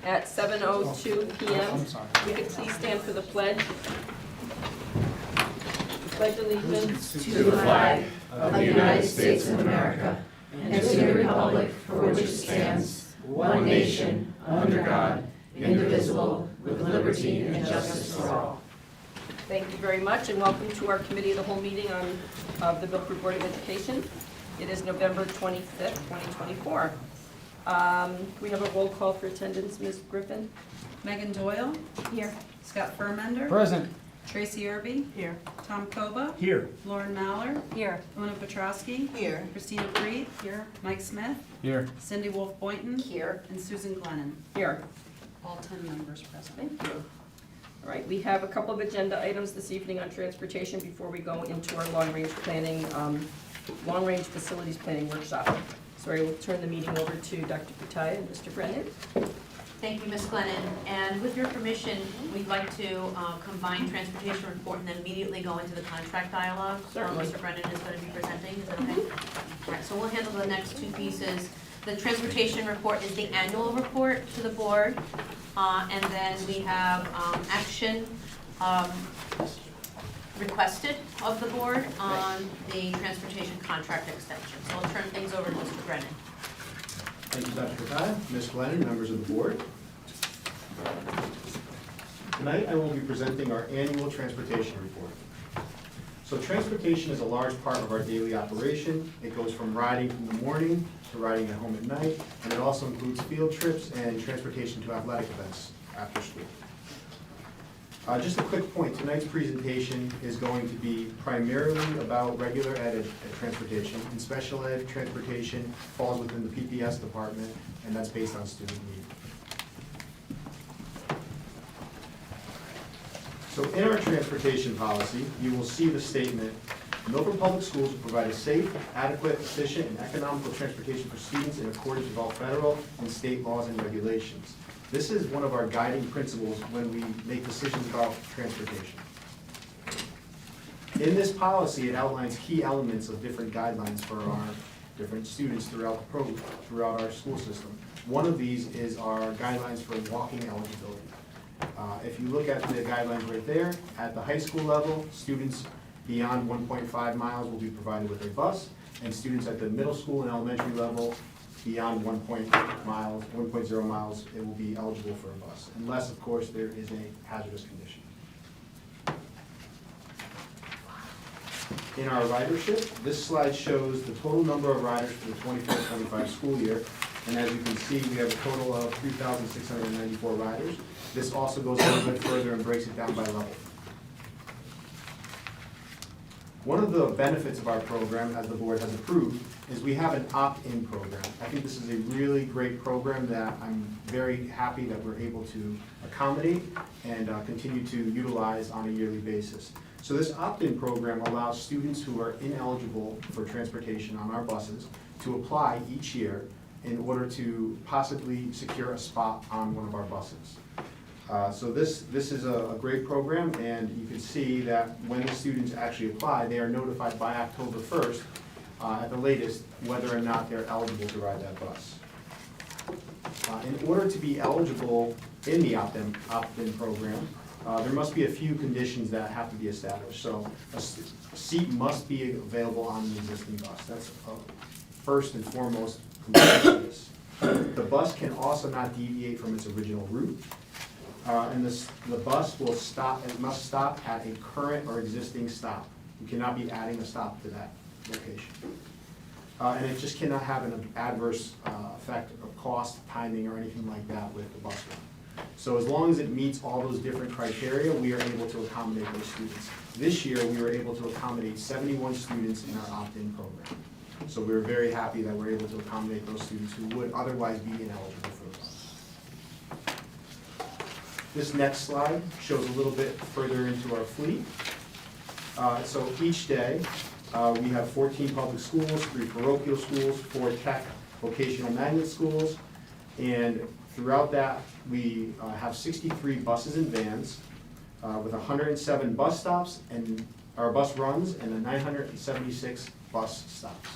at 7:02 p.m. We could please stand for the pledge. Pledge allegiance To the flag of the United States of America and to the republic for which it stands, one nation, under God, indivisible, with liberty and justice for all. Thank you very much, and welcome to our Committee of the Whole meeting of the Milford Board of Education. It is November 25th, 2024. We have a roll call for attendance. Ms. Griffin? Megan Doyle. Here. Scott Furmender. Present. Tracy Irby. Here. Tom Koba. Here. Lauren Maller. Here. Una Petrowski. Here. Christina Preet. Here. Mike Smith. Here. Cindy Wolf Boynton. Here. And Susan Glennon. Here. All 10 members present. Thank you. All right, we have a couple of agenda items this evening on transportation before we go into our long-range planning, long-range facilities planning workshop. So I will turn the meeting over to Dr. Buttai and Mr. Brennan. Thank you, Ms. Glennon. And with your permission, we'd like to combine transportation report and then immediately go into the contract dialogue. Certainly. Mr. Brennan is going to be presenting, is that okay? All right, so we'll handle the next two pieces. The transportation report is the annual report to the board. And then we have action requested of the board on the transportation contract extension. So I'll turn things over to Mr. Brennan. Thank you, Dr. Buttai, Ms. Glennon, members of the board. Tonight I will be presenting our annual transportation report. So transportation is a large part of our daily operation. It goes from riding in the morning to riding at home at night, and it also includes field trips and transportation to athletic events after school. Just a quick point, tonight's presentation is going to be primarily about regular ed transportation, and special ed transportation falls within the PPS department, and that's based on student need. So in our transportation policy, you will see the statement, Milford Public Schools will provide a safe, adequate, efficient, and economical transportation for students in accordance with all federal and state laws and regulations. This is one of our guiding principles when we make decisions about transportation. In this policy, it outlines key elements of different guidelines for our different students throughout the program, throughout our school system. One of these is our guidelines for walking eligibility. If you look at the guidelines right there, at the high school level, students beyond 1.5 miles will be provided with a bus, and students at the middle school and elementary level beyond 1.0 miles, it will be eligible for a bus, unless, of course, there is a hazardous condition. In our ridership, this slide shows the total number of riders for the 24-25 school year, and as you can see, we have a total of 3,694 riders. This also goes a little bit further and breaks it down by level. One of the benefits of our program, as the board has approved, is we have an opt-in program. I think this is a really great program that I'm very happy that we're able to accommodate and continue to utilize on a yearly basis. So this opt-in program allows students who are ineligible for transportation on our buses to apply each year in order to possibly secure a spot on one of our buses. So this is a great program, and you can see that when the students actually apply, they are notified by October 1st at the latest whether or not they're eligible to ride that bus. In order to be eligible in the opt-in program, there must be a few conditions that have to be established. So a seat must be available on the existing bus. That's first and foremost component. The bus can also not deviate from its original route. And the bus will stop, it must stop at a current or existing stop. You cannot be adding a stop to that location. And it just cannot have an adverse effect of cost, timing, or anything like that with the bus run. So as long as it meets all those different criteria, we are able to accommodate those students. This year, we were able to accommodate 71 students in our opt-in program. So we were very happy that we're able to accommodate those students who would otherwise be ineligible for the bus. This next slide shows a little bit further into our fleet. So each day, we have 14 public schools, 3 parochial schools, 4 tech vocational magnet schools, and throughout that, we have 63 buses and vans with 107 bus stops and our bus runs and 976 bus stops.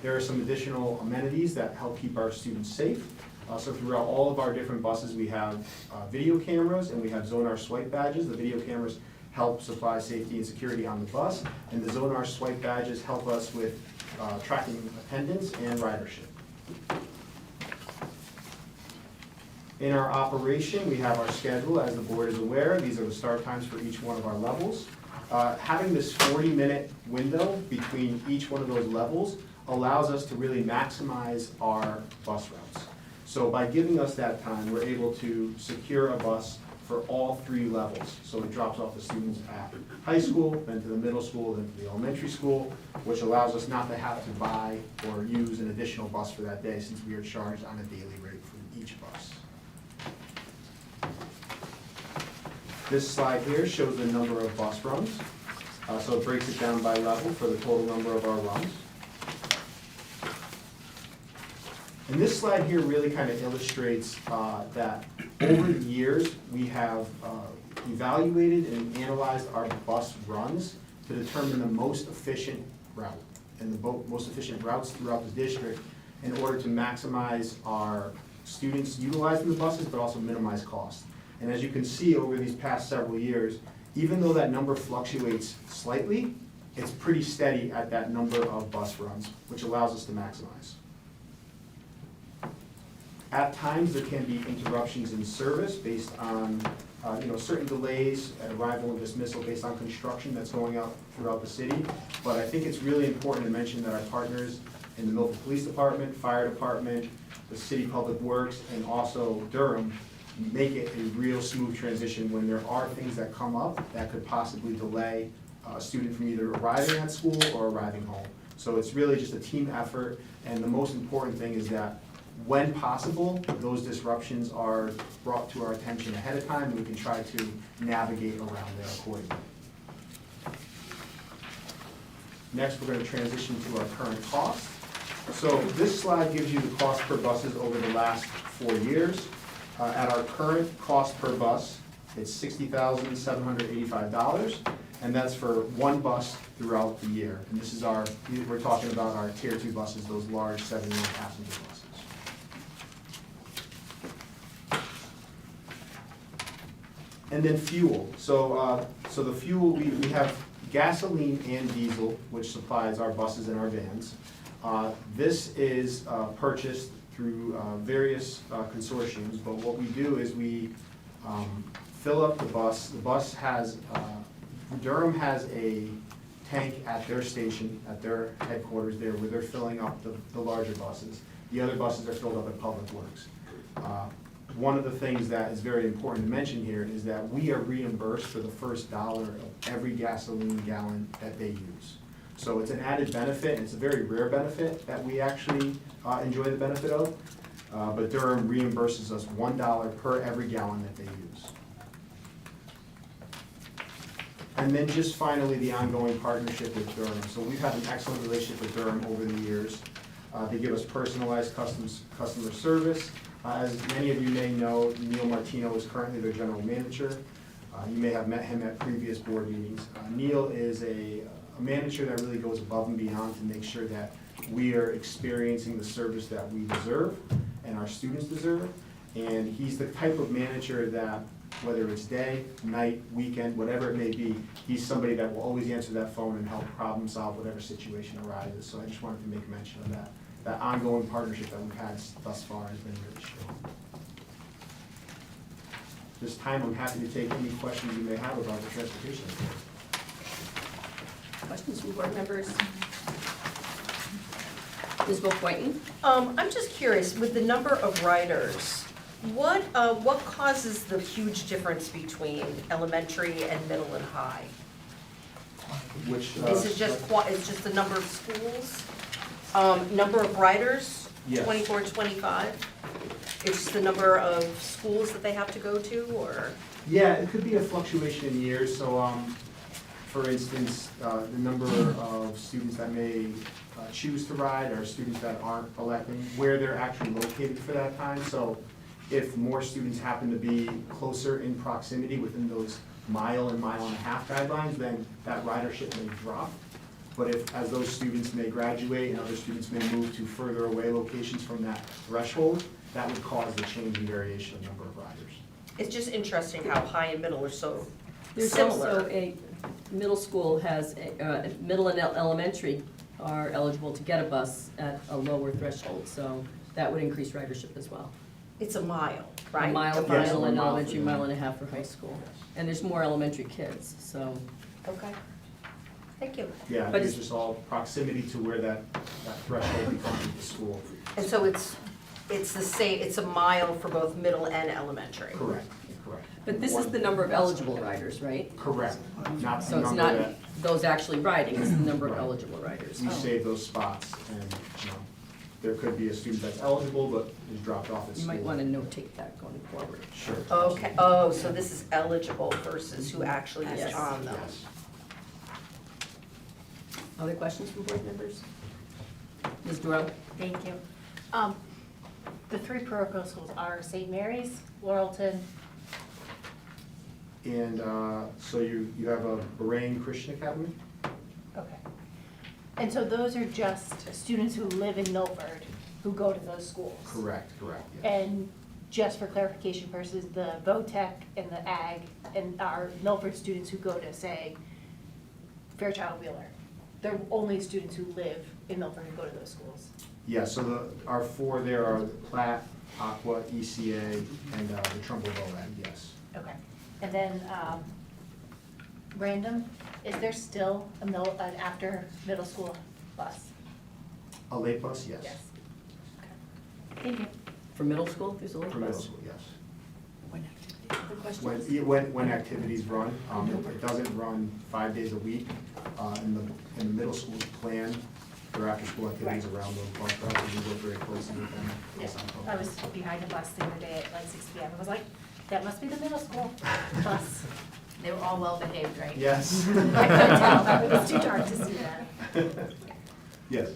there are some additional amenities that help keep our students safe. So throughout all of our different buses, we have video cameras and we have Zonar swipe badges. The video cameras help supply safety and security on the bus, and the Zonar swipe badges help us with tracking attendance and ridership. In our operation, we have our schedule, as the board is aware. These are the start times for each one of our levels. Having this 40-minute window between each one of those levels allows us to really maximize our bus routes. So by giving us that time, we're able to secure a bus for all 3 levels. So it drops off the students at high school, then to the middle school, then to the elementary school, which allows us not to have to buy or use an additional bus for that day, since we are charged on a daily rate for each bus. This slide here shows the number of bus runs. So it breaks it down by level for the total number of our runs. And this slide here really kind of illustrates that over the years, we have evaluated and analyzed our bus runs to determine the most efficient route and the most efficient routes throughout the district in order to maximize our students utilizing the buses, but also minimize costs. And as you can see over these past several years, even though that number fluctuates slightly, it's pretty steady at that number of bus runs, which allows us to maximize. At times, there can be interruptions in service based on certain delays at arrival and dismissal based on construction that's going out throughout the city. But I think it's really important to mention that our partners in the Milford Police Department, Fire Department, the City Public Works, and also Durham make it a real smooth transition when there are things that come up that could possibly delay a student from either arriving at school or arriving home. So it's really just a team effort, and the most important thing is that when possible, those disruptions are brought to our attention ahead of time, and we can try to navigate around there accordingly. Next, we're going to transition to our current costs. So this slide gives you the cost per buses over the last 4 years. At our current cost per bus, it's $60,785, and that's for one bus throughout the year. And this is we're talking about our Tier 2 buses, those large 71-passenger buses. And then fuel. So the fuel, we have gasoline and diesel, which supplies our buses and our vans. This is purchased through various consortiums, but what we do is we fill up the bus. The bus has, Durham has a tank at their station, at their headquarters there, where they're filling up the larger buses. The other buses are filled up at Public Works. One of the things that is very important to mention here is that we are reimbursed for the first dollar of every gasoline gallon that they use. So it's an added benefit, and it's a very rare benefit that we actually enjoy the benefit of, but Durham reimburses us $1 per every gallon that they use. And then just finally, the ongoing partnership with Durham. So we've had an excellent relationship with Durham over the years. They give us personalized customer service. As many of you may know, Neil Martino is currently their general manager. You may have met him at previous board meetings. Neil is a manager that really goes above and beyond to make sure that we are experiencing the service that we deserve and our students deserve. And he's the type of manager that, whether it's day, night, weekend, whatever it may be, he's somebody that will always answer that phone and help problem solve whatever situation arises. So I just wanted to make mention of that. That ongoing partnership that we've had thus far has been really strong. This time, I'm happy to take any questions you may have about the transportation. Questions from board members? Ms. Boynton? I'm just curious, with the number of riders, what causes the huge difference between elementary and middle and high? Which, Is it just the number of schools? Number of riders? Yes. 24, 25? It's just the number of schools that they have to go to, or? Yeah, it could be a fluctuation in years. So, for instance, the number of students that may choose to ride are students that aren't electing, where they're actually located for that time. So if more students happen to be closer in proximity within those mile and a half guidelines, then that ridership may drop. But if, as those students may graduate and other students may move to further away locations from that threshold, that would cause the change in variation of number of riders. It's just interesting how high and middle are so There's similar. also middle school has, middle and elementary are eligible to get a bus at a lower threshold, so that would increase ridership as well. It's a mile, right? A mile for Yes, middle 1 and mile for elementary, the- mile and a half for high school. And there's more elementary kids, so. Okay. Thank you. Yeah, But it's it's- just all proximity to where that threshold becomes with the school. And so it's the same, it's a mile for both middle and elementary? Correct, correct. But this is the number of eligible riders, right? Correct, not the So it's number not that, those actually riding, it's the number of Right. eligible riders. we save those spots, and, you know, there could be a student that's eligible but is dropped off at You school. might want to notate that going forward. Sure. Okay, oh, so this is eligible versus who actually is Yes. on them? Yes. Other questions from board members? Ms. Doral? Thank you. The three parochial schools are St. Mary's, Laurelton. And so you have a Bahrain Christian Academy? Okay. And so those are just students who live in Milford who go to those schools? Correct, yes. And just for clarification purposes, the VOTEC and the AG and our Milford students who go to, say, Fairchild Wheeler, they're only students who live in Milford who go to those schools? Yeah, so our four there are Platt, Aqua, ECA, and the Trumbull Boag, yes. Okay. And then, random, is there still an after middle school bus? A late bus, yes. Okay. Thank you. For middle school, there's a little For middle bus. school, yes. When activity, other questions? When activities run, it doesn't run 5 days a week. In the middle school's plan, their after-school activities around those bus routes, we work very closely with them. I was behind a bus the other day at like 6 PM. I was like, that must be the middle school bus. They were all well behaved, right? Yes. I couldn't tell, it was too dark to see that. Yes.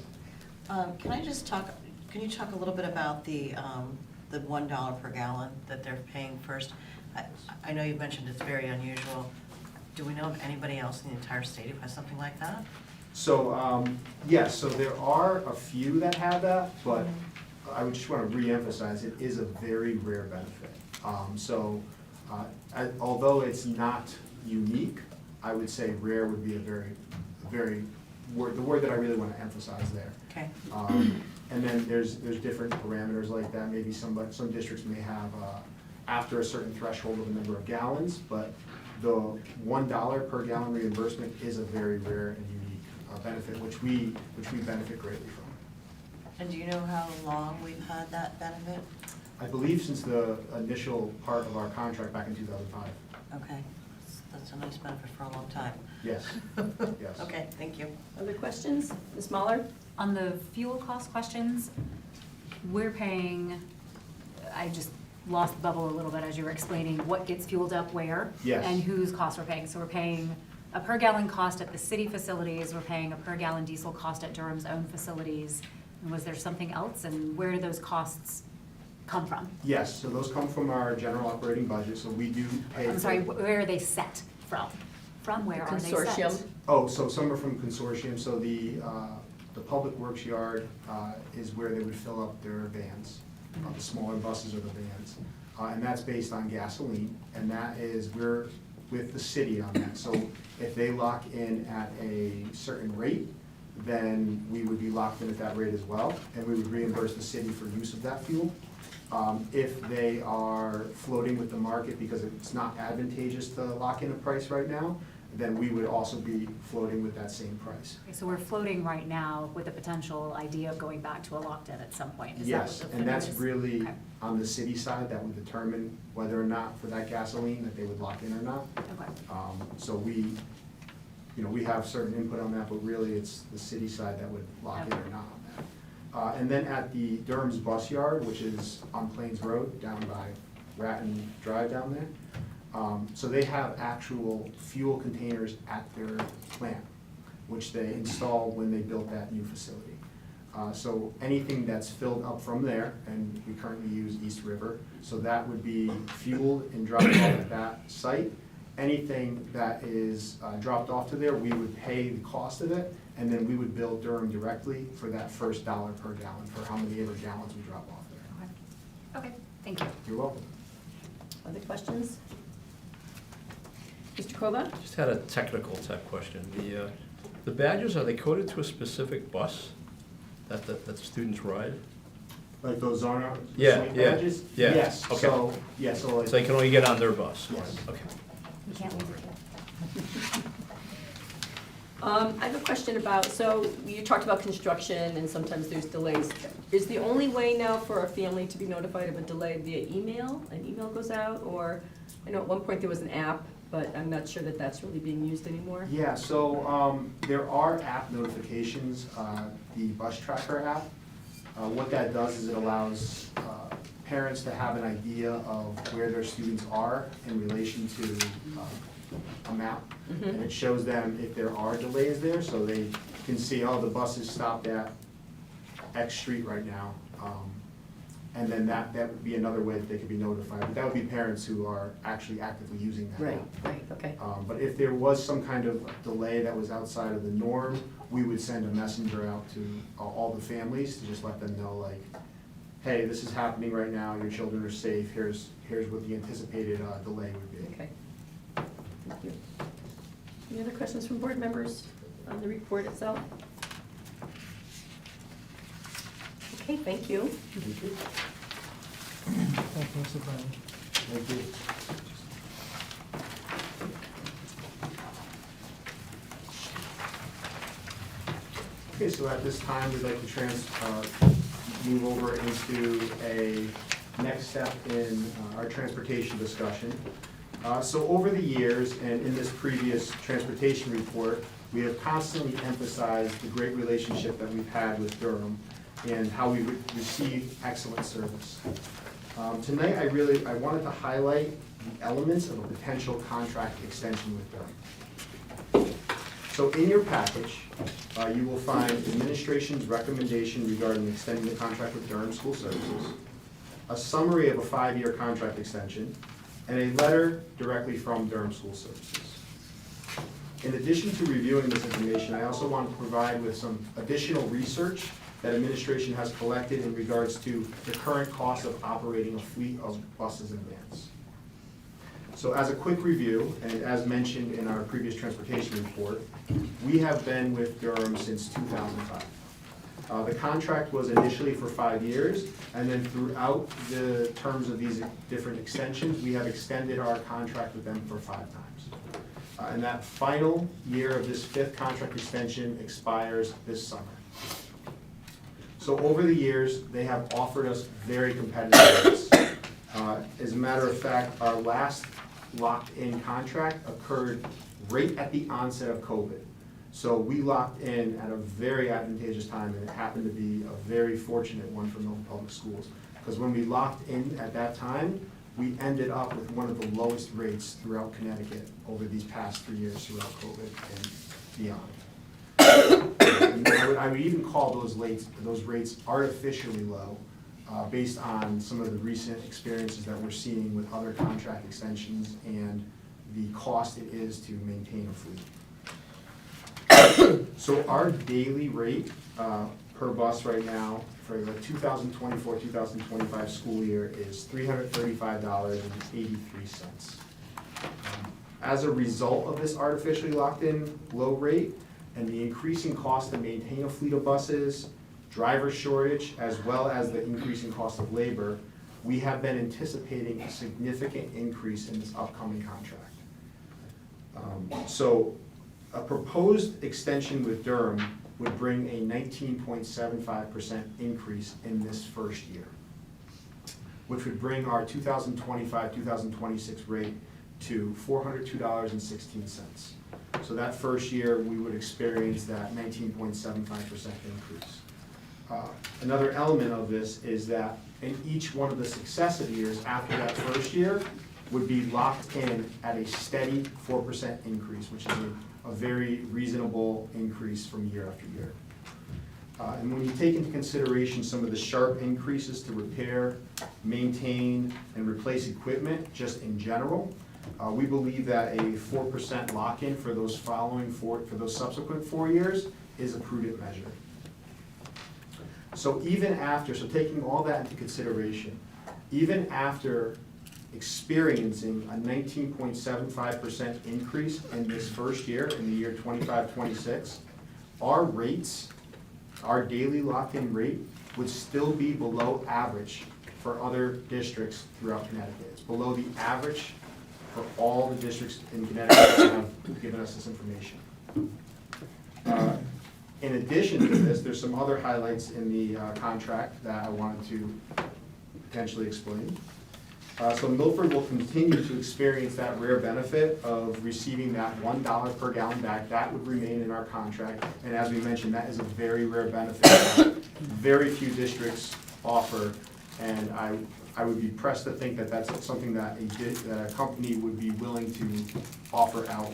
Can you talk a little bit about the $1 per gallon that they're paying first? I know you mentioned it's very unusual. Do we know of anybody else in the entire state who has something like that? So, yes, so there are a few that have that, but I would just want to reemphasize, it is a very rare benefit. Although it's not unique, I would say rare would be a very word, the word that I really want to emphasize there. Okay. And then there's different parameters like that. Maybe some districts may have, after a certain threshold of a number of gallons, but the $1 per gallon reimbursement is a very rare and unique benefit, which we benefit greatly from. And do you know how long we've had that benefit? I believe since the initial part of our contract back in 2005. Okay, that's a nice benefit for a long time. Yes, yes. Okay, thank you. Other questions? Ms. Mahler? On the fuel cost questions, we're paying, I just lost the bubble a little bit as you were explaining what gets fueled up where. Yes. And whose costs we're paying. So we're paying a per gallon cost at the city facilities, we're paying a per gallon diesel cost at Durham's own facilities. And was there something else, and where do those costs come from? Yes, so those come from our general operating budget, so we do pay. I'm sorry, where are they set from? From where are they set? Consortium. Oh, so some are from consortium, so the Public Works Yard is where they would fill up their vans, the smaller buses or the vans. And that's based on gasoline, and that is, we're with the city on that. So if they lock in at a certain rate, then we would be locked in at that rate as well, and we would reimburse the city for use of that fuel. If they are floating with the market because it's not advantageous to lock in a price right now, then we would also be floating with that same price. Okay, so we're floating right now with a potential idea of going back to a locked-in at some point. Is that what Yes, the and that's plan is? really Okay. on the city side that would determine whether or not for that gasoline that they would lock in or not. Okay. So we have certain input on that, but really it's the city side that would lock in or not on that. And then at the Durham's Bus Yard, which is on Plains Road, down by Ratton Drive down there, so they have actual fuel containers at their plant, which they installed when they built that new facility. So anything that's filled up from there, and we currently use East River, so that would be fueled and dropped off at that site. Anything that is dropped off to there, we would pay the cost of it, and then we would bill Durham directly for that first dollar per gallon for how many ever gallons we drop off there. Okay, thank you. You're welcome. Other questions? Mr. Kova? Just had a technical type question. The badges, are they coded to a specific bus that the students ride? Like those Zona Yeah, Swing yeah, badges? yeah, Yes, okay. so, yeah, so like. So they can only get on their bus? Yes. Okay. You can't leave it here. I have a question about, so you talked about construction and sometimes there's delays. Is the only way now for a family to be notified of a delay via email? An email goes out, or, I know at one point there was an app, but I'm not sure that that's really being used anymore. Yeah, so there are app notifications, the Bus Tracker app. What that does is it allows parents to have an idea of where their students are in relation to a map. And it shows them if there are delays there, so they can see, oh, the bus is stopped at X street right now. And then that would be another way that they could be notified. But that would be parents who are actually actively using that Right, app. right, okay. But if there was some kind of delay that was outside of the norm, we would send a messenger out to all the families to just let them know, like, hey, this is happening right now, your children are safe, here's what the anticipated delay would be. Okay. Thank you. Any other questions from board members on the report itself? Okay, thank you. Thank you. Thank you. Okay, so at this time, we'd like to move over into a next step in our transportation discussion. So over the years, and in this previous transportation report, we have constantly emphasized the great relationship that we've had with Durham and how we receive excellent service. Tonight, I wanted to highlight the elements of a potential contract extension with Durham. So in your package, you will find administration's recommendation regarding extending the contract with Durham School Services, a summary of a 5-year contract extension, and a letter directly from Durham School Services. In addition to reviewing this information, I also want to provide with some additional research that administration has collected in regards to the current cost of operating a fleet of buses and vans. So as a quick review, and as mentioned in our previous transportation report, we have been with Durham since 2005. The contract was initially for 5 years, and then throughout the terms of these different extensions, we have extended our contract with them for 5 times. And that final year of this 5th contract extension expires this summer. So over the years, they have offered us very competitive rates. As a matter of fact, our last locked-in contract occurred right at the onset of COVID. So we locked in at a very advantageous time, and it happened to be a very fortunate one for Milton Public Schools. Because when we locked in at that time, we ended up with one of the lowest rates throughout Connecticut over these past 3 years throughout COVID and beyond. And I would even call those rates artificially low, based on some of the recent experiences that we're seeing with other contract extensions and the cost it is to maintain a fleet. So our daily rate per bus right now for the 2024-2025 school year is $335.83. As a result of this artificially locked-in low rate and the increasing cost to maintain a fleet of buses, driver shortage, as well as the increasing cost of labor, we have been anticipating a significant increase in this upcoming contract. So a proposed extension with Durham would bring a 19.75% increase in this first year, which would bring our 2025-2026 rate to $402.16. So that first year, we would experience that 19.75% increase. Another element of this is that in each one of the successive years after that first year would be locked in at a steady 4% increase, which is a very reasonable increase from year after year. And when you take into consideration some of the sharp increases to repair, maintain, and replace equipment just in general, we believe that a 4% lock-in for those subsequent 4 years is a prudent measure. So even after, so taking all that into consideration, even after experiencing a 19.75% increase in this first year, in the year 25-26, our rates, our daily locked-in rate would still be below average for other districts throughout Connecticut. It's below the average for all the districts in Connecticut that have given us this information. In addition to this, there's some other highlights in the contract that I wanted to potentially explain. So Milford will continue to experience that rare benefit of receiving that $1 per gallon back. That would remain in our contract. And as we mentioned, that is a very rare benefit that very few districts offer. And I would be pressed to think that that's something that a company would be willing to offer out.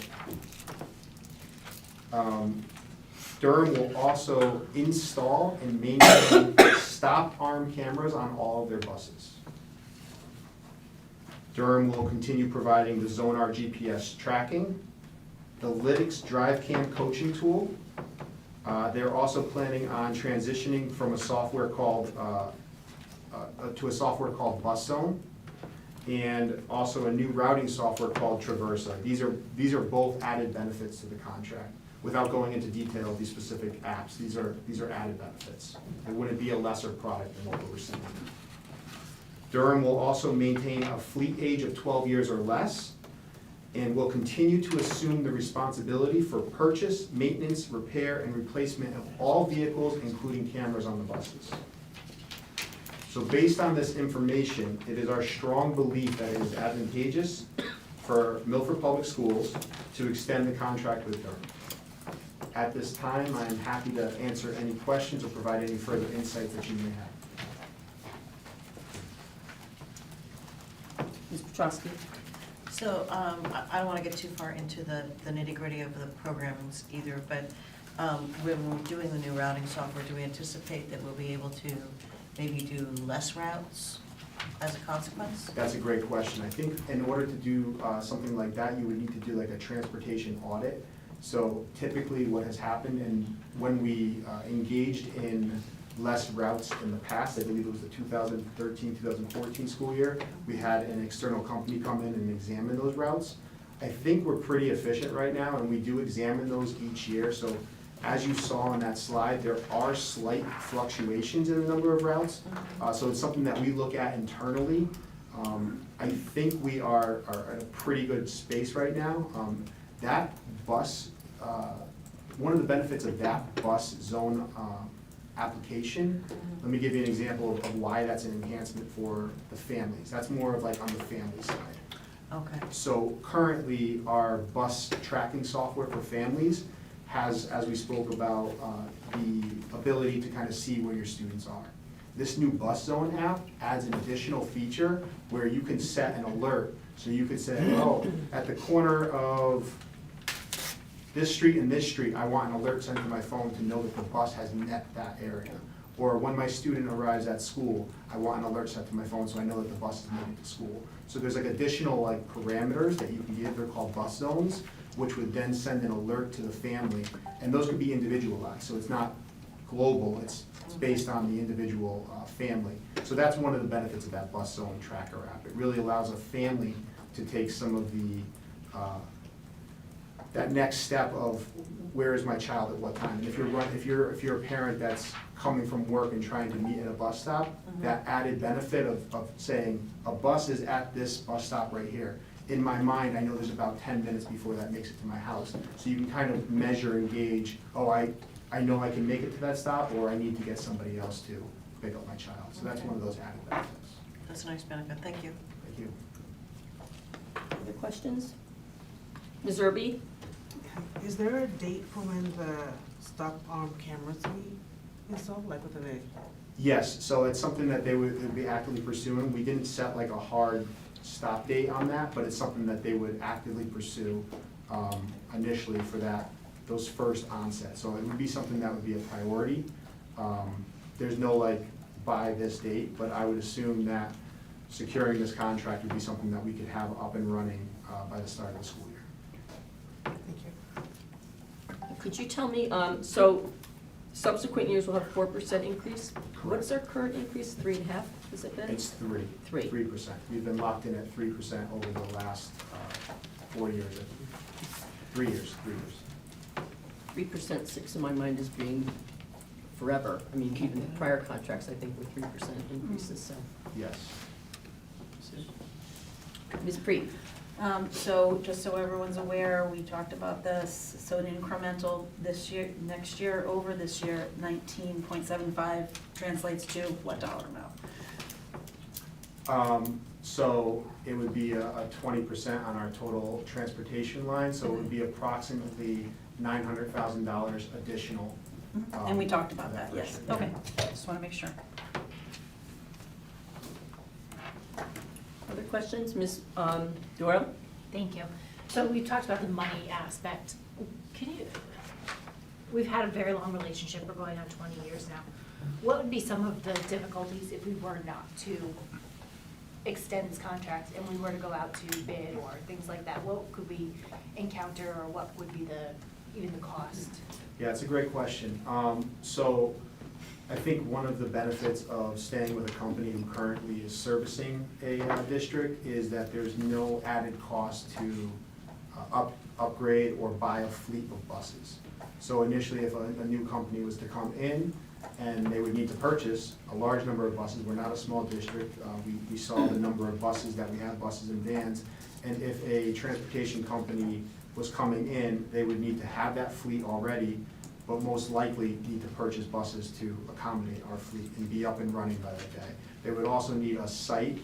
Durham will also install and maintain stop arm cameras on all of their buses. Durham will continue providing the Zonar GPS tracking, the Lytics Drive Cam coaching tool. They're also planning on transitioning from a software called BusZone, and also a new routing software called Traversa. These are both added benefits to the contract. Without going into detail of these specific apps, these are added benefits. It wouldn't be a lesser product than what we're seeing. Durham will also maintain a fleet age of 12 years or less, and will continue to assume the responsibility for purchase, maintenance, repair, and replacement of all vehicles, including cameras on the buses. So based on this information, it is our strong belief that it is advantageous for Milford Public Schools to extend the contract with Durham. At this time, I am happy to answer any questions or provide any further insights that you may have. Ms. Petrosky? So I don't want to get too far into the nitty-gritty of the programs either, but when we're doing the new routing software, do we anticipate that we'll be able to maybe do less routes as a consequence? That's a great question. I think in order to do something like that, you would need to do like a transportation audit. So typically what has happened, and when we engaged in less routes in the past, I believe it was the 2013-2014 school year, we had an external company come in and examine those routes. I think we're pretty efficient right now, and we do examine those each year. So as you saw on that slide, there are slight fluctuations in the number of routes. So it's something that we look at internally. I think we are at a pretty good space right now. That bus, one of the benefits of that bus zone application, let me give you an example of why that's an enhancement for the families. That's more of like on the family side. Okay. So currently, our bus tracking software for families has, as we spoke about, the ability to kind of see where your students are. This new Bus Zone app adds an additional feature where you can set an alert. So you could say, oh, at the corner of this street and this street, I want an alert sent to my phone to know that the bus has met that area. Or when my student arrives at school, I want an alert sent to my phone so I know that the bus is moving to school. So there's like additional like parameters that you can give. They're called bus zones, which would then send an alert to the family. And those could be individualized, so it's not global, it's based on the individual family. So that's one of the benefits of that Bus Zone Tracker app. It really allows a family to take some of the that next step of where is my child at what time. And if you're a parent that's coming from work and trying to meet at a bus stop, that added benefit of saying a bus is at this bus stop right here. In my mind, I know there's about 10 minutes before that makes it to my house. So you can kind of measure and gauge, oh, I know I can make it to that stop, or I need to get somebody else to pick up my child. So that's one of those added benefits. That's a nice benefit, thank you. Thank you. Other questions? Ms. Irby? Is there a date for when the stop arm cameras be installed, like within a? Yes, so it's something that they would be actively pursuing. We didn't set like a hard stop date on that, but it's something that they would actively pursue initially for those first onsets. So it would be something that would be a priority. There's no like by this date, but I would assume that securing this contract would be something that we could have up and running by the start of the school year. Thank you. Could you tell me, so subsequent years will have 4% increase? What's our current increase, 3.5, has it been? It's 3%. Three. 3%. We've been locked in at 3% over the last 4 years, I believe. 3 years, 3 years. 3% sticks in my mind as being forever. I mean, even the prior contracts, I think, were 3% increases, so. Yes. Ms. Preet? So just so everyone's aware, we talked about this, so an incremental this year, next year over this year, 19.75 translates to what dollar amount? So it would be a 20% on our total transportation line, so it would be approximately $900,000 additional. And we talked about that, year. yes, okay, just wanna make sure. Other questions? Ms. Doyle? Thank you. So we've talked about the money aspect. We've had a very long relationship, we're going on 20 years now. What would be some of the difficulties if we were not to extend this contract and we were to go out to bid or things like that? What could we encounter, or what would be even the cost? Yeah, it's a great question. So I think one of the benefits of staying with a company who currently is servicing a district is that there's no added cost to upgrade or buy a fleet of buses. So initially, if a new company was to come in and they would need to purchase a large number of buses, we're not a small district, we saw the number of buses that we have, buses and vans, and if a transportation company was coming in, they would need to have that fleet already, but most likely need to purchase buses to accommodate our fleet and be up and running by that day. They would also need a site.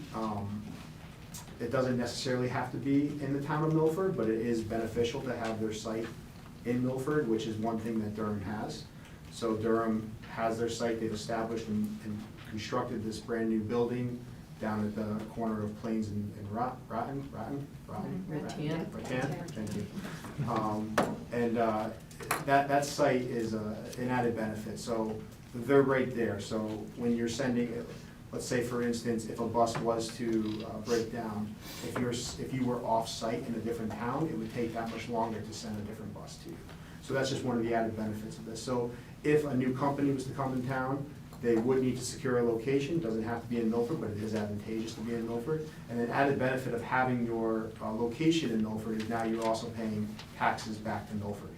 It doesn't necessarily have to be in the town of Milford, but it is beneficial to have their site in Milford, which is one thing that Durham has. So Durham has their site, they've established and constructed this brand-new building down at the corner of Plains and Rattan, thank you. And that site is an added benefit, so they're right there. So when you're sending, let's say for instance, if a bus was to break down, if you were off-site in a different town, it would take that much longer to send a different bus to you. So that's just one of the added benefits of this. So if a new company was to come in town, they would need to secure a location. Doesn't have to be in Milford, but it is advantageous to be in Milford. And an added benefit of having your location in Milford is now you're also paying taxes back to Milford.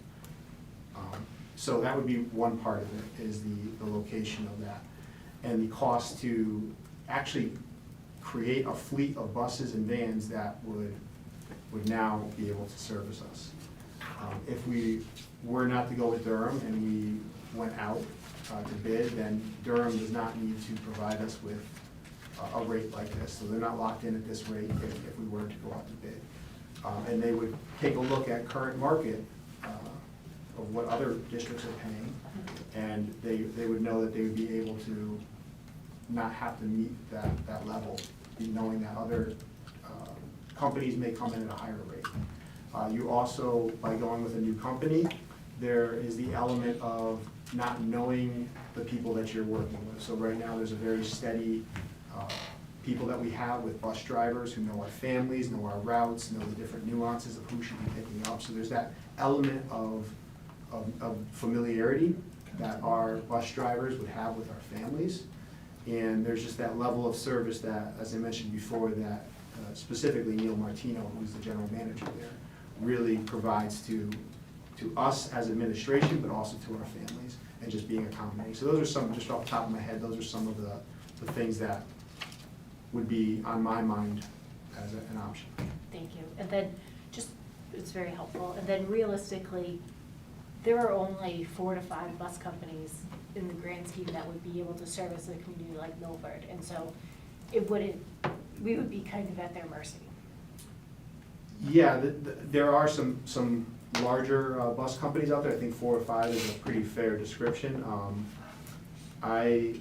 So that would be one part of it, is the location of that. And the cost to actually create a fleet of buses and vans that would now be able to service us. If we were not to go with Durham and we went out to bid, then Durham does not need to provide us with a rate like this. So they're not locked in at this rate if we were to go out to bid. And they would take a look at current market of what other districts are paying, and they would know that they would be able to not have to meet that level, knowing that other companies may come in at a higher rate. You also, by going with a new company, there is the element of not knowing the people that you're working with. So right now, there's a very steady people that we have with bus drivers who know our families, know our routes, know the different nuances of who should be picking up. So there's that element of familiarity that our bus drivers would have with our families. And there's just that level of service that, as I mentioned before, that specifically Neil Martino, who's the general manager there, really provides to us as administration, but also to our families, and just being accommodating. So those are some, just off the top of my head, those are some of the things that would be on my mind as an option. Thank you. And then, just, it's very helpful. And then realistically, there are only 4 to 5 bus companies in the grand scheme that would be able to service a community like Milford. And so it wouldn't, we would be kind of at their mercy. Yeah, there are some larger bus companies out there. I think 4 or 5 is a pretty fair description. I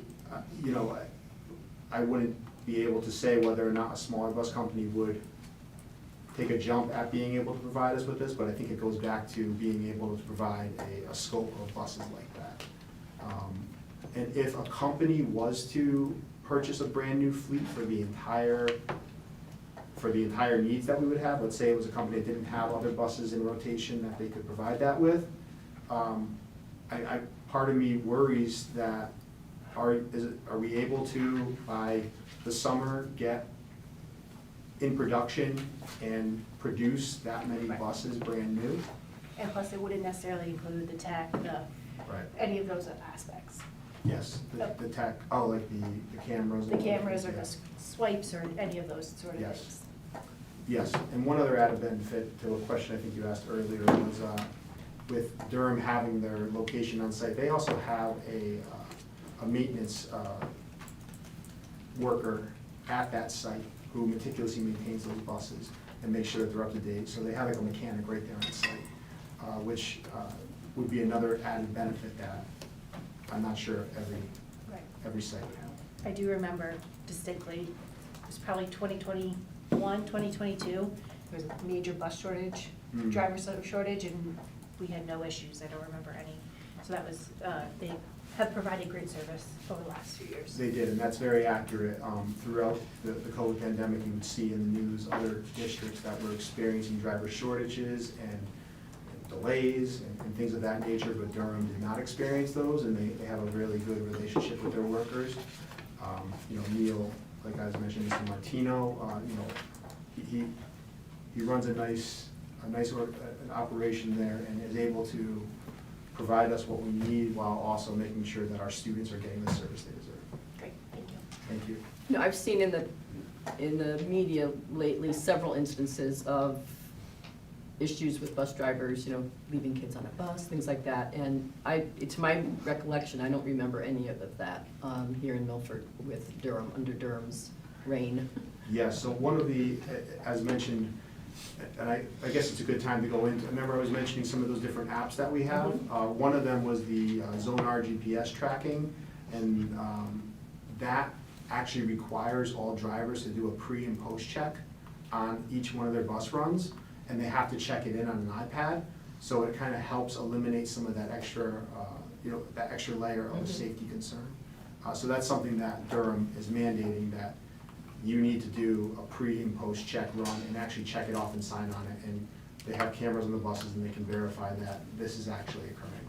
wouldn't be able to say whether or not a smaller bus company would take a jump at being able to provide us with this, but I think it goes back to being able to provide a scope of buses like that. And if a company was to purchase a brand new fleet for the entire needs that we would have, let's say it was a company that didn't have other buses in rotation that they could provide that with, Part of me worries that, are we able to, by the summer, get in production and produce that many buses brand new? And plus, it wouldn't necessarily include the tech, Right. any of those aspects. Yes, the tech, like the cameras. The cameras or Yeah. the swipes or any of those sort of Yes. things. Yes, and one other added benefit to a question I think you asked earlier was, with Durham having their location on site, they also have a maintenance worker at that site who meticulously maintains those buses and makes sure that they're up to date. So they have like a mechanic right there on site, which would be another added benefit that I'm not sure if Right. every site would have. I do remember distinctly, it was probably 2021, 2022, there was a major bus shortage, Mm. driver shortage, and we had no issues, I don't remember any. So that was, they have provided great service over the last few years. They did, and that's very accurate. Throughout the COVID pandemic, you would see in the news other districts that were experiencing driver shortages and delays and things of that nature, but Durham did not experience those, and they have a really good relationship with their workers. Neil, like I was mentioning, Mr. Martino, he runs a nice an operation there and is able to provide us what we need while also making sure that our students are getting the service they deserve. Great, thank you. Thank you. I've seen in the media lately several instances of issues with bus drivers, leaving kids on a bus, things like that. And to my recollection, I don't remember any of that here in Milford with Durham, under Durham's reign. Yes, so one of the, as mentioned, and I guess it's a good time to go into, remember I was mentioning some of those different apps that we have? One of them was the Zonar GPS tracking, and that actually requires all drivers to do a pre and post check on each one of their bus runs, and they have to check it in on an iPad, so it kind of helps eliminate some of that extra, that extra layer of safety concern. So that's something that Durham is mandating, that you need to do a pre and post check run and actually check it off and sign on it, and they have cameras on the buses and they can verify that this is actually occurring.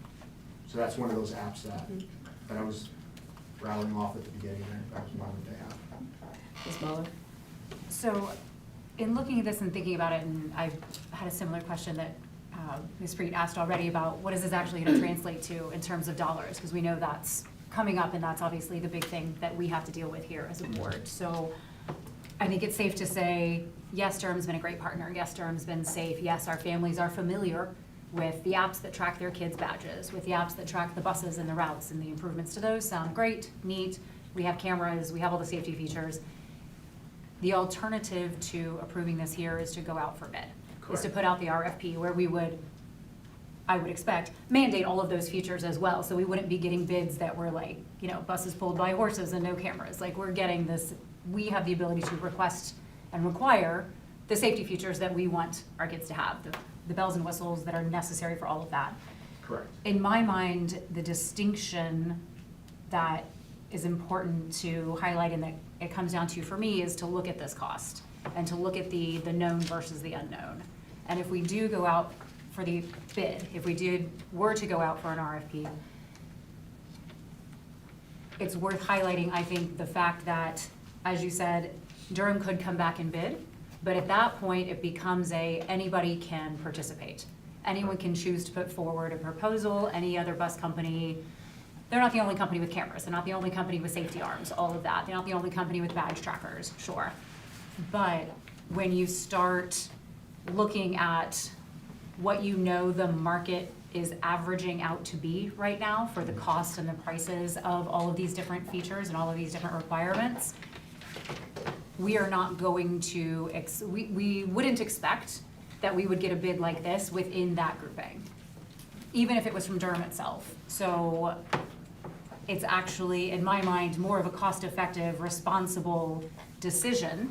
So that's one of those apps that I was rattling off at the beginning there. That was one that they have. Ms. Muller? So, in looking at this and thinking about it, and I've had a similar question that Ms. Preet asked already about what is this actually going to translate to in terms of dollars, because we know that's coming up and that's obviously the big thing that we have to deal with here as a board. So I think it's safe to say, yes, Durham's been a great partner, yes, Durham's been safe, yes, our families are familiar with the apps that track their kids' badges, with the apps that track the buses and the routes, and the improvements to those sound great, neat, we have cameras, we have all the safety features. The alternative to approving this here is to go out for bid, is to put out the RFP where we would, I would expect, mandate all of those features as well, so we wouldn't be getting bids that were like, buses pulled by horses and no cameras, like we're getting this, we have the ability to request and require the safety features that we want our kids to have, the bells and whistles that are necessary for all of that. Correct. In my mind, the distinction that is important to highlight and that it comes down to for me is to look at this cost and to look at the known versus the unknown. And if we do go out for the bid, if we were to go out for an RFP, it's worth highlighting, I think, the fact that, as you said, Durham could come back and bid, but at that point, it becomes anybody can participate. Anyone can choose to put forward a proposal, any other bus company. They're not the only company with cameras, they're not the only company with safety arms, all of that. They're not the only company with badge trackers, sure. But when you start looking at what the market is averaging out to be right now for the cost and the prices of all of these different features and all of these different requirements, we are not going to, we wouldn't expect that we would get a bid like this within that grouping, even if it was from Durham itself. So it's actually, in my mind, more of a cost-effective, responsible decision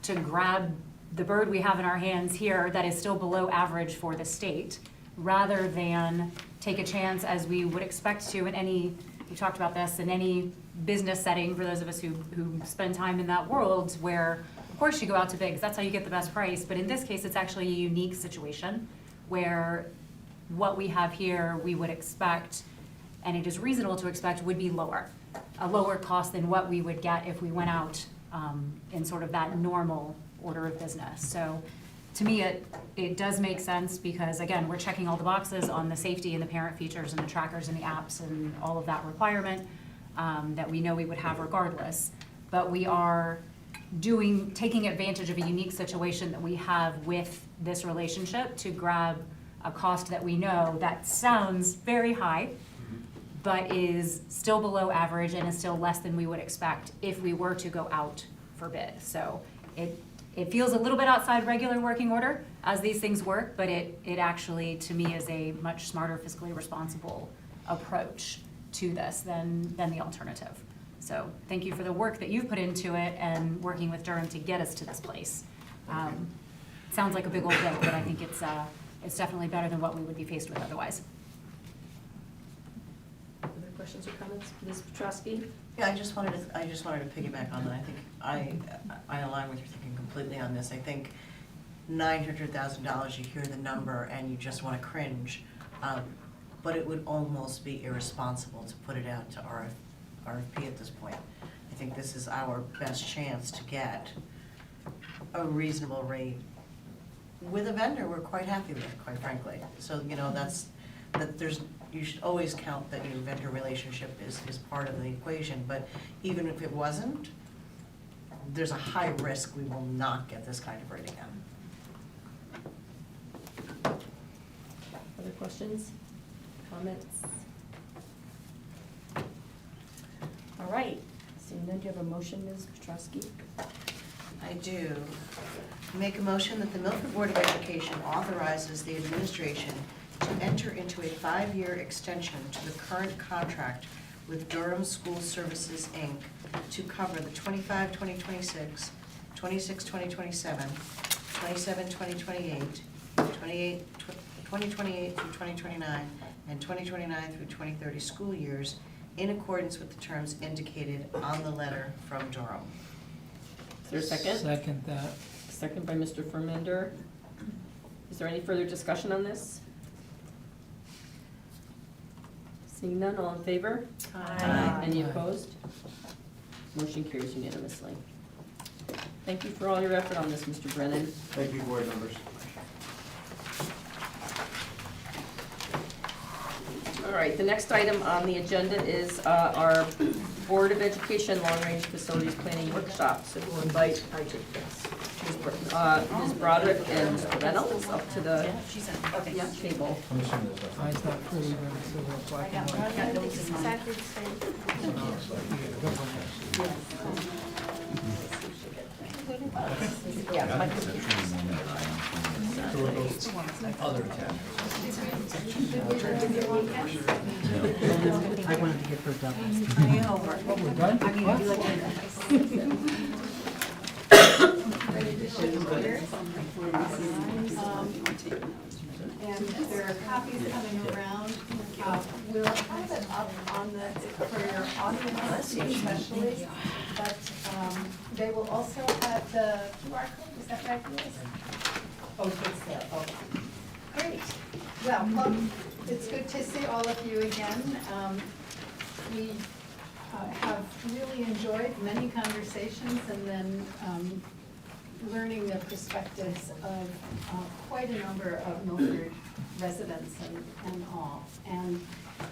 to grab the bird we have in our hands here that is still below average for the state, rather than take a chance, as we would expect to in any, you talked about this, in any business setting, for those of us who spend time in that world, where of course you go out to bid, because that's how you get the best price. But in this case, it's actually a unique situation where what we have here, we would expect, and it is reasonable to expect, would be lower. A lower cost than what we would get if we went out in sort of that normal order of business. So to me, it does make sense because, again, we're checking all the boxes on the safety and the parent features and the trackers and the apps and all of that requirement that we know we would have regardless. But we are taking advantage of a unique situation that we have with this relationship to grab a cost that we know that sounds very high, but is still below average and is still less than we would expect if we were to go out for bid. So it feels a little bit outside regular working order as these things work, but it actually, to me, is a much smarter, fiscally responsible approach to this than the alternative. So thank you for the work that you've put into it and working with Durham to get us to this place. Sounds like a big old bill, but I think it's definitely better than what we would be faced with otherwise. Other questions or comments? Ms. Petrosky? Yeah, I just wanted to piggyback on that. I think I align with your thinking completely on this. I think $900,000, you hear the number and you just want to cringe, but it would almost be irresponsible to put it out to RFP at this point. I think this is our best chance to get a reasonable rate with a vendor we're quite happy with, quite frankly. So, you should always count that your vendor relationship is part of the equation, but even if it wasn't, there's a high risk we will not get this kind of rate again. Other questions, comments? All right, seeing none, do you have a motion, Ms. Petrosky? I do. Make a motion that the Milford Board of Education authorizes the administration to enter into a 5-year extension to the current contract with Durham School Services, Inc. to cover the 25-2026, 26-2027, 27-2028, 2028 through 2029, and 2029 through 2030 school years in accordance with the terms indicated on the letter from Durham. Is there a second? Second that. Second by Mr. Fermender. Is there any further discussion on this? Seeing none, all in favor? Aye. Any opposed? Motion carries unanimously. Thank you for all your effort on this, Mr. Brennan. Thank you, board members. All right, the next item on the agenda is our Board of Education Long Range Facilities Planning Workshop. So we'll invite Ms. Broderick and Mr. Reynolds up to the table. Mine's not pretty, but it's a black and white. Yeah, my Other tab. I wanted to get her done. Oh, we're done? And there are copies coming around. We'll have it up on the, for your audience especially, but they will also have the QR code, is that right, Liz? Oh, it's there, okay. Great. Well, it's good to see all of you again. We have really enjoyed many conversations and then learning the perspectives of quite a number of Milford residents and all. And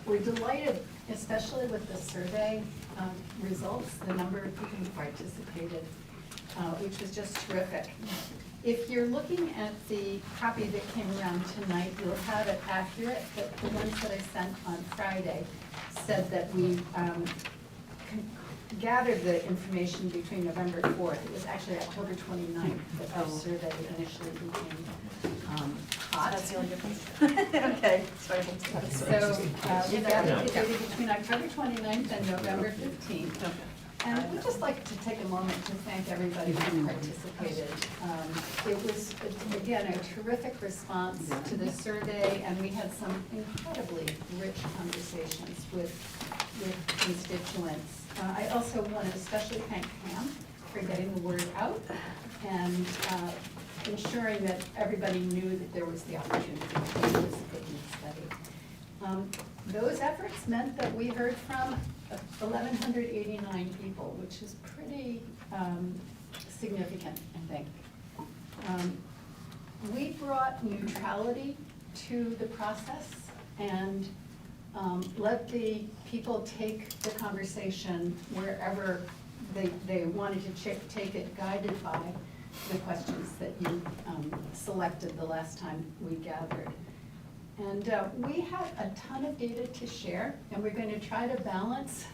we're delighted, especially with the survey results, the number of people who participated, which was just terrific. If you're looking at the copy that came around tonight, you'll have it accurate, but the ones that I sent on Friday said that we gathered the information between November 4th. It was actually October 29th that our survey initially became hot. That's the only difference. Okay, sorry. So we gathered the data between October 29th and November 15th. And we'd just like to take a moment to thank everybody who participated. It was, again, a terrific response to the survey, and we had some incredibly rich conversations with constituents. I also want to especially thank Pam for getting the word out and ensuring that everybody knew that there was the opportunity to participate in the study. Those efforts meant that we heard from 1,189 people, which is pretty significant, I think. We brought neutrality to the process and let the people take the conversation wherever they wanted to take it, guided by the questions that you selected the last time we gathered. And we have a ton of data to share, and we're going to try to balance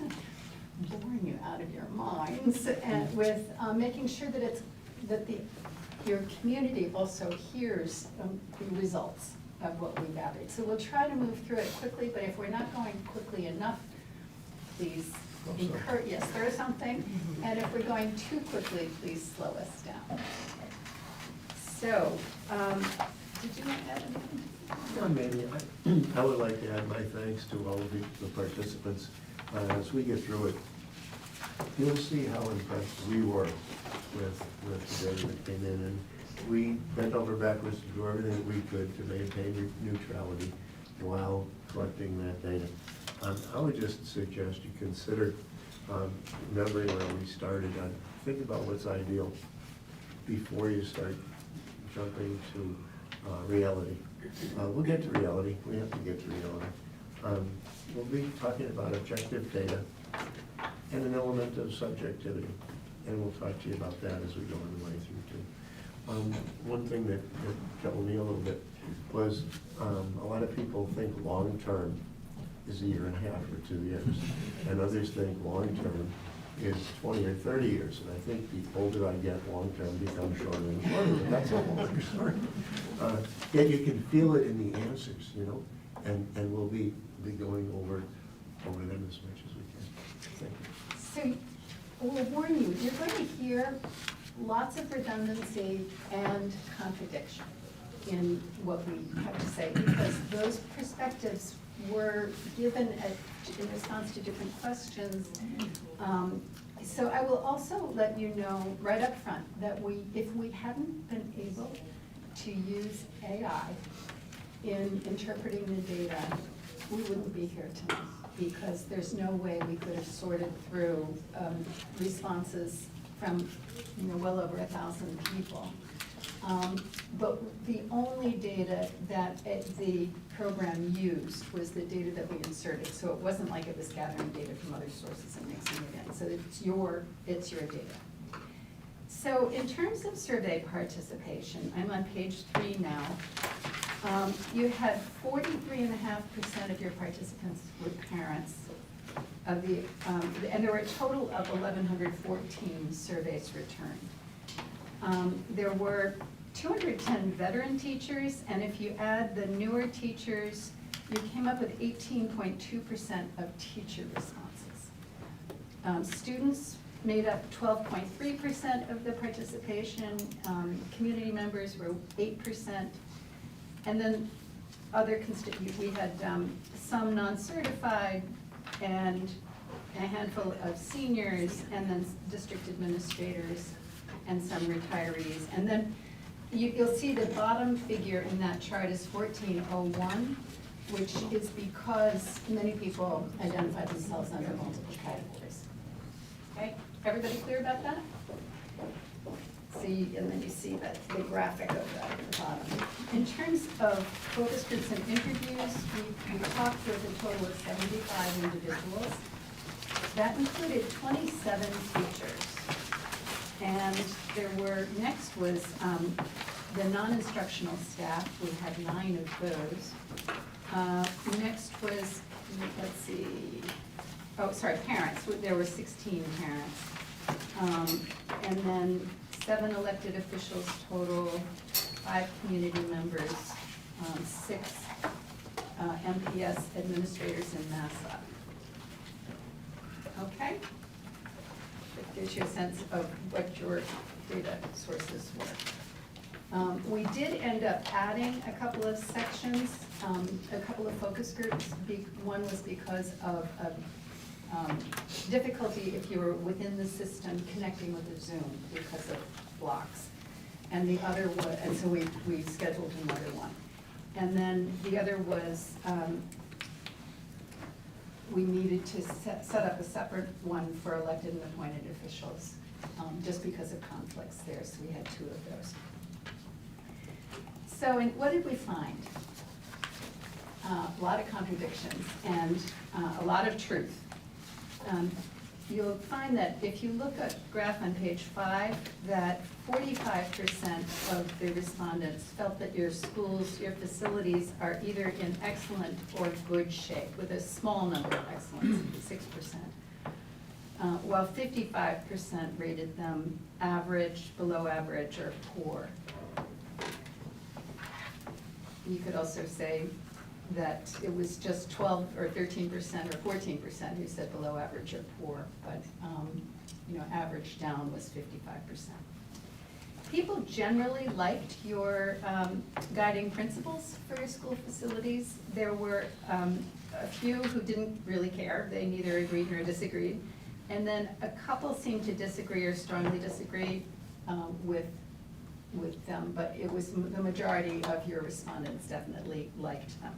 boring you out of your minds and with making sure that your community also hears the results of what we gathered. So we'll try to move through it quickly, but if we're not going quickly enough, please encourage, yes, throw something. And if we're going too quickly, please slow us down. So, did you want to add anything? Maybe. I would like to add my thanks to all of the participants. As we get through it, you'll see how impressed we were with the data that came in. And we bent over backwards to do everything we could to maintain neutrality while collecting that data. I would just suggest you consider remembering where we started. Think about what's ideal before you start jumping to reality. We'll get to reality. We have to get to reality. We'll be talking about objective data and an element of subjectivity. And we'll talk to you about that as we go on the way through too. One thing that troubled me a little bit was a lot of people think long-term is a year and a half or 2 years. And others think long-term is 20 or 30 years. And I think the older I get, long-term becomes shorter and shorter. But that's a whole other story. Yet you can feel it in the answers, you know, and we'll be going over them as much as we can. Thank you. So we'll warn you, you're going to hear lots of redundancy and contradiction in what we have to say, because those perspectives were given in response to different questions. So I will also let you know right up front that if we hadn't been able to use AI in interpreting the data, we wouldn't be here tonight, because there's no way we could have sorted through responses from well over 1,000 people. But the only data that the program used was the data that we inserted. So it wasn't like it was gathering data from other sources and mixing it in. So it's your data. So in terms of survey participation, I'm on page 3 now. You had 43.5% of your participants were parents. And there were a total of 1,114 surveys returned. There were 210 veteran teachers, and if you add the newer teachers, you came up with 18.2% of teacher responses. Students made up 12.3% of the participation. Community members were 8%. And then other we had some non-certified and a handful of seniors, and then district administrators and some retirees. And then you'll see the bottom figure in that chart is 1401, which is because many people identify themselves under multiple categories. Okay, everybody clear about that? See, and then you see the graphic of that at the bottom. In terms of focus groups and interviews, we talked with a total of 75 individuals. That included 27 teachers. And next was the non-instructional staff. We had 9 of those. Next was, let's see, parents. There were 16 parents. And then 7 elected officials total, 5 community members, 6 MPS administrators in MASSA. Okay? It gives you a sense of what your data sources were. We did end up adding a couple of sections, a couple of focus groups. One was because of difficulty if you were within the system connecting with the Zoom because of blocks. And the other was, and so we scheduled another one. And then the other was, we needed to set up a separate one for elected and appointed officials, just because of conflicts there, so we had 2 of those. So, what did we find? A lot of contradictions and a lot of truth. You'll find that if you look at graph on page 5, that 45% of the respondents felt that your schools, your facilities are either in excellent or good shape, with a small number of excellence, 6%. While 55% rated them average, below average, or poor. You could also say that it was just 12 or 13% or 14% who said below average or poor, but average down was 55%. People generally liked your guiding principles for your school facilities. There were a few who didn't really care. They neither agreed nor disagreed. And then a couple seemed to disagree or strongly disagree with them, but it was the majority of your respondents definitely liked them.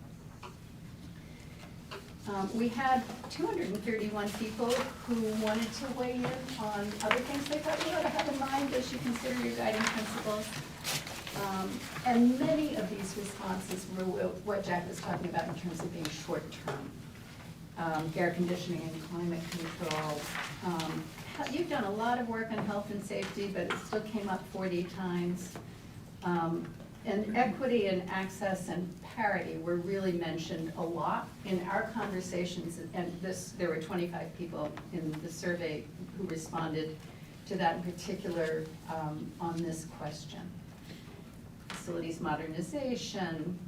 We had 231 people who wanted to weigh in on other things they thought you ought to have in mind as you consider your guiding principles. And many of these responses were what Jack was talking about in terms of being short-term. Air conditioning and climate control. You've done a lot of work on health and safety, but it still came up 40 times. And equity and access and parity were really mentioned a lot in our conversations, and there were 25 people in the survey who responded to that in particular on this question. Facilities modernization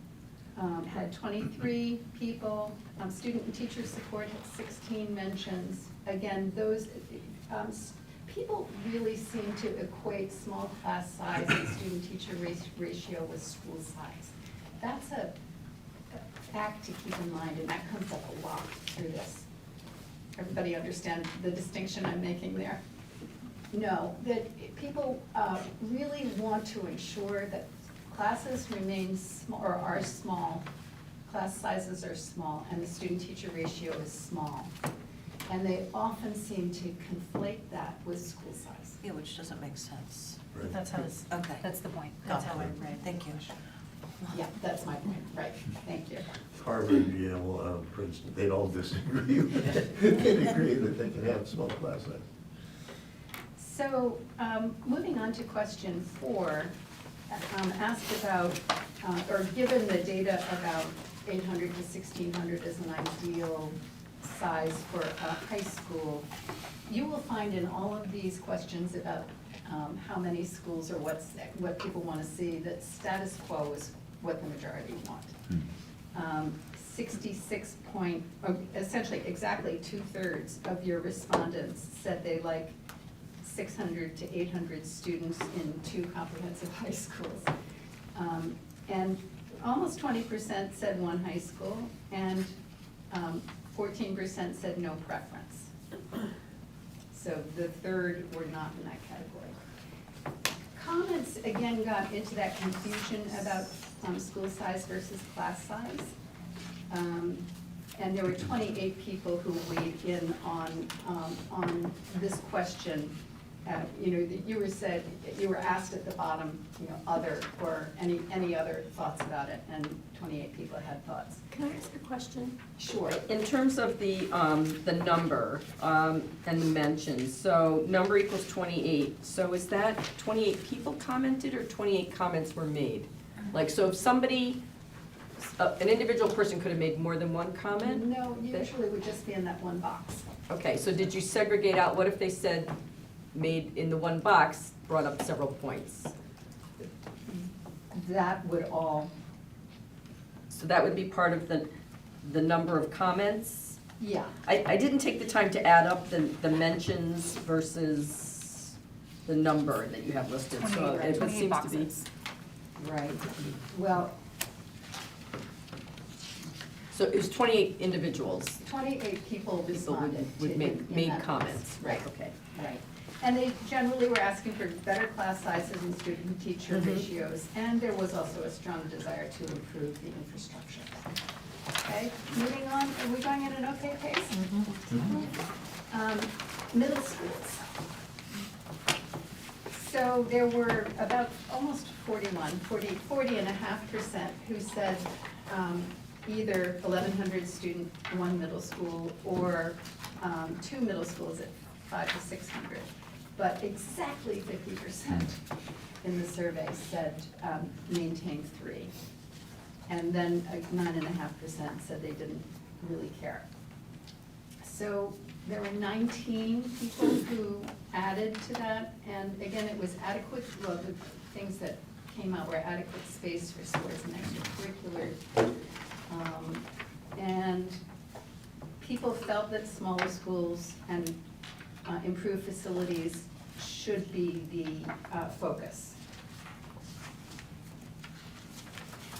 had 23 people. Student and teacher support had 16 mentions. Again, those people really seem to equate small class size and student-teacher ratio with school size. That's a fact to keep in mind, and that comes up a lot through this. Everybody understand the distinction I'm making there? No, that people really want to ensure that classes remain small, or are small, class sizes are small, and the student-teacher ratio is small. And they often seem to conflate that with school size. Yeah, which doesn't make sense. Right. That's how it's, Okay. that's the point. That's how I read. Thank you. Yeah, that's my point, right, thank you. Harvard, Yale, Princeton, they all disagree with it. They agree that they can have small class size. So, moving on to question 4, asked about, or given the data about 800 to 1,600 as an ideal size for a high school, you will find in all of these questions about how many schools or what people want to see, that status quo is what the majority want. 66 point, essentially exactly 2/3 of your respondents said they like 600 to 800 students in 2 comprehensive high schools. And almost 20% said 1 high school, and 14% said no preference. So the third were not in that category. Comments, again, got into that confusion about school size versus class size. And there were 28 people who weighed in on this question. You were asked at the bottom, other, or any other thoughts about it, and 28 people had thoughts. Can I ask a question? Sure. In terms of the number and the mentions, so number equals 28. So is that 28 people commented or 28 comments were made? Like, so if somebody, an individual person could have made more than 1 comment? No, usually would just be in that one box. Okay, so did you segregate out, what if they said made in the one box, brought up several points? That would all, So that would be part of the number of comments? yeah. I didn't take the time to add up the mentions versus the number that you have listed, so it 28 seems to be. boxes. Right. Well, So it was 28 individuals. 28 people responded would to- make in made that box. comments, right, Right, okay. right. And they generally were asking for better class sizes and student-teacher ratios, and there was also a strong desire to improve the infrastructure. Okay, moving on, are we going at an okay pace? Middle schools. So there were about almost 40.5% who said either 1,100 student, one middle school, or two middle schools at 500 to 600. But exactly 50% in the survey said maintain 3. And then 9.5% said they didn't really care. So there were 19 people who added to that, and again, it was adequate, well, the things that came out were adequate space for sports and extracurricular. And people felt that smaller schools and improved facilities should be the focus.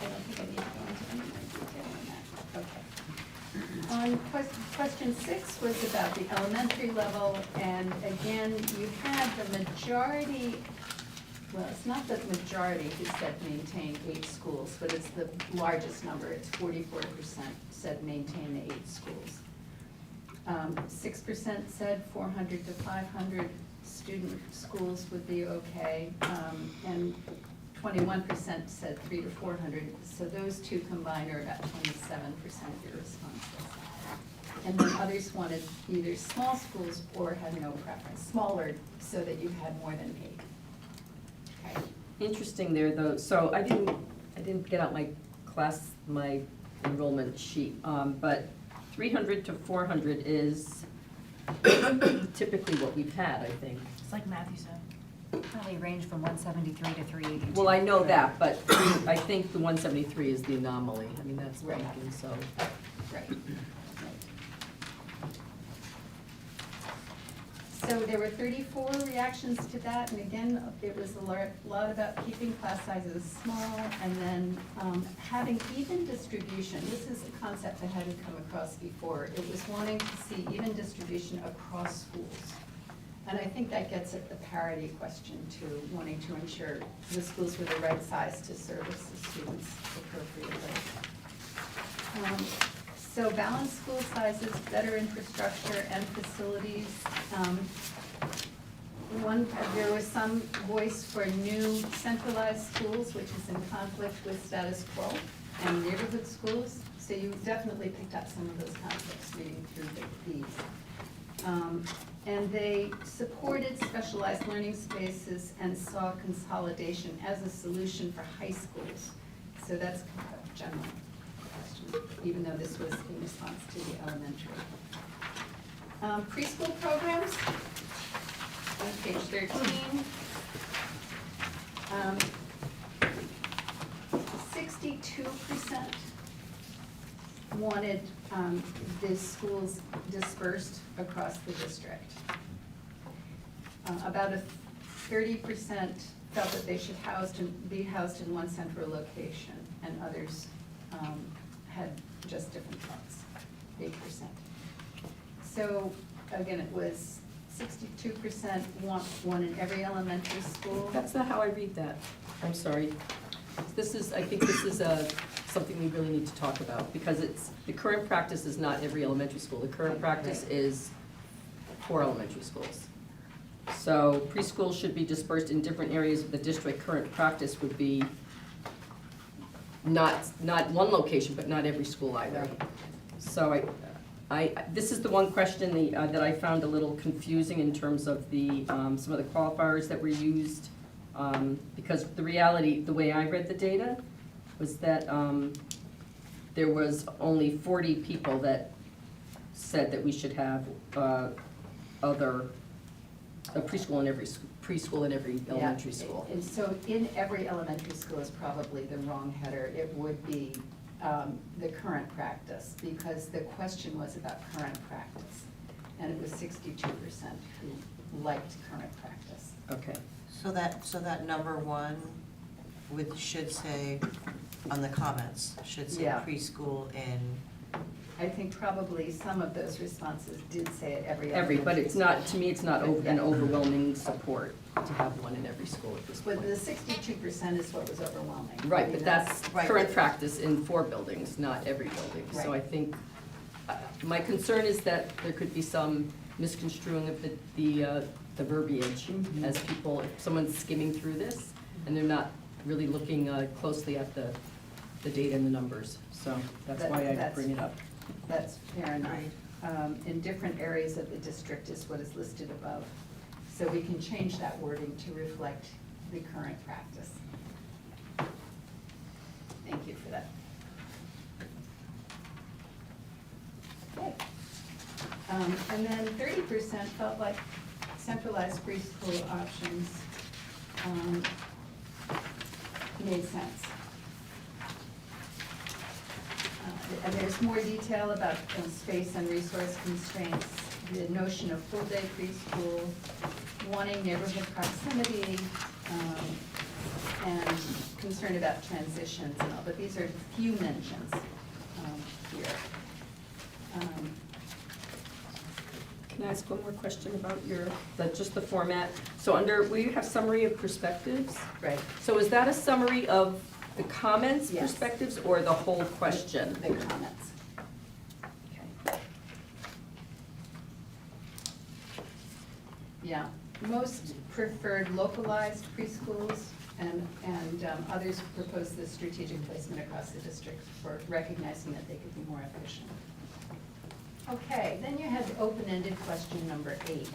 I don't think I need to go into any more detail on that. Okay. Question 6 was about the elementary level, and again, you had the majority, well, it's not the majority who said maintain 8 schools, but it's the largest number, it's 44% said maintain the 8 schools. 6% said 400 to 500 student schools would be okay, and 21% said 300 to 400, so those two combined are about 27% of your responses. And then others wanted either small schools or had no preference, smaller so that you had more than 8. Okay. Interesting there, though, so I didn't get out my enrollment sheet, but 300 to 400 is typically what we've had, I think. It's like Matthew said. Probably range from 173 to 382. Well, I know that, but I think the 173 is the anomaly. I mean, that's Right. banking, so. Right. So there were 34 reactions to that, and again, it was a lot about keeping class sizes small, and then having even distribution. This is a concept that hadn't come across before. It was wanting to see even distribution across schools. And I think that gets at the parity question too, wanting to ensure the schools were the right size to service the students appropriately. So balanced school sizes, better infrastructure and facilities. There was some voice for new centralized schools, which is in conflict with status quo, and neighborhood schools. So you definitely picked up some of those conflicts reading through these. And they supported specialized learning spaces and saw consolidation as a solution for high schools. So that's kind of a general question, even though this was in response to the elementary. Preschool programs, on page 13. 62% wanted the schools dispersed across the district. About 30% felt that they should be housed in one central location, and others had just different thoughts, 8%. So again, it was 62% want one in every elementary school. That's not how I read that. I'm sorry. I think this is something we really need to talk about, because the current practice is not every elementary school. The current practice is 4 elementary schools. So preschool should be dispersed in different areas of the district. Current practice would be not one location, but not every school either. So this is the one question that I found a little confusing in terms of some of the qualifiers that were used, because the reality, the way I read the data, was that there was only 40 people that said that we should have a preschool in every elementary school. And so in every elementary school is probably the wrong header. It would be the current practice, because the question was about current practice. And it was 62% who liked current practice. Okay. So that number 1 should say, on the comments, should say Yeah. preschool in I think probably some of those responses did say it every Every, but elementary it's not, school. to me, it's not an overwhelming support to have one in every school at this point. But the 62% is what was overwhelming. I Right, mean, but that's Right. current practice in 4 buildings, not every building. So I Right. think, my concern is that there could be some misconstruing of the verbiage as people, if someone's skimming through this and they're not really looking closely at the data and the numbers. So that's why I That's- bring it up. That's fair enough. In different areas of the district is what is listed above. So we can change that wording to reflect the current practice. Thank you for that. Okay. And then 30% felt like centralized preschool options made sense. And there's more detail about space and resource constraints, the notion of full-day preschool, wanting neighborhood proximity, and concern about transitions and all, but these are few mentions here. Can I ask one more question about just the format? So under, where you have summary of perspectives, Right, so is that a summary of the comments, Yes. perspectives, or the whole question? the comments. Okay. Yeah, most preferred localized preschools, and others propose the strategic placement across the district for recognizing that they could be more efficient. Okay, then you had open-ended question number 8,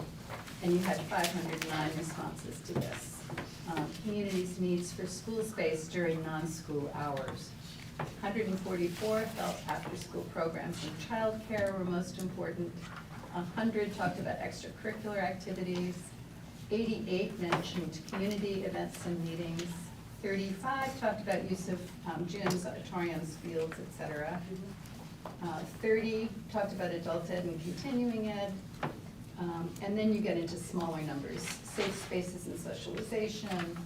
and you had 509 responses to this. Communities' needs for school space during non-school hours. 144 felt after-school programs and childcare were most important. 100 talked about extracurricular activities. 88 mentioned community events and meetings. 35 talked about use of gyms, auditoriums, fields, et cetera. 30 talked about adult ed and continuing ed. And then you get into smaller numbers, safe spaces and socialization,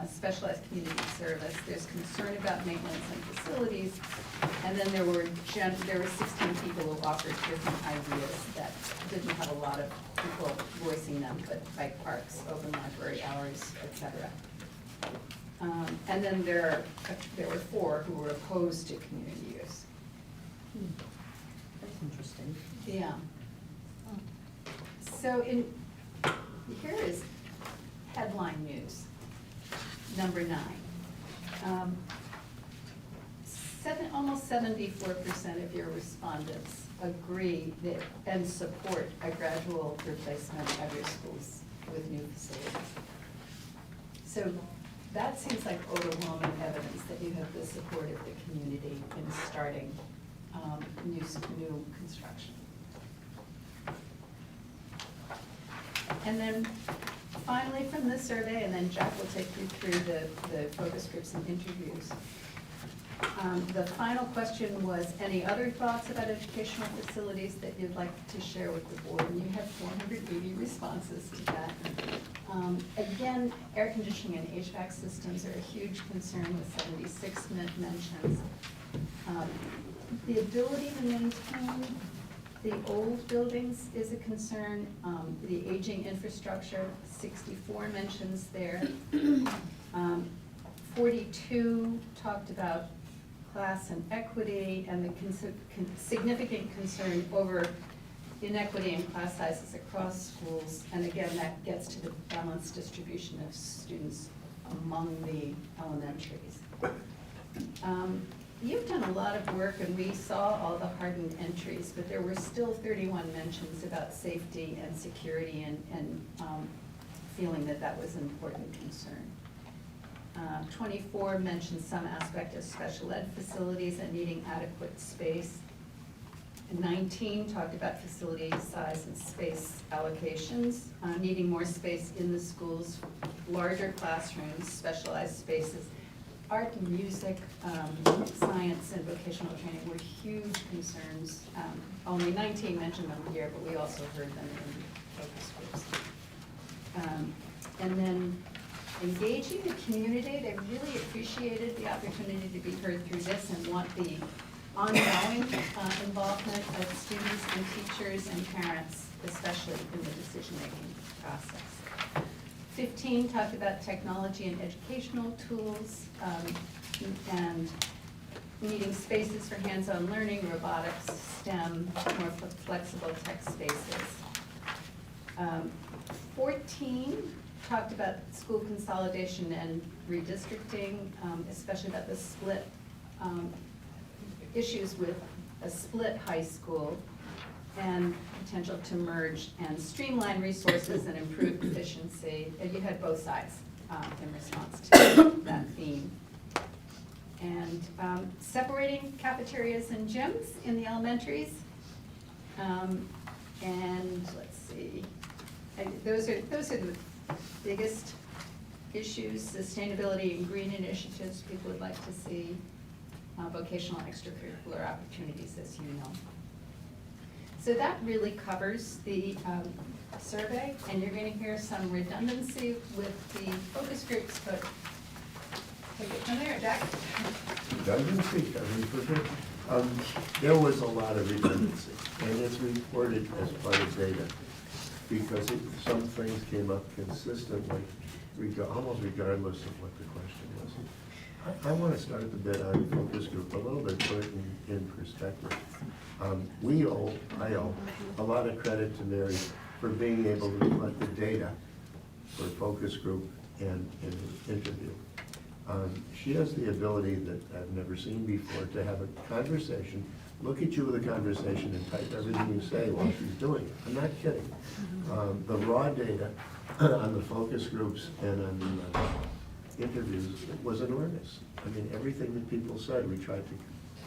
specialized community service. There's concern about maintenance and facilities. And then there were 16 people who offered different ideas that didn't have a lot of people voicing them, but bike parks, open library hours, et cetera. And then there were 4 who were opposed to community use. That's interesting. Yeah. So here is headline news, number 9. Almost 74% of your respondents agree that and support a gradual replacement of your schools with new facilities. So that seems like overwhelming evidence that you have the support of the community in starting new construction. And then finally from this survey, and then Jack will take you through the focus groups and interviews. The final question was, any other thoughts about educational facilities that you'd like to share with the board? And you have 480 responses to that. Again, air conditioning and HVAC systems are a huge concern with 76 mentions. The ability to maintain the old buildings is a concern. The aging infrastructure, 64 mentions there. 42 talked about class and equity, and the significant concern over inequity in class sizes across schools. And again, that gets to the balanced distribution of students among the elementaries. You've done a lot of work, and we saw all the hardened entries, but there were still 31 mentions about safety and security and feeling that that was an important concern. 24 mentioned some aspect of special ed facilities and needing adequate space. 19 talked about facility size and space allocations, needing more space in the schools, larger classrooms, specialized spaces. Art and music, science and vocational training were huge concerns. Only 19 mentioned them here, but we also heard them in focus groups. And then engaging the community, they really appreciated the opportunity to be heard through this and want the ongoing involvement of students and teachers and parents, especially in the decision-making process. 15 talked about technology and educational tools, and needing spaces for hands-on learning, robotics, STEM, more flexible tech spaces. 14 talked about school consolidation and redistricting, especially about the split, issues with a split high school and potential to merge and streamline resources and improve efficiency. And you had both sides in response to that theme. And separating cafeterias and gyms in the elementaries. And let's see, those are the biggest issues. Sustainability and green initiatives people would like to see. Vocational and extracurricular opportunities, as you know. So that really covers the survey, and you're going to hear some redundancy with the focus groups, but take it from there, Jack. Redundancy, there was a lot of redundancy, and it's reported as part of data, because some things came up consistently, almost regardless of what the question was. I want to start the bit on focus group a little bit, put it in perspective. I owe a lot of credit to Mary for being able to collect the data for focus group and interview. She has the ability that I've never seen before to have a conversation, look at you with a conversation and type everything you say while she's doing it. I'm not kidding. The raw data on the focus groups and on the interviews was enormous. I mean, everything that people said, we tried to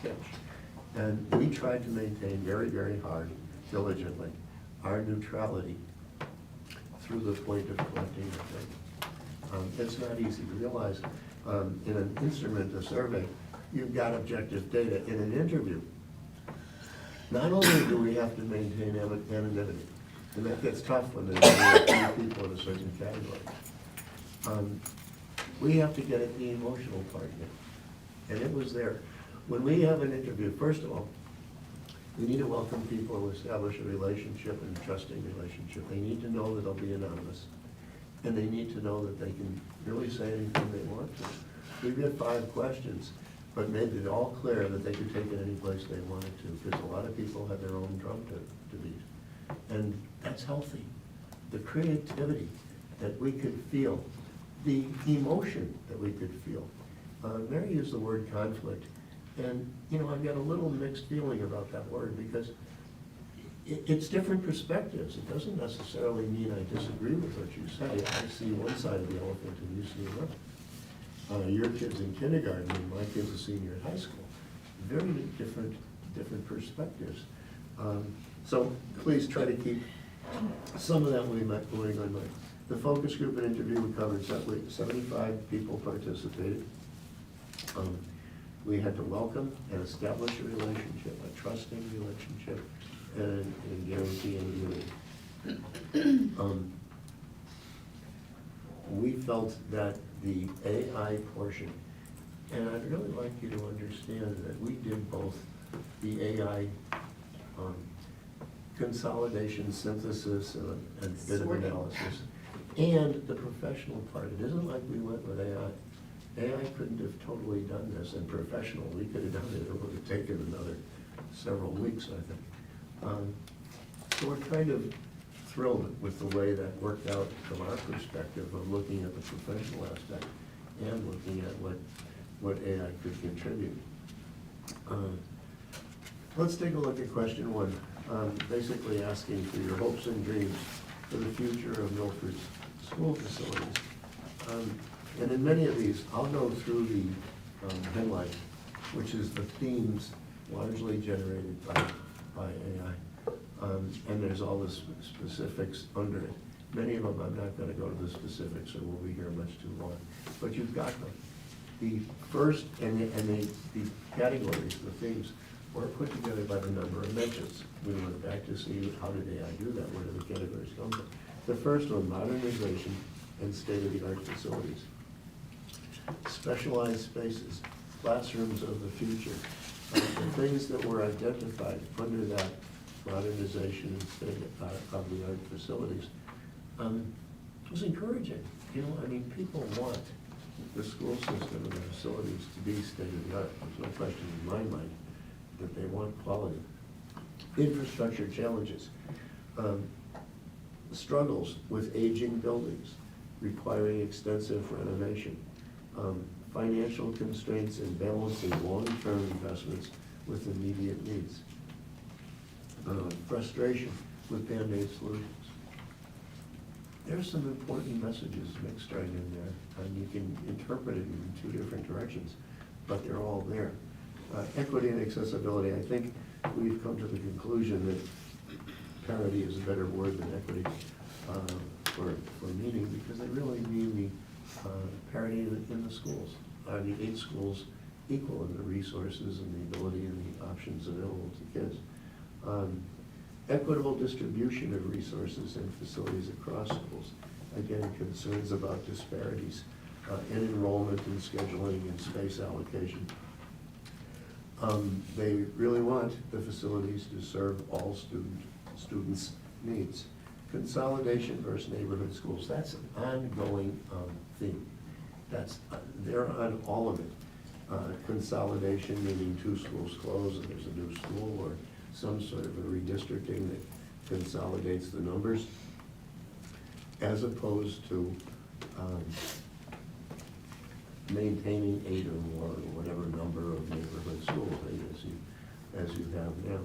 catch. And we tried to maintain very, very hard, diligently, our neutrality through the point of collecting the data. It's not easy to realize. In an instrument, a survey, you've got objective data. In an interview, not only do we have to maintain anonymity, and that gets tough when there's a few people in a certain category, we have to get at the emotional part of it. And it was there. When we have an interview, first of all, we need to welcome people who establish a relationship and a trusting relationship. They need to know that they'll be anonymous. And they need to know that they can really say anything they want to. We get 5 questions, but made it all clear that they could take it any place they wanted to, because a lot of people had their own drum to beat. And that's healthy. The creativity that we could feel, the emotion that we could feel. Mary used the word conflict, and I've got a little mixed feeling about that word, because it's different perspectives. It doesn't necessarily mean I disagree with what you say. I see one side of the elephant and you see another. Your kid's in kindergarten and my kid's a senior in high school. Very different perspectives. So please try to keep some of that going on. The focus group and interview we covered, 75 people participated. We had to welcome and establish a relationship, a trusting relationship, and guarantee immunity. We felt that the AI portion, and I'd really like you to understand that we did both the AI consolidation, synthesis, and a bit of analysis, and the professional part. It isn't like we went with AI. AI couldn't have totally done this, and professional, we could have done it. It would have taken another several weeks, I think. So we're kind of thrilled with the way that worked out from our perspective of looking at the professional aspect and looking at what AI could contribute. Let's take a look at question 1, basically asking for your hopes and dreams for the future of Milford's school facilities. And in many of these, I'll go through the headline, which is the themes largely generated by AI. And there's all the specifics under it. Many of them, I'm not going to go to the specifics, or we'll be here much too long. But you've got them. The first, and the categories, the themes, were put together by the number of mentions. We went back to see how did AI do that, where did the categories come from. The first one, modernization and state-of-the-art facilities. Specialized spaces, classrooms of the future, the things that were identified under that modernization and state-of-the-art facilities was encouraging. You know, I mean, people want the school system and the facilities to be state-of-the-art. There's no question in my mind that they want quality. Infrastructure challenges, struggles with aging buildings requiring extensive renovation, financial constraints in balancing long-term investments with immediate needs, frustration with Band-Aid solutions. There's some important messages mixed right in there, and you can interpret it in two different directions, but they're all there. Equity and accessibility, I think we've come to the conclusion that parity is a better word than equity for meaning, because they really mean the parity in the schools. Are the 8 schools equal in the resources and the ability and the options available to kids? Equitable distribution of resources and facilities across schools. Again, concerns about disparities in enrollment and scheduling and space allocation. They really want the facilities to serve all students' needs. Consolidation versus neighborhood schools, that's an ongoing theme. They're on all of it. Consolidation, meaning 2 schools close and there's a new school, or some sort of a redistricting that consolidates the numbers, as opposed to maintaining 8 or more, or whatever number of neighborhood schools as you have now.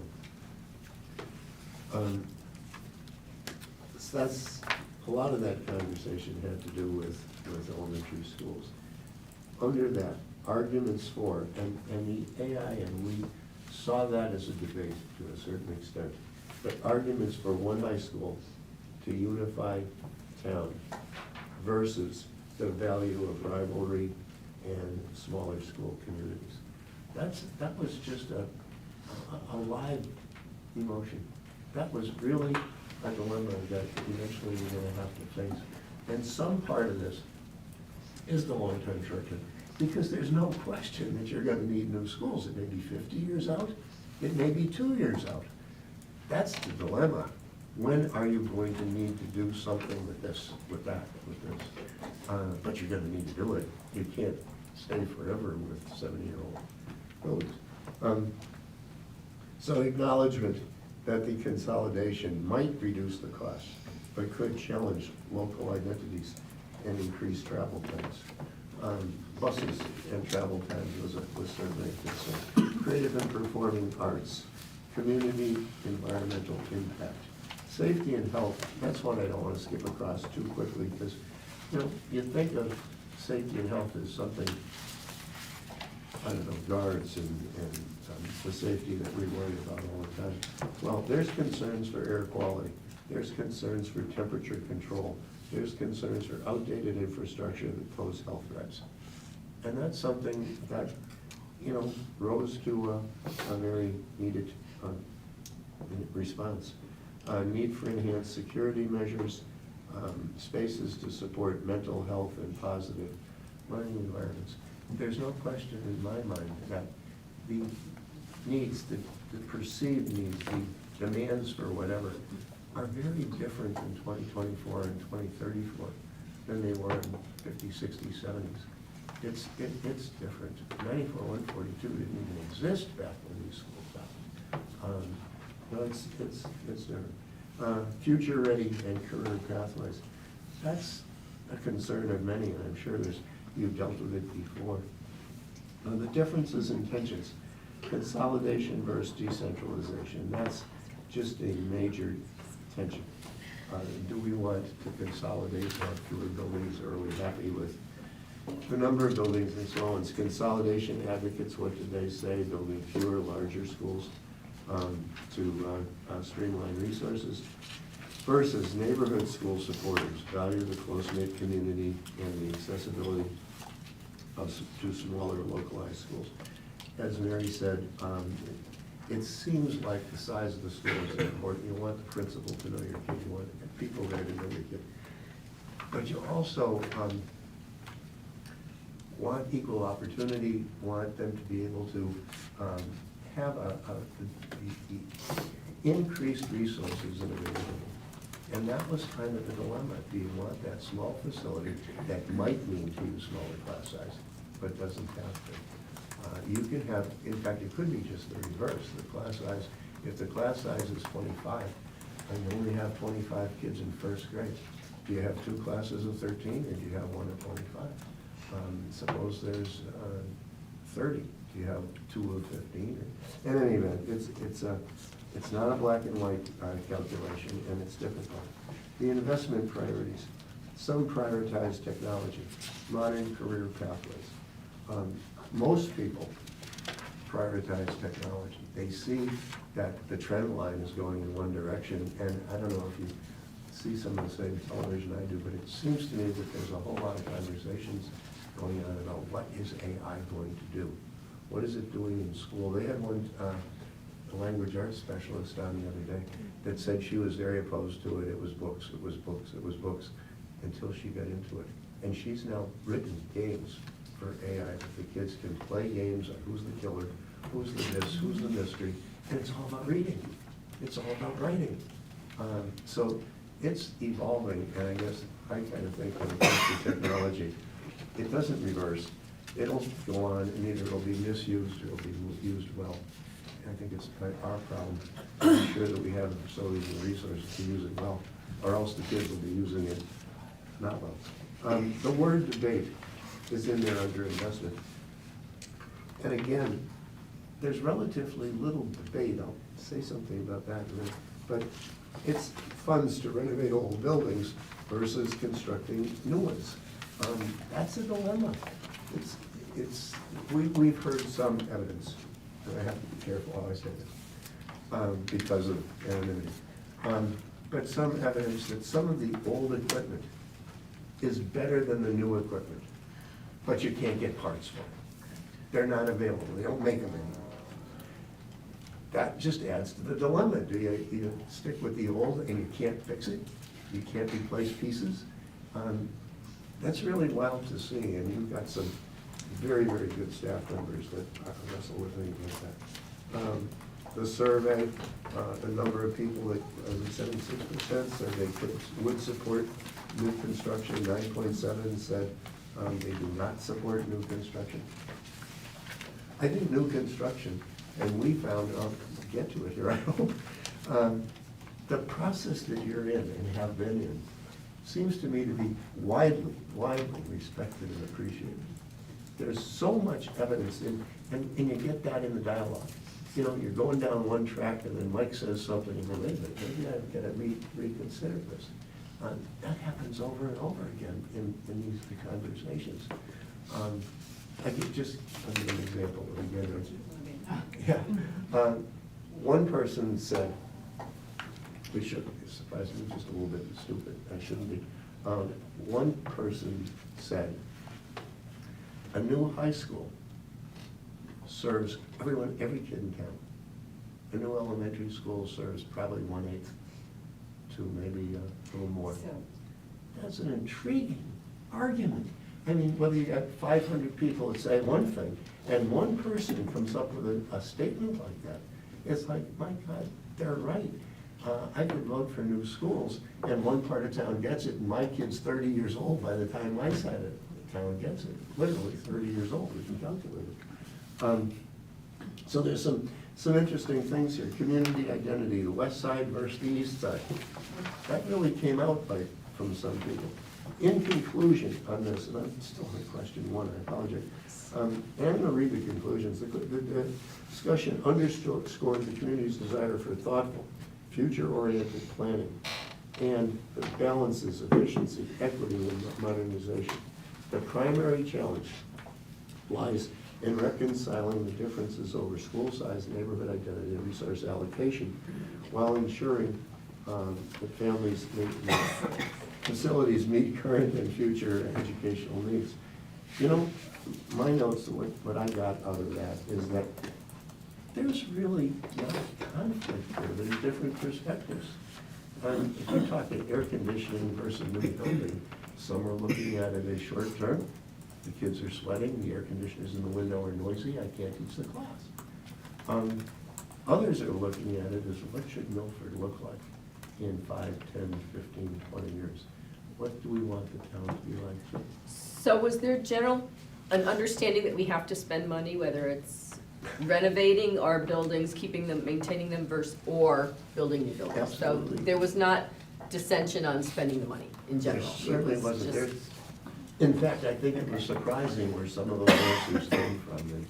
So that's, a lot of that conversation had to do with elementary schools. Under that, arguments for, and the AI, and we saw that as a debate to a certain extent, but arguments for one high school to unify town versus the value of rivalry and smaller school communities. That was just a live emotion. That was really a dilemma that eventually we're gonna have to face. And some part of this is the long-term short-term, because there's no question that you're gonna need new schools. It may be 50 years out, it may be 2 years out. That's the dilemma. When are you going to need to do something with this, with that, with this? But you're gonna need to do it. You can't stay forever with 70-year-old buildings. So acknowledgement that the consolidation might reduce the cost, but could challenge local identities and increase travel times. Buses and travel times was certainly a concern. Creative and performing arts, community environmental impact. Safety and health, that's one I don't want to skip across too quickly, because, you know, you think of safety and health as something, I don't know, guards and the safety that we worry about all the time. Well, there's concerns for air quality. There's concerns for temperature control. There's concerns for outdated infrastructure that pose health threats. And that's something that, you know, rose to a very needed response. Need for enhanced security measures, spaces to support mental health and positive learning environments. There's no question in my mind that the needs, the perceived needs, the demands for whatever, are very different in 2024 and 2034 than they were in 50, 60, 70s. It's different. 94, 142 didn't even exist back when these schools happened. No, it's different. Future ready and career pathways. That's a concern of many, and I'm sure you've dealt with it before. The differences in tensions, consolidation versus decentralization, that's just a major tension. Do we want to consolidate or have fewer buildings, or are we happy with the number of buildings and so on? Consolidation advocates, what did they say? Building fewer, larger schools to streamline resources, versus neighborhood school supporters value the close-knit community and the accessibility to smaller localized schools. As Mary said, it seems like the size of the school is important. You want the principal to know your kid, you want people there to know your kid. But you also want equal opportunity, want them to be able to have the increased resources that are available. And that was kind of the dilemma. Do you want that small facility that might mean to use smaller class size, but doesn't have to? You can have, in fact, it could be just the reverse. The class size, if the class size is 25, and you only have 25 kids in first grade, do you have 2 classes of 13, or do you have 1 of 25? Suppose there's 30, do you have 2 of 15? In any event, it's not a black and white calculation, and it's difficult. The investment priorities, some prioritize technology, modern career pathways. Most people prioritize technology. They see that the trend line is going in one direction, and I don't know if you see some of the same television I do, but it seems to me that there's a whole lot of conversations going on about what is AI going to do? What is it doing in school? They had one a language arts specialist on the other day that said she was very opposed to it. It was books, it was books, it was books, until she got into it. And she's now written games for AI that the kids can play games on who's the killer, who's the this, who's the mystery, and it's all about reading. It's all about writing. So it's evolving, and I guess I kind of think when it comes to technology, it doesn't reverse. It'll go on, and either it'll be misused or it'll be used well. I think it's our problem to make sure that we have the facilities and the resources to use it well, or else the kids will be using it not well. The word debate is in there under investment. And again, there's relatively little debate. I'll say something about that in a minute. But it's funds to renovate old buildings versus constructing new ones. That's a dilemma. We've heard some evidence, and I have to be careful how I say this, because of anonymity. But some evidence that some of the old equipment is better than the new equipment, but you can't get parts for it. They're not available. They don't make them anymore. That just adds to the dilemma. Do you stick with the old and you can't fix it? You can't replace pieces? That's really wild to see, and you've got some very, very good staff members that wrestle with me about that. The survey, the number of people that, 76% said they would support new construction, 9.7 said they do not support new construction. I think new construction, and we found, I'll get to it here, I hope, the process that you're in and have been in seems to me to be widely respected and appreciated. There's so much evidence, and you get that in the dialogue. You know, you're going down one track and then Mike says something and you go, wait a minute, maybe I've got to reconsider this. That happens over and over again in these conversations. I could just, I'll give an example again. Yeah. One person said, we should, it surprised me just a little bit stupid, I shouldn't be. One person said, a new high school serves everyone, every kid in town. A new elementary school serves probably 1/8 to maybe a little more. That's an intriguing argument. I mean, whether you got 500 people that say one thing, and one person comes up with a statement like that, it's like, my God, they're right. I could vote for new schools, and one part of town gets it, and my kid's 30 years old by the time my side of the town gets it. Literally 30 years old, we can calculate it. So there's some interesting things here. Community identity, the west side versus the east side. That really came out from some people. In conclusion on this, and I'm still on question 1, I apologize. And I'm going to read the conclusions. The discussion underscored the community's desire for thoughtful, future-oriented planning and the balances, efficiency, equity, and modernization. The primary challenge lies in reconciling the differences over school size, neighborhood identity, and resource allocation while ensuring that facilities meet current and future educational needs. You know, my notes, what I got out of that is that there's really not a conflict here. There's different perspectives. If you're talking air conditioning versus new building, some are looking at it as short term. The kids are sweating, the air conditioners in the window are noisy, I can't teach the class. Others are looking at it as what should Milford look like in 5, 10, 15, 20 years? What do we want the town to be like too? So was there an understanding that we have to spend money, whether it's renovating our buildings, keeping them, maintaining them or building new buildings? Absolutely. So there was not dissension on spending the money in There general? certainly It was wasn't. just- There. In fact, I think it was surprising where some of those answers came from, and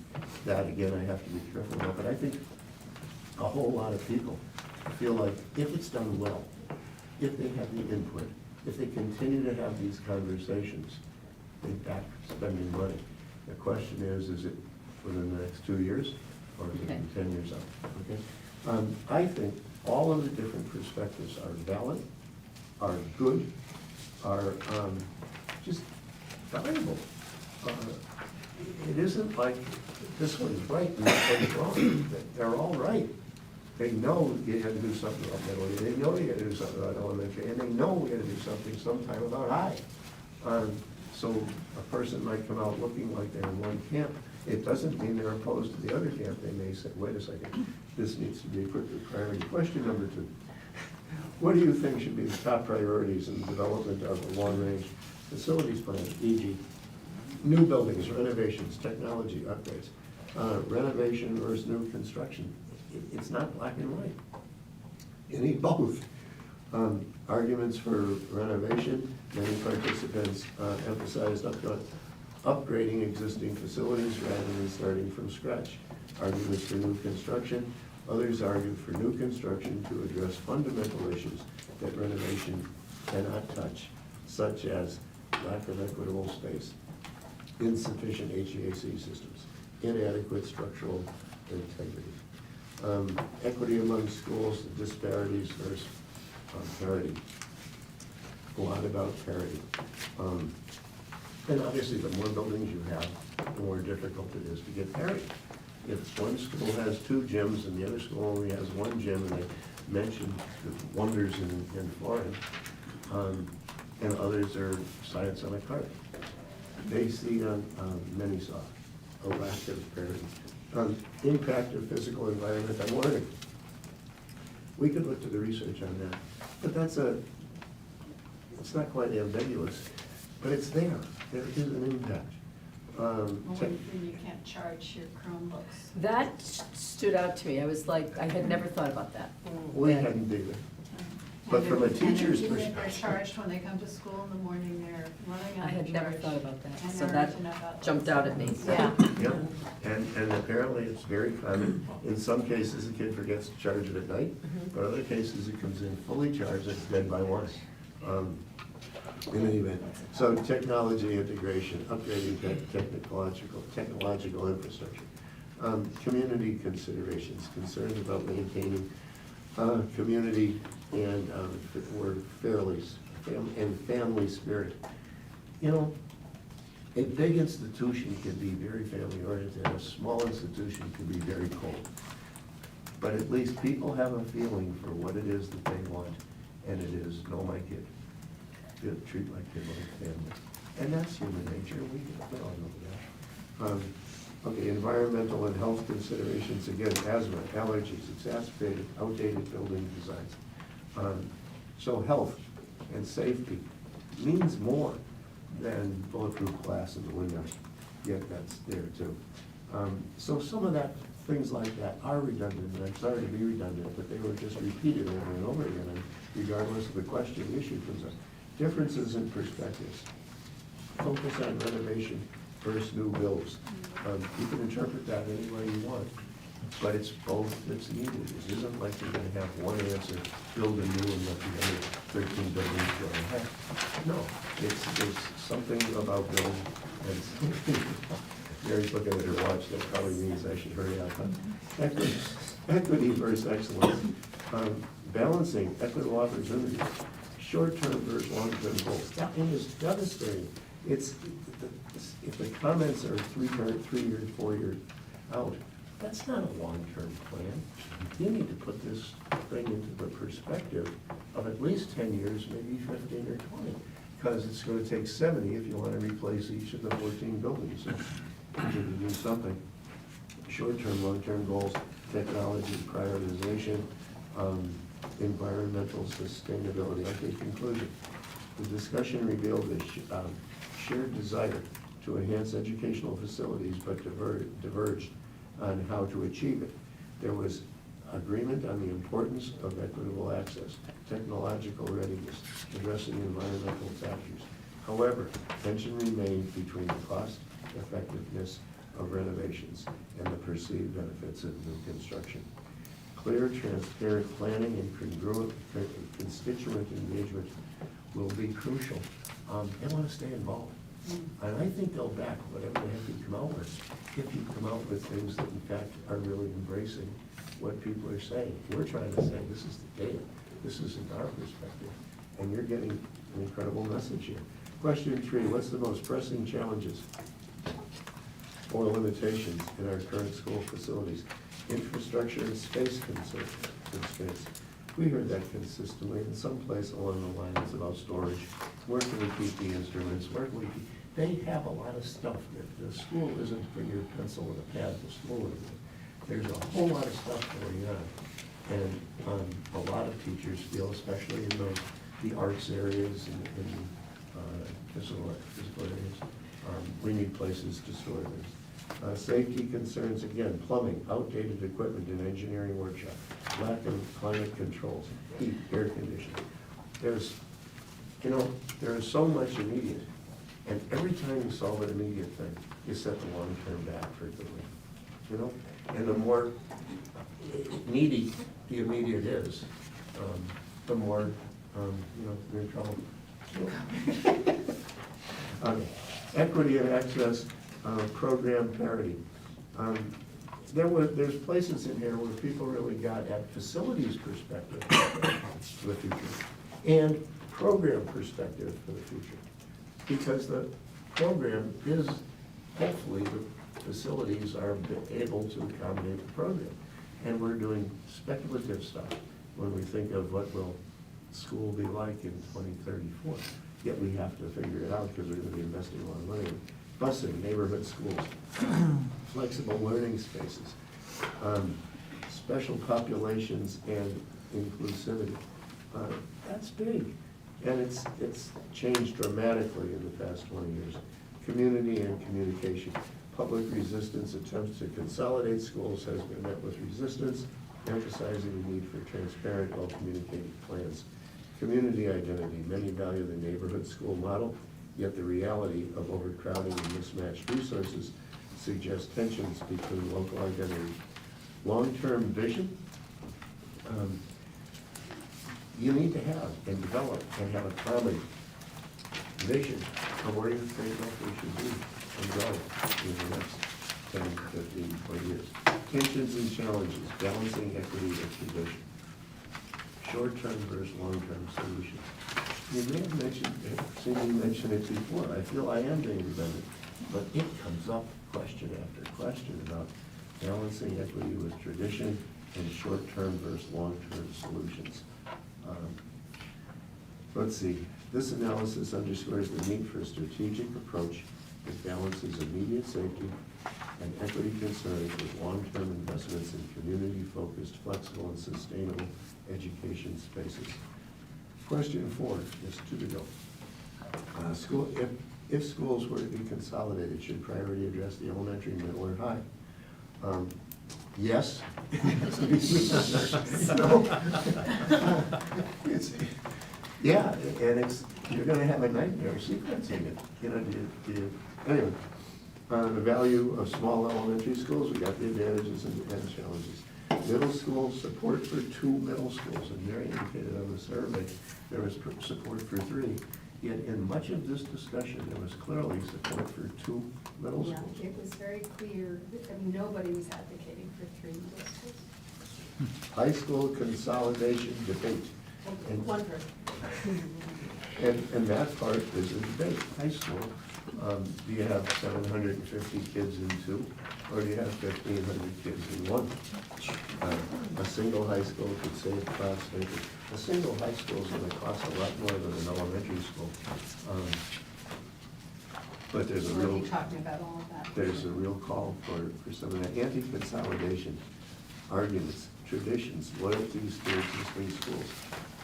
that, again, I have to be careful about. But I think a whole lot of people feel like if it's done well, if they have the input, if they continue to have these conversations, they back spending money. The question is it within the next 2 years, or is it in 10 years out? Okay. I think all of the different perspectives are valid, are good, are just valuable. It isn't like this one's right and that one's wrong. They're all right. They know you gotta do something about middle, they know you gotta do something about elementary, and they know we gotta do something sometime about high. So a person might come out looking like they're in one camp. It doesn't mean they're opposed to the other camp. They may say, wait a second, this needs to be a quick priority. Question number 2. What do you think should be the top priorities in the development of a long-range facilities plan, e.g. new buildings, renovations, technology upgrades, renovation versus new construction? It's not black and white. You need both. Arguments for renovation, many participants emphasized upgrading existing facilities rather than starting from scratch. Arguments for new construction, others argue for new construction to address fundamental issues that renovation cannot touch, such as lack of equitable space, insufficient HVAC systems, inadequate structural integrity, equity among schools, disparities versus parity. A lot about parity. And obviously, the more buildings you have, the more difficult it is to get parity. If one school has 2 gyms and the other school only has 1 gym, and they mention the wonders in Florida, and others are science on a cart, they see on many saw a lack of parity. Impact of physical environment on learning. We could look to the research on that, but it's not quite ambiguous, but it's there. There is an impact. When you can't charge your Chromebooks. That stood out to me. I was like, I had never thought about that. We hadn't either. But from a teacher's And they're perspective. charged when they come to school in the morning, they're running on I had the never charge. thought about that, And so there that aren't enough outlets. jumped out at me. Yeah. Yep, and apparently it's very common. In some cases, the kid forgets to charge it at night, but other cases, it comes in fully charged, it's dead by once. In any event, so technology integration, upgrading technological infrastructure, community considerations, concerns about maintaining community and family spirit. You know, a big institution can be very family-oriented, a small institution can be very cold. But at least people have a feeling for what it is that they want, and it is, know my kid. Treat my kid like family. And that's human nature, we all know that. Okay, environmental and health considerations, again, asthma, allergies, exacerbated, outdated building designs. So health and safety means more than bulletproof glass in the windows, yet that's there too. So some of that, things like that are redundant, and I'm sorry to be redundant, but they were just repeated over and over again, and regardless of the question, the issue comes up. Differences in perspectives. Focus on renovation versus new builds. You can interpret that any way you want, but it's both that's needed. It isn't like you're gonna have one answer, build a new and let the other 13 buildings go ahead. No, there's something about build and Mary's looking at her watch, that probably means I should hurry up. Equity versus excellence. Balancing equitable opportunities. Short-term versus long-term goals. That one is devastating. If the comments are 3 years, 4 years out, that's not a long-term plan. You need to put this thing into the perspective of at least 10 years, maybe 15 or 20, because it's going to take 70 if you want to replace each of the 14 buildings. So you need to do something. Short-term, long-term goals. technology prioritization, environmental sustainability. Okay, conclusion. The discussion revealed a shared desire to enhance educational facilities, but diverged on how to achieve it. There was agreement on the importance of equitable access, technological readiness, addressing environmental factors. However, tension remained between the cost effectiveness of renovations and the perceived benefits of new construction. Clear, transparent planning and congruent constituent engagement will be crucial. They want to stay involved. And I think they'll back whatever the heck you come out with, if you come out with things that in fact are really embracing what people are saying. We're trying to say, this is the data, this isn't our perspective, and you're getting an incredible message here. Question 3, what's the most pressing challenges or limitations in our current school facilities? Infrastructure and space constraints. We heard that consistently in some place along the lines about storage. Where can we keep the instruments? Where can we keep? They have a lot of stuff that the school isn't bring your pencil and a pad to school with. There's a whole lot of stuff going on. And a lot of teachers feel, especially in the arts areas and physical areas, we need places to store things. Safety concerns, again, plumbing, outdated equipment in engineering workshop, lack of climate controls, heat, air conditioning. There's so much immediate, and every time you solve an immediate thing, you set the long term back frequently. And the more needy the immediate is, the more you're in trouble. Equity and access, program parity. There's places in here where people really got at facilities perspective for the future and program perspective for the future. Because the program is, hopefully, the facilities are able to accommodate the program. And we're doing speculative stuff when we think of what will school be like in 2034. Yet we have to figure it out because we're going to be investing a lot of money in busing, neighborhood schools, flexible learning spaces, special populations and inclusivity. That's big. And it's changed dramatically in the past 20 years. Community and communication. Public resistance attempts to consolidate schools has been met with resistance, emphasizing the need for transparent, well-communicated plans. Community identity. Many value the neighborhood school model, yet the reality of overcrowding and mismatched resources suggests tensions between local identity. Long-term vision. You need to have and develop and have a common vision of where you think we should be and go in the next 10, 15, 20 years. Tensions and challenges, balancing equity with tradition. Short-term versus long-term solutions. You may have seen me mention it before. I feel I am being redundant, but it comes up question after question about balancing equity with tradition and short-term versus long-term solutions. Let's see. This analysis underscores the need for a strategic approach that balances immediate safety and equity concerns with long-term investments in community-focused, flexible, and sustainable education spaces. Question 4, there's 2 to go. If schools were to be consolidated, should priority address the elementary, middle, or high? Yes. Yeah, and you're gonna have a nightmare sequencing it. Anyway, the value of small elementary schools, we got the advantages and challenges. Middle school, support for 2 middle schools, and Mary indicated on the survey, there was support for 3. Yet in much of this discussion, there was clearly support for 2 middle schools. Yeah, it was very clear, nobody was advocating for 3 middle schools. High school consolidation debate. And- One person. And that part is a debate. High school, do you have 750 kids in 2, or do you have 1,500 kids in 1? A single high school could save costs. A single high school is going to cost a lot more than an elementary school. But there's We're already talking about all of that. there's a real call for some of that anti-consolidation. arguments, traditions, loyalties to existing schools.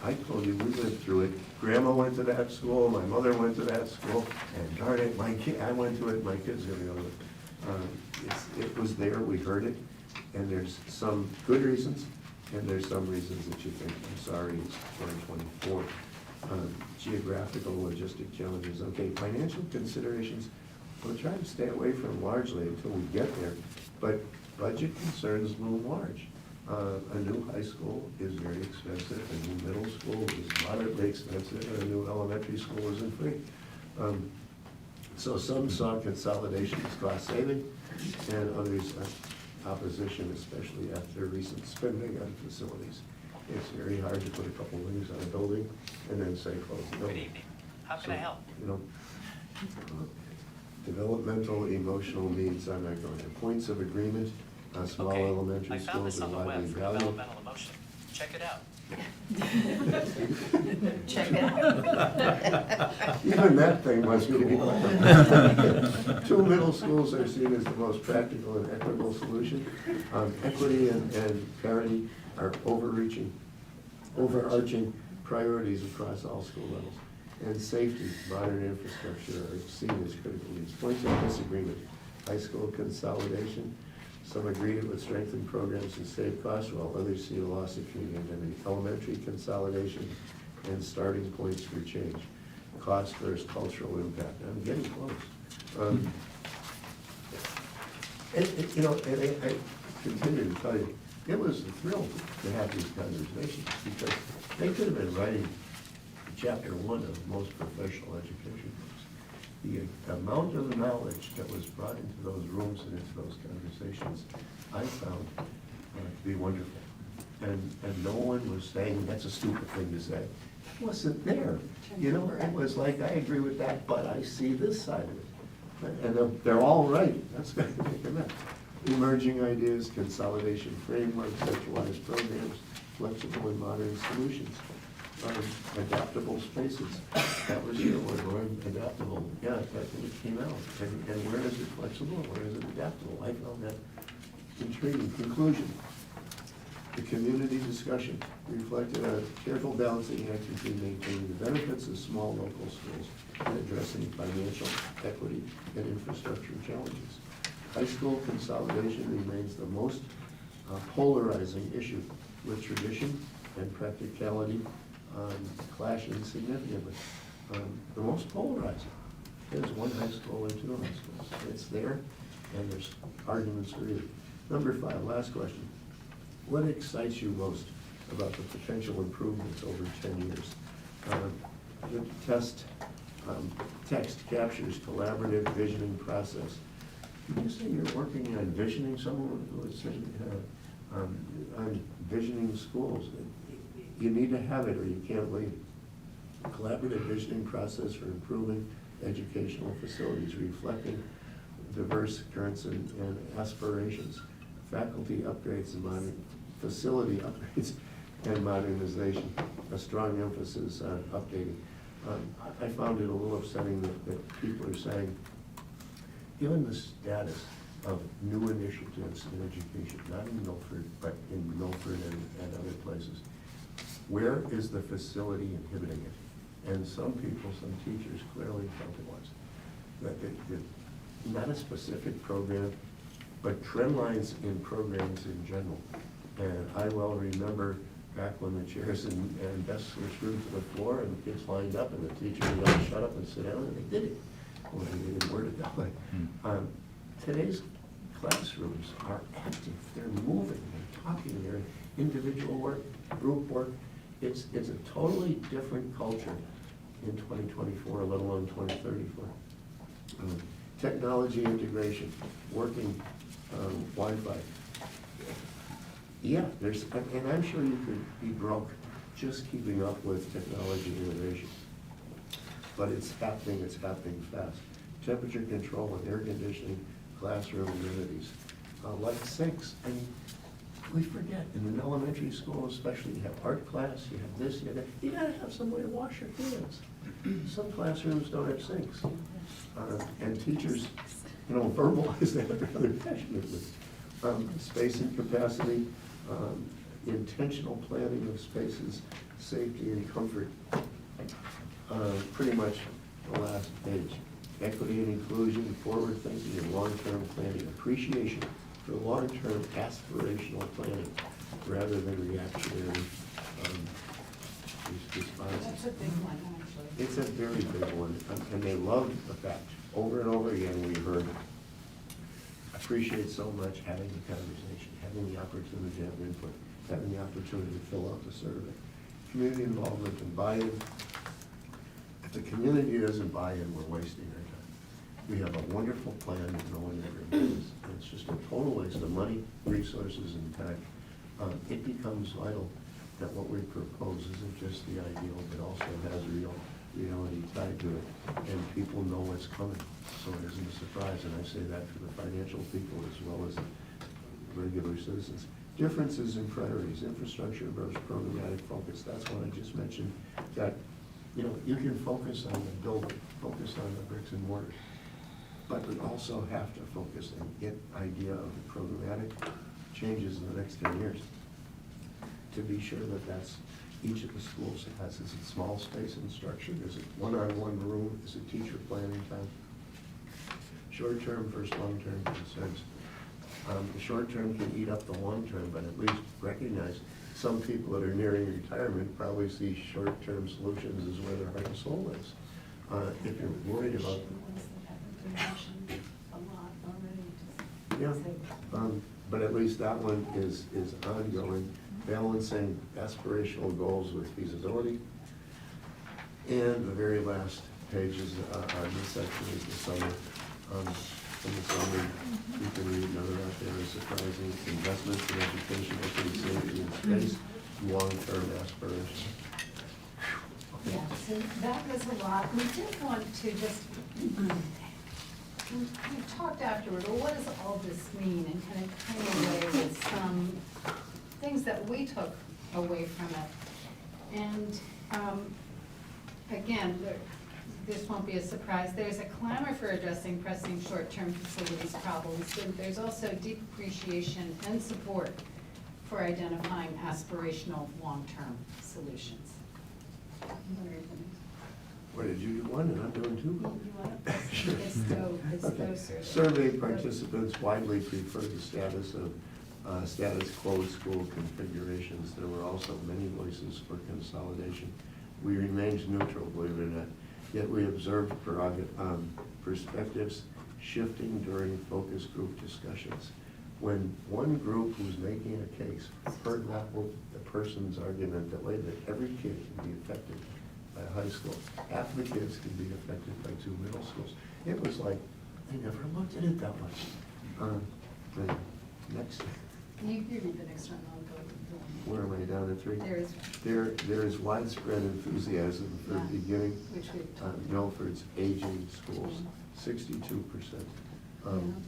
I told you, we lived through it. Grandma went to that school, my mother went to that school, and darn it, I went to it, my kids are gonna go to it. It was there, we heard it, and there's some good reasons, and there's some reasons that you think, I'm sorry, it's 2024. Geographical, logistic challenges, okay, financial considerations, we'll try to stay away from largely until we get there, but budget concerns loom large. A new high school is very expensive, a new middle school is moderately expensive, and a new elementary school isn't free. So some saw consolidation as cost saving, and others opposition, especially after recent spending on facilities. It's very hard to put a couple wings on a building and then say close the building. Good evening. How can I help? You know, developmental, emotional needs, I'm not going there. Points of agreement, small Okay, elementary I found schools this are on the widely web for valued. developmental emotion. Check it out. Check it out. Even that thing must be. 2 middle schools are seen as the most practical and equitable solution. Equity and parity are overarching priorities across all school levels. And safety, modern infrastructure are seen as critical needs. Points of disagreement, high school consolidation. Some agree it would strengthen programs and save costs, while others see a loss of community identity. Elementary consolidation and starting points for change. Cost versus cultural impact. I'm getting close. I continue to tell you, it was a thrill to have these conversations, because they could have been writing chapter 1 of most professional education books. The amount of knowledge that was brought into those rooms and into those conversations, I found to be wonderful. And no one was saying, that's a stupid thing to say. It wasn't there. You know, it was like, I agree with that, but I see this side of it. And they're all right. That's going to make a mess. Emerging ideas, consolidation frameworks, centralized programs, flexible and modern solutions. Adaptable spaces. That was your word, Lauren, adaptable. Yeah, that's what it came out. And where is it flexible, where is it adaptable? I found that intriguing. Conclusion. The community discussion reflected a careful balancing act between maintaining the benefits of small local schools and addressing financial, equity, and infrastructure challenges. High school consolidation remains the most polarizing issue, with tradition and practicality clashing significantly. The most polarizing is one high school and 2 high schools. It's there, and there's arguments for either. Number 5, last question. What excites you most about the potential improvements over 10 years? The text captures collaborative visioning process. Did you say you're working on visioning? Someone was saying on visioning schools. You need to have it or you can't leave. Collaborative visioning process for improving educational facilities, reflecting diverse currents and aspirations. Faculty upgrades and facility upgrades and modernization. A strong emphasis on updating. I found it a little upsetting that people are saying, given the status of new initiatives in education, not in Milford, but in Milford and other places, where is the facility inhibiting it? And some people, some teachers clearly felt it was. That not a specific program, but trend lines in programs in general. And I well remember back when the chairs and desks were screwed to the floor and kids lined up and the teacher yelled, shut up and sit down, and they did it. Well, they didn't word it that way. Today's classrooms are active, they're moving, they're talking, they're individual work, group work. It's a totally different culture in 2024, let alone 2034. Technology integration, working Wi-Fi. Yeah, and I'm sure you could be broke just keeping up with technology innovation. But it's happening fast. Temperature control and air conditioning, classroom amenities. Like sinks, and we forget, in an elementary school especially, you have art class, you have this, you have that. You gotta have some way to wash your hands. Some classrooms don't have sinks. And teachers, verbalize that rather passionately. Space and capacity, intentional planning of spaces, safety and comfort. Pretty much the last page. Equity and inclusion, forward thinking and long-term planning, appreciation for long-term aspirational planning rather than reactionary responses. That's a big one, actually. It's a very big one, and they love the fact, over and over again, we heard, appreciate so much having the conversation, having the opportunity to have input, having the opportunity to fill out the survey. Community involvement and buy-in. If the community doesn't buy in, we're wasting our time. We have a wonderful plan that no one ever does. It's just a total waste of money, resources, and time. It becomes vital that what we propose isn't just the ideal, but also has reality tied to it, and people know what's coming, so it isn't a surprise, and I say that for the financial people as well as regular citizens. Differences in priorities, infrastructure versus programmatic focus, that's what I just mentioned, that, you know, you can focus on the building, focus on the bricks and mortar, but we also have to focus and get idea of the programmatic changes in the next 10 years, to be sure that that's, each of the schools has, is it small space and structure, is it one-on-one room, is it teacher planning time? Short-term versus long-term concerns. The short-term can eat up the long-term, but at least recognize some people that are nearing retirement probably see short-term solutions as where their heart and soul is. If you're worried about, yeah, but at least that one is ongoing, balancing aspirational goals with feasibility. And the very last page is, on this section is the summary. In the summary, you can read another out there, is surprising, investments in education, equity, safety, and space, long-term aspirations. Yeah, so that was a lot. We did want to just, we talked afterward, well, what does all this mean? And kind of came away with some things that we took away from it. And again, this won't be a surprise. There's a clamor for addressing pressing short-term facilities problems. And there's also deep appreciation and support for identifying aspirational long-term solutions. What, did you do one and I'm doing two? You want to? Sure. It's go Okay. survey. Survey participants widely prefer the status of status quo school configurations. There were also many voices for consolidation. We remained neutral, believe it or not, yet we observed perspectives shifting during focus group discussions. When one group who's making a case heard the person's argument that, wait a minute, every kid can be affected by a high school, half the kids can be affected by 2 middle schools. It was like, I never looked at it that much. Next. You read the next one, I'll go. Where am I, down at 3? There is. There is widespread enthusiasm for Yeah. beginning Which we've Milford's aging schools, 62%.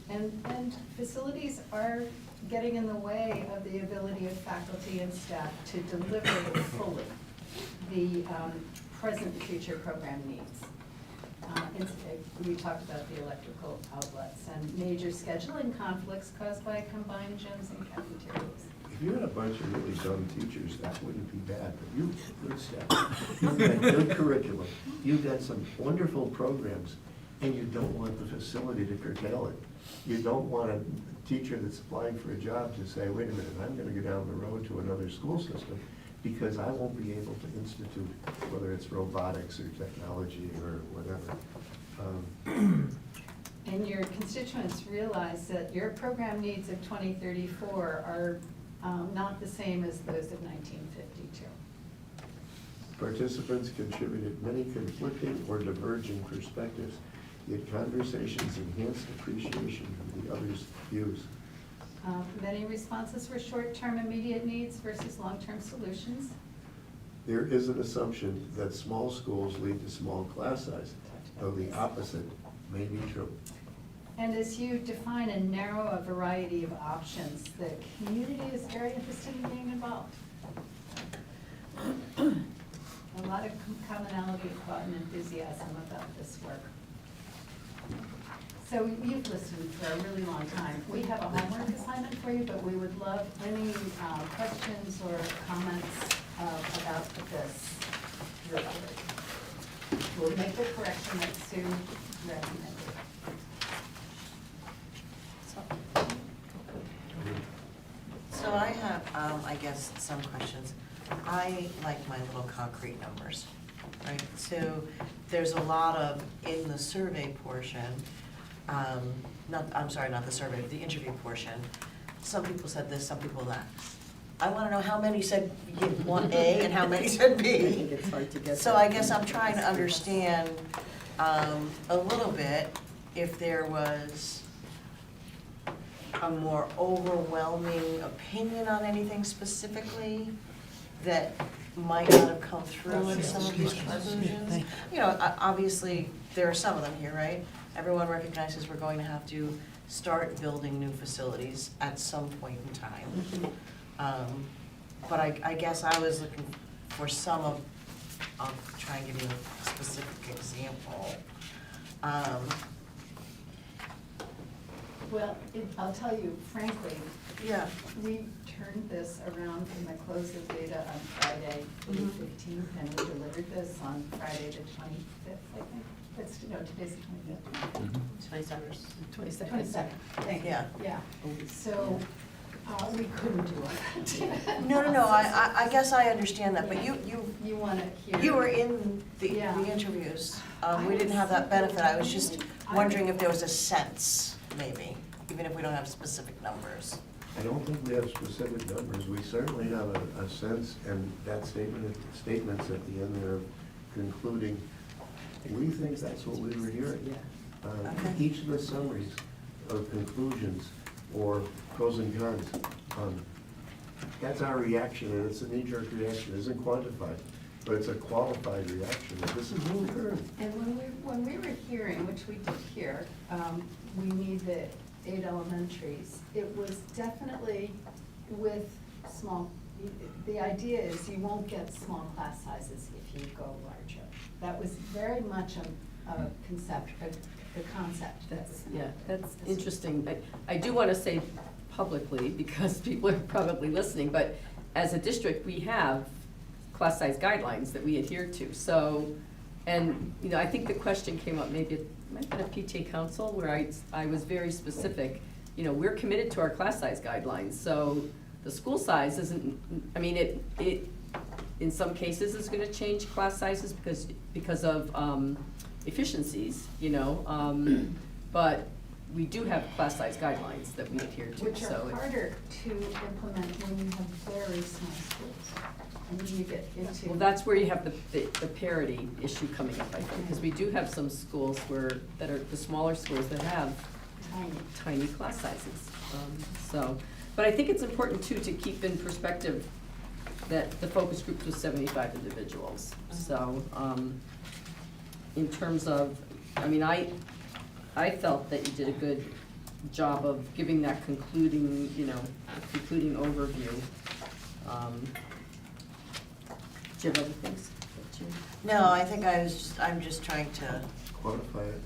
And facilities are getting in the way of the ability of faculty and staff to deliver fully the present and future program needs. We talked about the electrical outlets and major scheduling conflicts caused by combined gyms and cafeterias. If you had a bunch of really dumb teachers, that wouldn't be bad, but you've got good staff, you've got good curriculum, you've got some wonderful programs, and you don't want the facility to curtail it. You don't want a teacher that's applying for a job to say, wait a minute, I'm gonna go down the road to another school system because I won't be able to institute, whether it's robotics or technology or whatever. And your constituents realize that your program needs of 2034 are not the same as those of 1952. Participants contributed many conflicting or diverging perspectives, yet conversations enhanced appreciation of the other's views. Many responses were short-term immediate needs versus long-term solutions. There is an assumption that small schools lead to small class size, though the opposite may be true. And as you define and narrow a variety of options, the community is very interested in being involved. A lot of commonality, thought, and enthusiasm about this work. So you've listened for a really long time. We have a homework assignment assignment for you, but we would love any questions or comments about this. We'll make the correction that Sue recommended. So I have, I guess, some questions. I like my little concrete numbers, right? So there's a lot of, in the survey portion, not the survey, the interview portion, some people said this, some people that. I wanna know how many said you want A and how many said B. I think it's hard to get. So I guess I'm trying to understand a little bit if there was a more overwhelming opinion on anything specifically that might not have come through in some of these conclusions. You know, obviously, there are some of them here, right? Everyone recognizes we're going to have to start building new facilities at some point in time. But I guess I was looking for some of, I'll try and give you a specific example. Well, I'll tell you frankly, Yeah. we turned this around from the close of data on Friday, the 15th, and we delivered this on Friday, the 25th, I think. Today's the 25th. 22nd, thank you. Yeah. Yeah, so we couldn't do it. No, I guess I understand that, but You want to hear? you were in the Yeah. interviews. We didn't have that benefit. I was just wondering if there was a sense, maybe, even if we don't have specific numbers. I don't think we have specific numbers. We certainly have a sense, and that statements at the end there concluding, we think that's what we were hearing. Okay. Each of the summaries of conclusions or pros and cons, that's our reaction, and it's a knee-jerk reaction. It isn't quantified, but it's a qualified reaction. This is what we heard. And when we were hearing, which we did hear, we need the 8 elementaries, it was definitely with small, the idea is you won't get small class sizes if you go larger. That was very much a concept. That's interesting. I do want to say publicly, because people are probably listening, but as a district, we have class size guidelines that we adhere to. So, and, you know, I think the question came up, maybe it might have been a PTA council, where I was very specific. You know, we're committed to our class size guidelines, so the school size isn't, I mean, it in some cases is gonna change class sizes because of efficiencies, you know, but we do have class size guidelines that we adhere to, Which so. are harder to implement when you have very small schools. And when you get into. Well, that's where you have the parity issue coming up, I think, because we do have some schools that are the smaller schools that have tiny class sizes. So, but I think it's important too to keep in perspective that the focus group was 75 individuals. So, in terms of, I mean, I felt that you did a good job of giving that concluding overview. Do you have other things that you? No, I think I'm just trying to. Quantify it.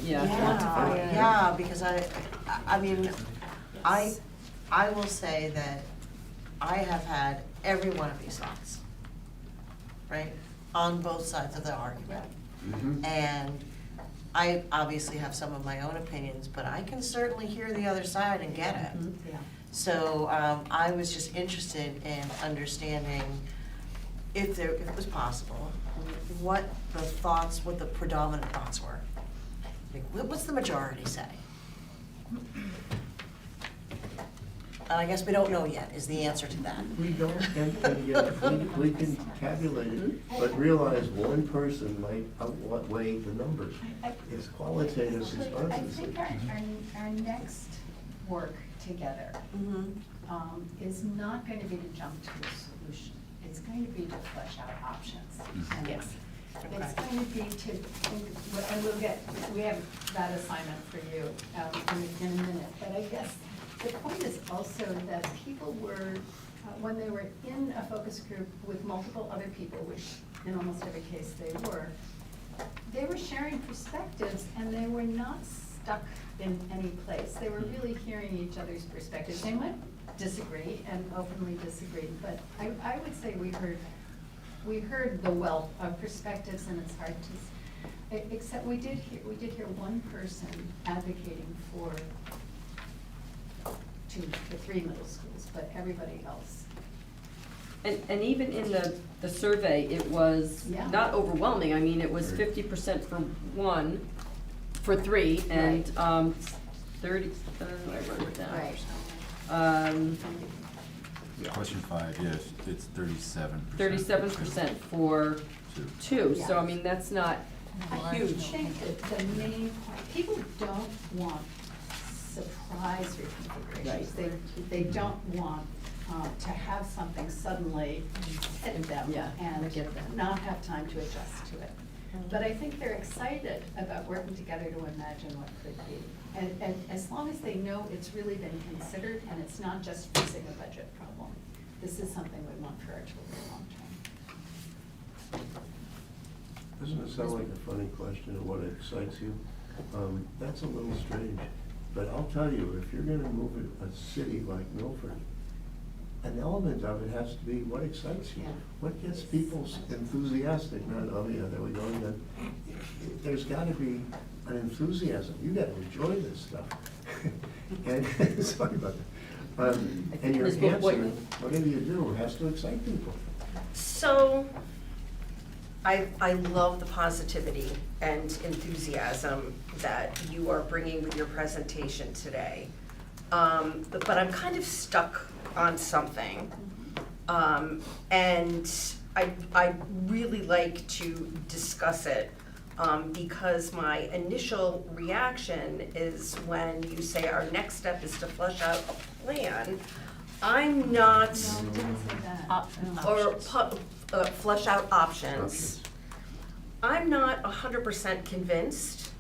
Yeah. Quantify it. Yeah, because I mean, I will say that I have had every one of these thoughts, right, on both sides of the argument. And I obviously have some of my own opinions, but I can certainly hear the other side and get it. Yeah. So I was just interested in understanding if it was possible, what the predominant thoughts were. Like, what's the majority say? And I guess we don't know yet, is the answer to that. We don't, and yet, we can tabulate it, but realize one person might outweigh the numbers. It's qualitative Actually, I responses. think our next work together is not going to be to jump to a solution. It's going to be to flesh out options. And Yes. It's going to be to think, and we have that assignment for you in a minute, but I guess the point is also that people were, when they were in a focus group with multiple other people, which in almost every case they were sharing perspectives, and they were not stuck in any place. They were really hearing each other's perspectives. They might disagree and openly disagree, but I would say we heard the wealth of perspectives, and it's hard to, except we did hear one person advocating for 2 to 3 middle schools, but everybody else. And even in the survey, it was Yeah. not overwhelming. I mean, it was 50% for 1, for 3, and 30, I wrote it down. Right. Question 5, yes, it's 37%. 37% for 2, so I mean, that's not I huge. think that the main point, people don't want surprise reconfigurations. They don't want to have something suddenly hit them Yeah, I and get that. not have time to adjust to it. But I think they're excited about working together to imagine what could be. And as long as they know it's really been considered and it's not just fixing a budget problem, this is something we want for our children long term. Doesn't it sound like a funny question of what excites you? That's a little strange, but I'll tell you, if you're gonna move a city like Milford, an element of it has to be what excites you. Yeah. What gets people enthusiastic, not, oh yeah, there we go again. There's gotta be an enthusiasm, you gotta enjoy this stuff. And, sorry about that. And your Ms. Boyd, answer, whatever you do, has to excite people. So, I love the positivity and enthusiasm that you are bringing with your presentation today. But I'm kind of stuck on something. And I really like to discuss it, because my initial reaction is when you say our next step is to flesh out a plan. I'm not, No, we didn't say that. or flesh out options. I'm not 100% convinced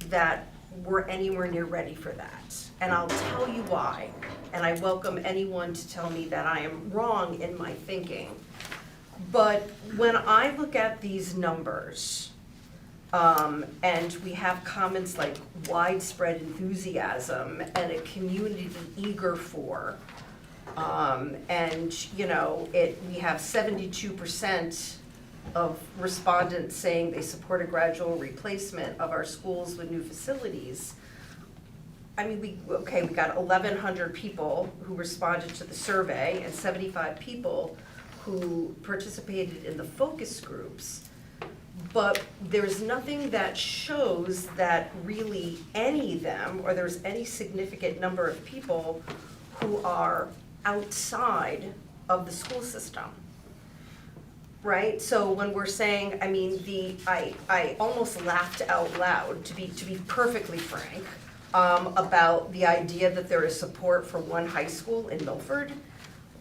that we're anywhere near ready for that. And I'll tell you why. And I welcome anyone to tell me that I am wrong in my thinking. But when I look at these numbers, and we have comments like widespread enthusiasm and a community eager for, and you know, we have 72% of respondents saying they support a gradual replacement of our schools with new facilities. I mean, we got 1,100 people who responded to the survey and 75 people who participated in the focus groups. But there's nothing that shows that really any of them, or there's any significant number of people who are outside of the school system. Right? So when we're saying, I mean, I almost laughed out loud, to be perfectly frank, about the idea that there is support for one high school in Milford.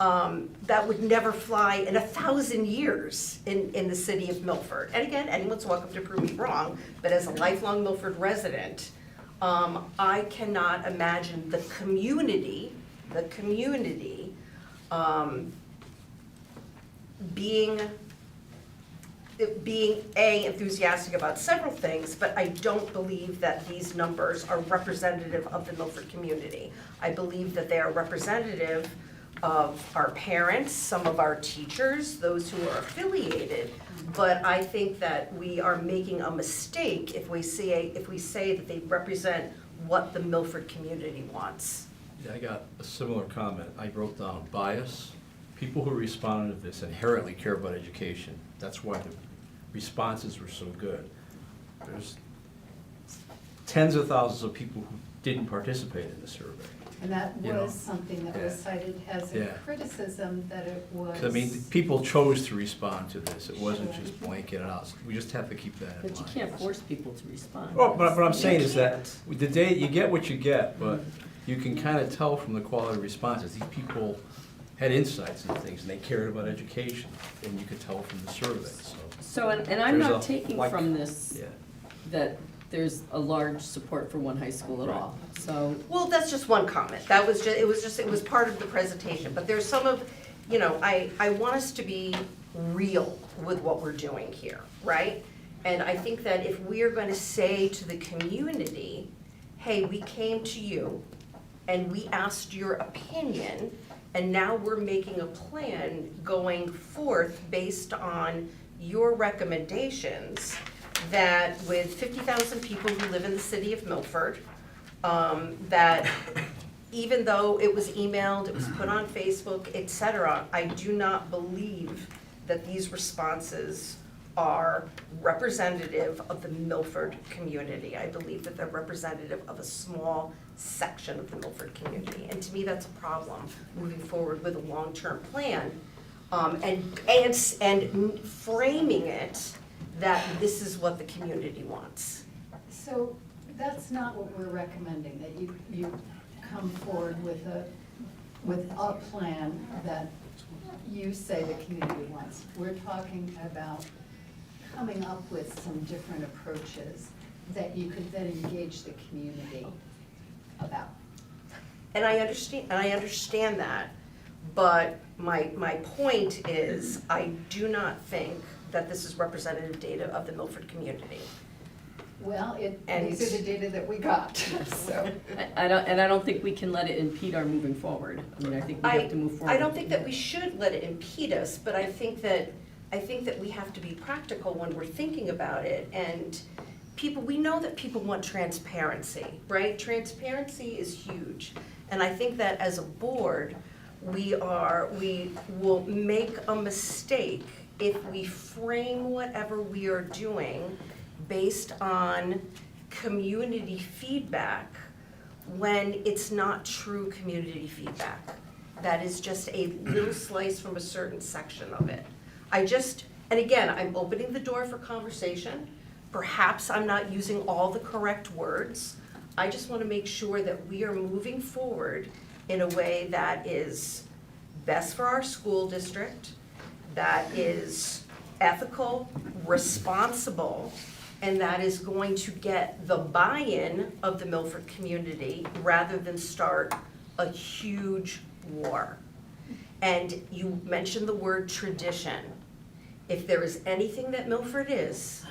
That would never fly in 1,000 years in the city of Milford. And again, anyone's welcome to prove me wrong, but as a lifelong Milford resident, I cannot imagine the community, being enthusiastic about several things, but I don't believe that these numbers are representative of the Milford community. I believe that they are representative of our parents, some of our teachers, those who are affiliated, but I think that we are making a mistake if we say that they represent what the Milford community wants. Yeah, I got a similar comment. I wrote down bias. People who responded to this inherently care about education. That's why the responses were so good. There's tens of thousands of people who didn't participate in the survey. And that You know, was something that was cited as a Yeah. criticism, that it was. 'Cause, I mean, people chose to respond to this. It wasn't just blanket out. We just have to keep that in mind. But you can't force people to respond. Oh, but what I'm saying is that can't. the day, you get what you get, but you can kind of tell from the quality of responses, these people had insights and things, and they cared about education, and you could tell from the survey, so. So, and I'm There's not a, taking like- from this Yeah. that there's a large support for one high school at all, so. Well, that's just one comment. That was it was part of the presentation, but there's some of, you know, I want us to be real with what we're doing here, right? And I think that if we are going to say to the community, hey, we came to you and we asked your opinion, and now we're making a plan going forth based on your recommendations, that with 50,000 people who live in the city of Milford, that even though it was emailed, it was put on Facebook, et cetera, I do not believe that these responses are representative of the Milford community. I believe that they're representative of a small section of the Milford community. And to me, that's a problem moving forward with a long-term plan. And framing it that this is what the community wants. So that's not what we're recommending, that you come forward with a plan that you say the community wants. We're talking about coming up with some different approaches that you could then engage the community about. And I understand that, but my point is, I do not think that this is representative data of the Milford community. Well, And- these are the data that we got, so. I don't think we can let it impede our moving forward. I mean, I think we have to move forward. I don't think that we should let it impede us, but I think that we have to be practical when we're thinking about it. And we know that people want transparency, right? Transparency is huge. And I think that as a board, we will make a mistake if we frame whatever we are doing based on community feedback when it's not true community feedback. That is just a little slice from a certain section of it. And again, I'm opening the door for conversation. Perhaps I'm not using all the correct words. I just want to make sure that we are moving forward in a way that is best for our school district, that is ethical, responsible, and that is going to get the buy-in of the Milford community rather than start a huge war. And you mentioned the word tradition. If there is anything that Milford is,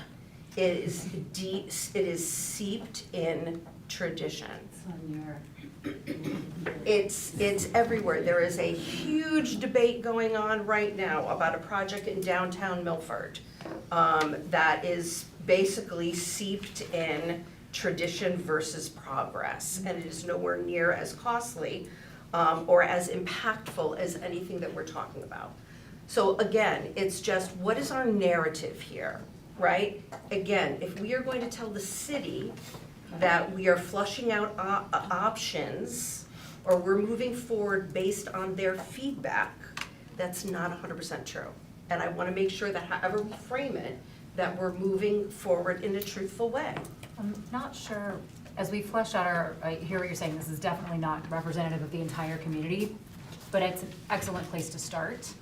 it is seeped in tradition. It's everywhere. There is a huge debate going on right now about a project in downtown Milford that is basically seeped in tradition versus progress, and it is nowhere near as costly or as impactful as anything that we're talking about. So again, it's just, what is our narrative here, right? Again, if we are going to tell the city that we are flushing out options, or we're moving forward based on their feedback, that's not 100% true. And I want to make sure that however we frame it, that we're moving forward in a truthful way. I'm not sure, as we flesh out I hear what you're saying, this is definitely not representative of the entire community, but it's an excellent place to start.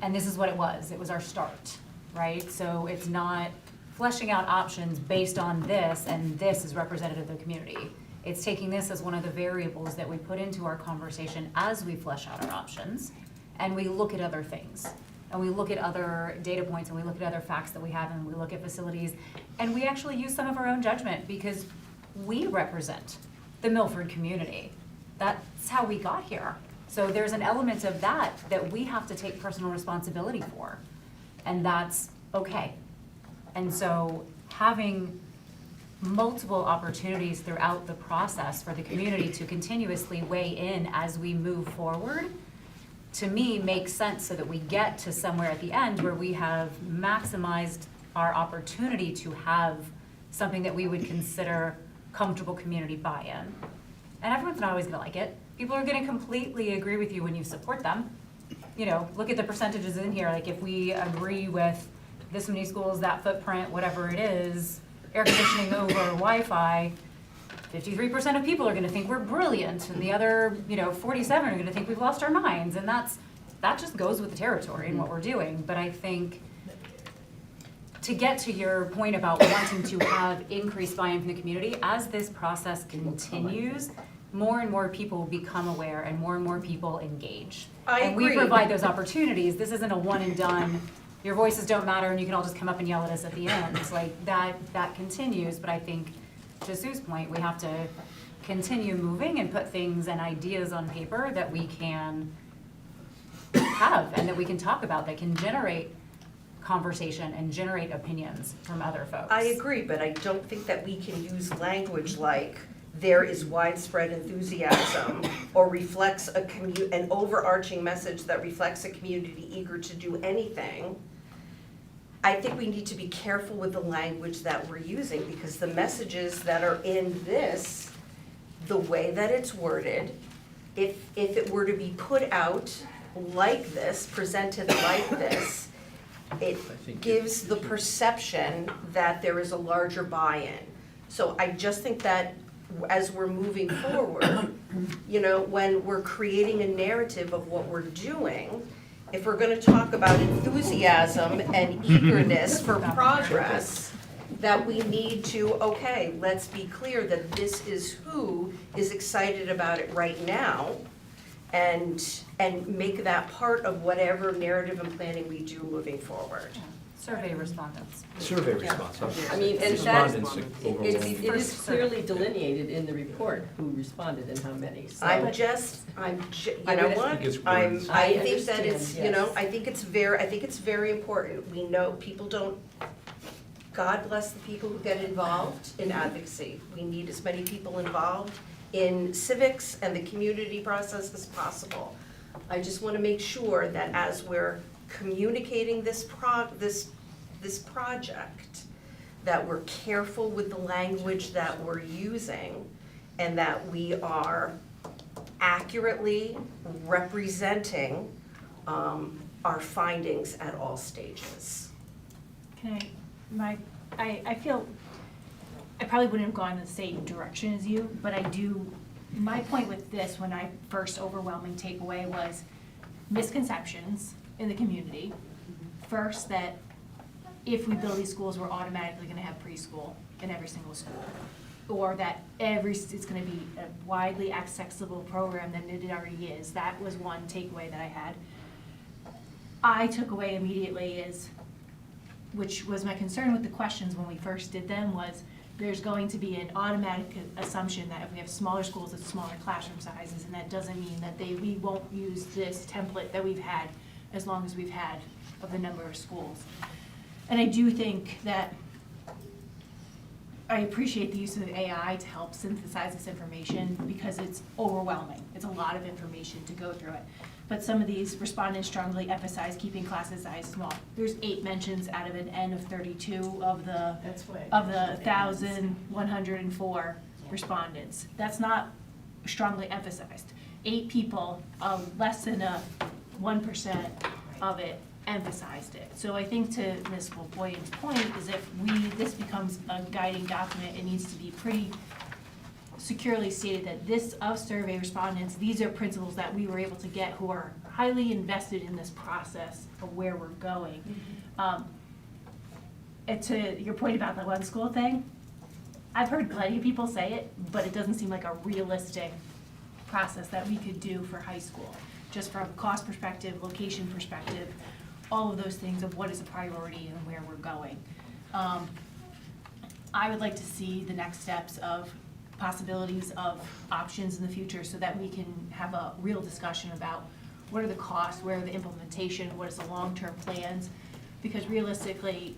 And this is what it was our start, right? So it's not fleshing out options based on this, and this is representative of the community. It's taking this as one of the variables that we put into our conversation as we flesh out our options, and we look at other things. And we look at other data points, and we look at other facts that we have, and we look at facilities, and we actually use some of our own judgment because we represent the Milford community. That's how we got here. So there's an element of that we have to take personal responsibility for, and that's okay. And so having multiple opportunities throughout the process for the community to continuously weigh in as we move forward, to me, makes sense so that we get to somewhere at the end where we have maximized our opportunity to have something that we would consider comfortable community buy-in. And everyone's not always gonna like it. People are gonna completely agree with you when you support them. You know, look at the percentages in here, like if we agree with this many schools, that footprint, whatever it is, air conditioning over Wi-Fi, 53% of people are gonna think we're brilliant, and the other, 47 are gonna think we've lost our minds, and that just goes with the territory and what we're doing. But I think to get to your point about wanting to have increased buy-in from the community, as this process continues, more and more people become aware and more people engage. And we provide those opportunities. This isn't a one and done, your voices don't matter and you can all just come up and yell at us at the end. It's like that continues, but I think to Sue's point, we have to continue moving and put things and ideas on paper that we can have and that we can talk about, that can generate conversation and generate opinions from other folks. I agree, but I don't think that we can use language like there is widespread enthusiasm or reflects an overarching message that reflects a community eager to do anything. I think we need to be careful with the language that we're using, because the messages that are in this, the way that it's worded, if it were to be put out like this, presented like this, it gives the perception that there is a larger buy-in. So I just think that as we're moving forward, you know, when we're creating a narrative of what we're doing, if we're gonna talk about enthusiasm and eagerness for progress, that we need to, okay, let's be clear that this is who is excited about it right now, and make that part of whatever narrative and planning we do moving forward. Survey respondents. Survey responses. I mean, and that, Respondents it overwhelming. is clearly delineated in the report who responded and how many, so. You I know mean, what, I think it's I words. think that it's, understand, you know, yes. I think it's very important. We know people don't, God bless the people who get involved in advocacy. We need as many people involved in civics and the community process as possible. I just want to make sure that as we're communicating this project, that we're careful with the language that we're using, and that we are accurately representing our findings at all stages. Can I feel, I probably wouldn't have gone in the same direction as you, but I do, my point with this, when I first overwhelming takeaway was misconceptions in the community. First, that if we build these schools, we're automatically gonna have preschool in every single school. Or that it's gonna be a widely accessible program than it already is. That was one takeaway that I had. I took away immediately is, which was my concern with the questions when we first did them, was there's going to be an automatic assumption that if we have smaller schools with smaller classroom sizes, and that doesn't mean that we won't use this template that we've had as long as we've had of the number of schools. And I do think that I appreciate the use of AI to help synthesize this information, because it's overwhelming. It's a lot of information to go through it. But some of these respondents strongly emphasize keeping classes size small. There's 8 mentions out of an N of 32 of the 1,104 respondents. That's not strongly emphasized. 8 people, less than 1% of it emphasized it. So I think to Ms. Boyan's point is if this becomes a guiding document, it needs to be pretty securely stated that this of survey respondents, these are principals that we were able to get who are highly invested in this process of where we're going. And to your point about the one school thing, I've heard plenty of people say it, but it doesn't seem like a realistic process that we could do for high school, just from cost perspective, location perspective, all of those things of what is a priority and where we're going. I would like to see the next steps of possibilities of options in the future so that we can have a real discussion about what are the costs, where are the implementation, what is the long-term plans, because realistically,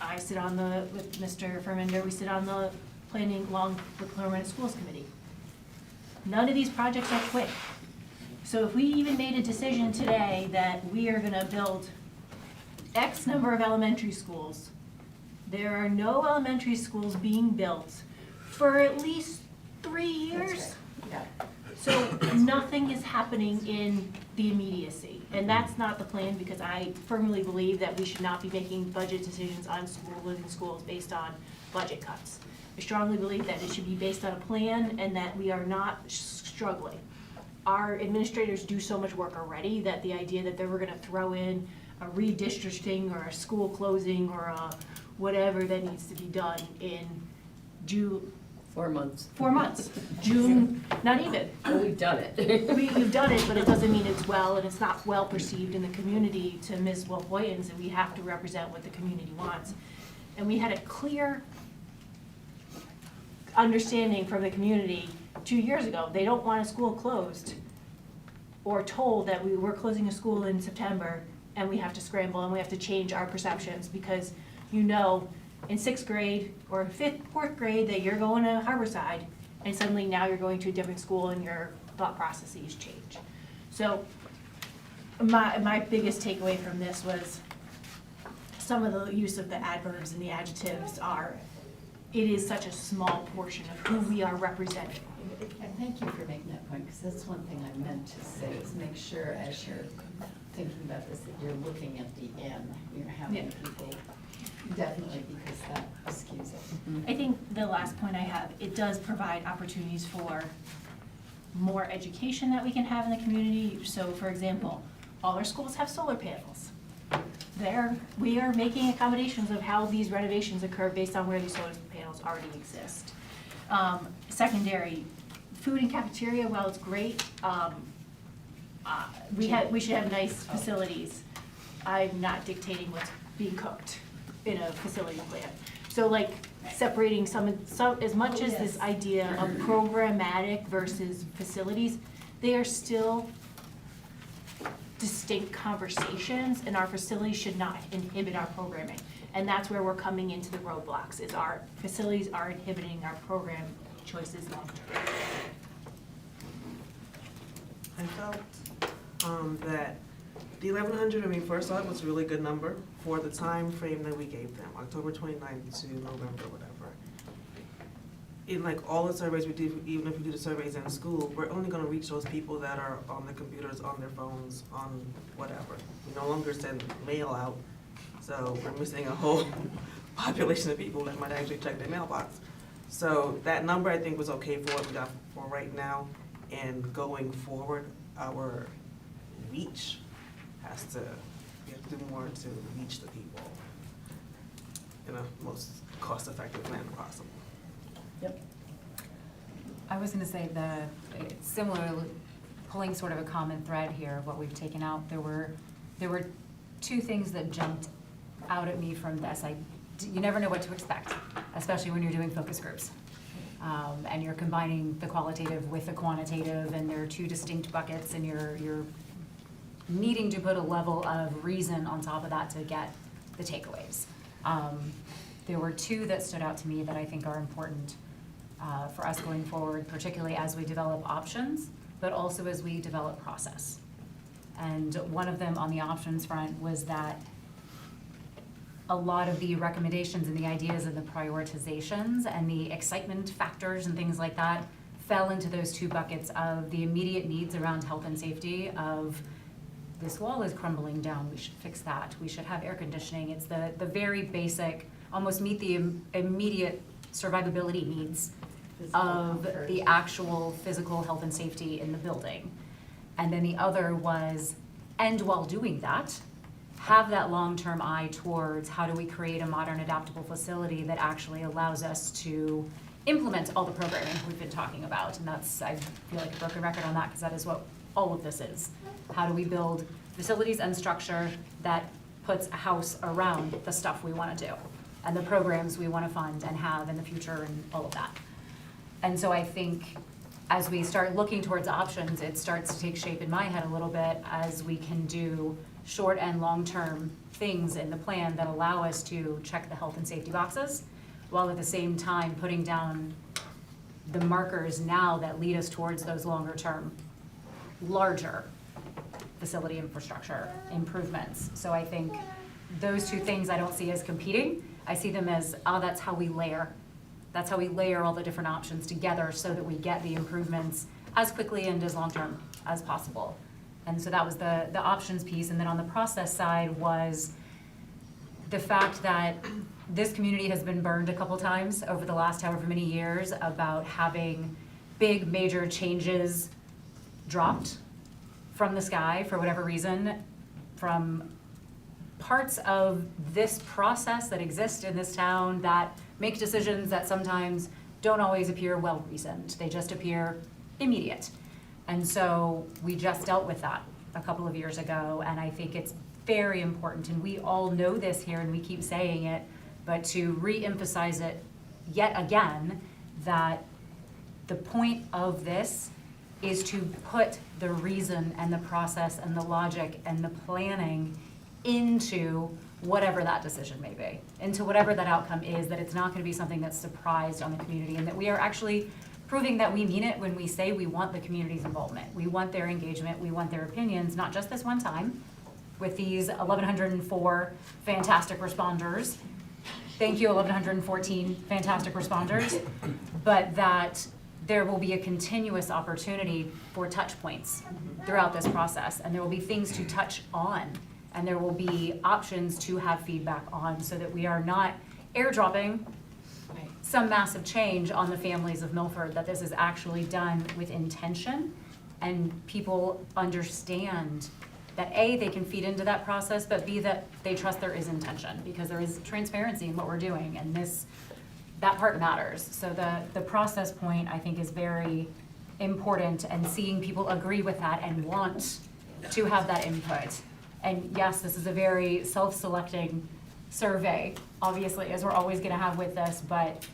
I sit on with Mr. Fermender, we sit on the planning along with Permanent Schools Committee. None of these projects are quick. So if we even made a decision today that we are gonna build X number of elementary schools, there are no elementary schools being built for at least 3 years. So nothing is happening in the immediacy. And that's not the plan, because I firmly believe that we should not be making budget decisions on living schools based on budget cuts. I strongly believe that it should be based on a plan and that we are not struggling. Our administrators do so much work already that the idea that they were gonna throw in a redistricting or a school closing or a whatever that needs to be done in June. 4 months. 4 months, June, not even. Well, we've done it. We've done it, but it doesn't mean it's well, and it's not well perceived in the community to Ms. Wilboyens, and we have to represent what the community wants. And we had a clear understanding from the community 2 years ago. They don't want a school closed or told that we're closing a school in September and we have to scramble and we have to change our perceptions because you know in 6th grade or 4th grade that you're going to Harborside and suddenly now you're going to a different school and your thought processes change. So my biggest takeaway from this was some of the use of the adverbs and the adjectives are, it is such a small portion of who we are representing. And thank you for making that point, because that's one thing I meant to say, is make sure as you're thinking about this, that you're looking at the end, how many people, definitely, because that skews it. I think the last point I have, it does provide opportunities for more education that we can have in the community. So for example, all our schools have solar panels. We are making accommodations of how these renovations occur based on where these solar panels already exist. Secondary, food and cafeteria, while it's great, we should have nice facilities. I'm not dictating what's being cooked in a facility plan. So like separating some as much as this idea of programmatic versus facilities, they are still distinct conversations, and our facilities should not inhibit our programming. And that's where we're coming into the roadblocks, is our facilities are inhibiting our program choices long term. I felt that the 1,100, I mean, first off, was a really good number for the time frame that we gave them, October 29th to November, whatever. In like all the surveys we do, even if we do the surveys in school, we're only gonna reach those people that are on their computers, on their phones, on whatever. We no longer send mail out, so we're missing a whole population of people that might actually check their mailbox. So that number I think was okay for what we got for right now, and going forward, our reach has to, we have to do more to reach the people in a most cost-effective manner possible. Yep. I was gonna say similarly, pulling sort of a common thread here of what we've taken out, there were two things that jumped out at me from this. You never know what to expect, especially when you're doing focus groups. And you're combining the qualitative with the quantitative, and there are two distinct buckets, and you're needing to put a level of reason on top of that to get the takeaways. There were two that stood out to me that I think are important for us going forward, particularly as we develop options, but also as we develop process. And one of them on the options front was that a lot of the recommendations and the ideas and the prioritizations and the excitement factors and things like that fell into those two buckets of the immediate needs around health and safety of this wall is crumbling down, we should fix that, we should have air conditioning. It's the very basic, almost meet the immediate survivability needs of the actual physical health and safety in the building. And then the other was, and while doing that, have that long-term eye towards how do we create a modern adaptable facility that actually allows us to implement all the programming we've been talking about. And that's, I feel like a broken record on that, because that is what all of this is. How do we build facilities and structure that puts a house around the stuff we want to do and the programs we want to fund and have in the future and all of that. And so I think as we start looking towards options, it starts to take shape in my head a little bit as we can do short and long-term things in the plan that allow us to check the health and safety boxes, while at the same time putting down the markers now that lead us towards those longer-term, larger facility infrastructure improvements. So I think those two things I don't see as competing. I see them as, that's how we layer. That's how we layer all the different options together so that we get the improvements as quickly and as long-term as possible. And so that was the options piece. And then on the process side was the fact that this community has been burned a couple times over the last however many years about having big major changes dropped from the sky for whatever reason, from parts of this process that exist in this town that make decisions that sometimes don't always appear well-reasoned. They just appear immediate. And so we just dealt with that a couple of years ago, and I think it's very important, and we all know this here and we keep saying it, but to re-emphasize it yet again that the point of this is to put the reason and the process and the logic and the planning into whatever that decision may be, into whatever that outcome is, that it's not gonna be something that's surprised on the community, and that we are actually proving that we mean it when we say we want the community's involvement. We want their engagement, we want their opinions, not just this one time, with these 1,104 fantastic responders. Thank you, 1,114 fantastic responders, but that there will be a continuous opportunity for touch points throughout this process, and there will be things to touch on, and there will be options to have feedback on, so that we are not airdropping some massive change on the families of Milford, that this is actually done with intention, and people understand that A, they can feed into that process, but B, that they trust there is intention, because there is transparency in what we're doing, and that part matters. So the process point, I think, is very important, and seeing people agree with that and want to have that input. And yes, this is a very self-selecting survey, obviously, as we're always gonna have with this, but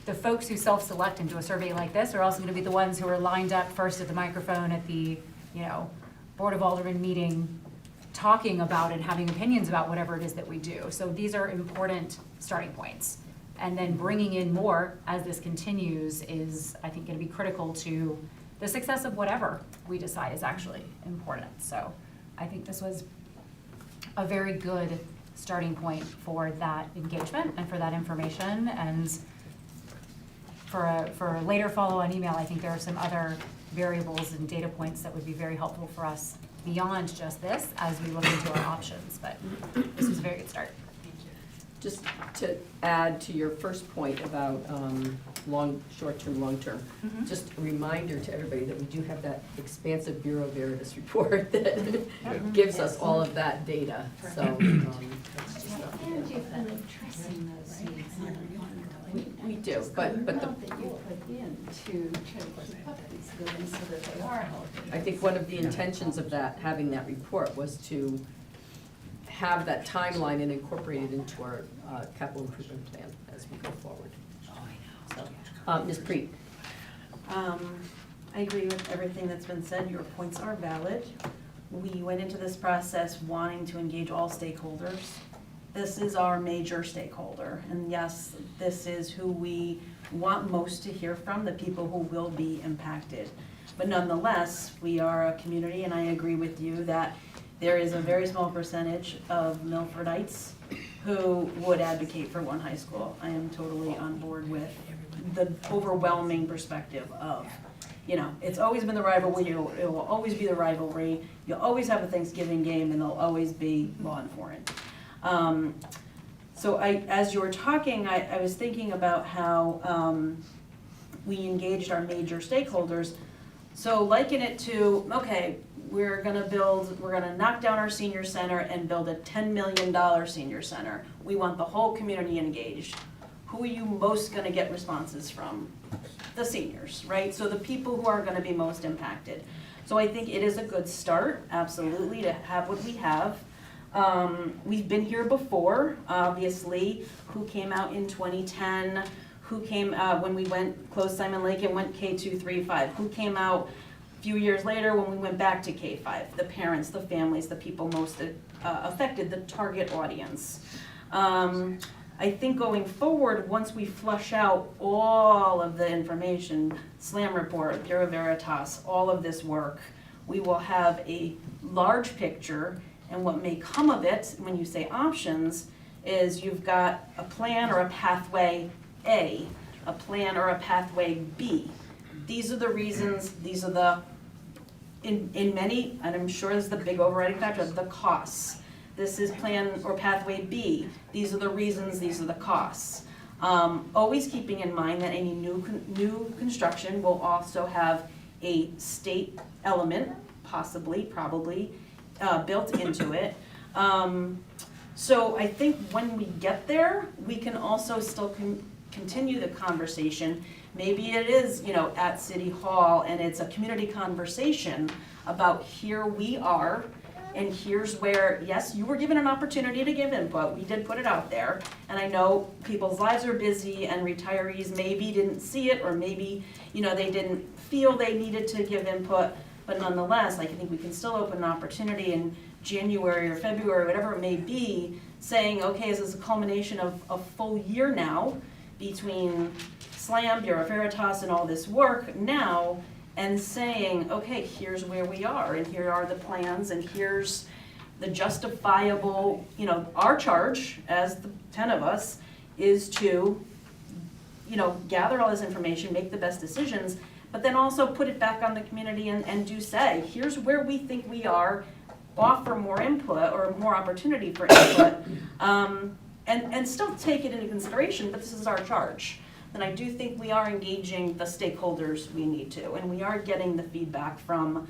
the folks who self-select into a survey like this are also gonna be the ones who are lined up first at the microphone at the, Board of Aldermen meeting, talking about and having opinions about whatever it is that we do. So these are important starting points. And then bringing in more as this continues is, I think, gonna be critical to the success of whatever we decide is actually important. So I think this was a very good starting point for that engagement and for that information. And for a later follow-on email, I think there are some other variables and data points that would be very helpful for us beyond just this as we look into our options. But this was a very good start. Just to add to your first point about short-term, long-term, just a reminder to everybody that we do have that expansive Bureau Veritas report that gives us all of that data. So that's just And you've been addressing those needs. we do, but the that you put in to try to keep up these buildings so that they are healthy. I think one of the intentions of having that report was to have that timeline and incorporate it into our capital improvement plan as we go forward. So, Ms. Preet. I agree with everything that's been said. Your points are valid. We went into this process wanting to engage all stakeholders. This is our major stakeholder, and yes, this is who we want most to hear from, the people who will be impacted. But nonetheless, we are a community, and I agree with you that there is a very small percentage of Milfordites who would advocate for one high school. I am totally on board with the overwhelming perspective of, it's always been the rivalry, it will always be the rivalry, you'll always have a Thanksgiving game, and there'll always be law and foreign. So as you were talking, I was thinking about how we engaged our major stakeholders. So liken it to, okay, we're gonna knock down our senior center and build a $10 million senior center. We want the whole community engaged. Who are you most gonna get responses from? The seniors, right? So the people who are gonna be most impacted. So I think it is a good start, absolutely, to have what we have. We've been here before, obviously, who came out in 2010, who came when we closed Simon Lake and went K2, 3, 5, who came out a few years later when we went back to K5, the parents, the families, the people most affected, the target audience. I think going forward, once we flush out all of the information, SLAM report, Bureau Veritas, all of this work, we will have a large picture. And what may come of it, when you say options, is you've got a plan or a pathway A, a plan or a pathway B. These are the reasons, these are in many, and I'm sure this is the big overriding factor, the costs. This is plan or pathway B. These are the reasons, these are the costs. Always keeping in mind that any new construction will also have a state element, possibly, probably, built into it. So I think when we get there, we can also still continue the conversation. Maybe it is, at City Hall, and it's a community conversation about here we are, and here's where, yes, you were given an opportunity to give input, we did put it out there, and I know people's lives are busy and retirees maybe didn't see it, or maybe, they didn't feel they needed to give input, but nonetheless, I think we can still open an opportunity in January or February, whatever it may be, saying, okay, this is a culmination of a full year now between SLAM, Bureau Veritas, and all this work now, and saying, okay, here's where we are, and here are the plans, and here's the justifiable, our charge as the 10 of us is to, gather all this information, make the best decisions, but then also put it back on the community and do say, here's where we think we are, offer more input or more opportunity for input, and still take it into consideration, but this is our charge. And I do think we are engaging the stakeholders we need to, and we are getting the feedback from,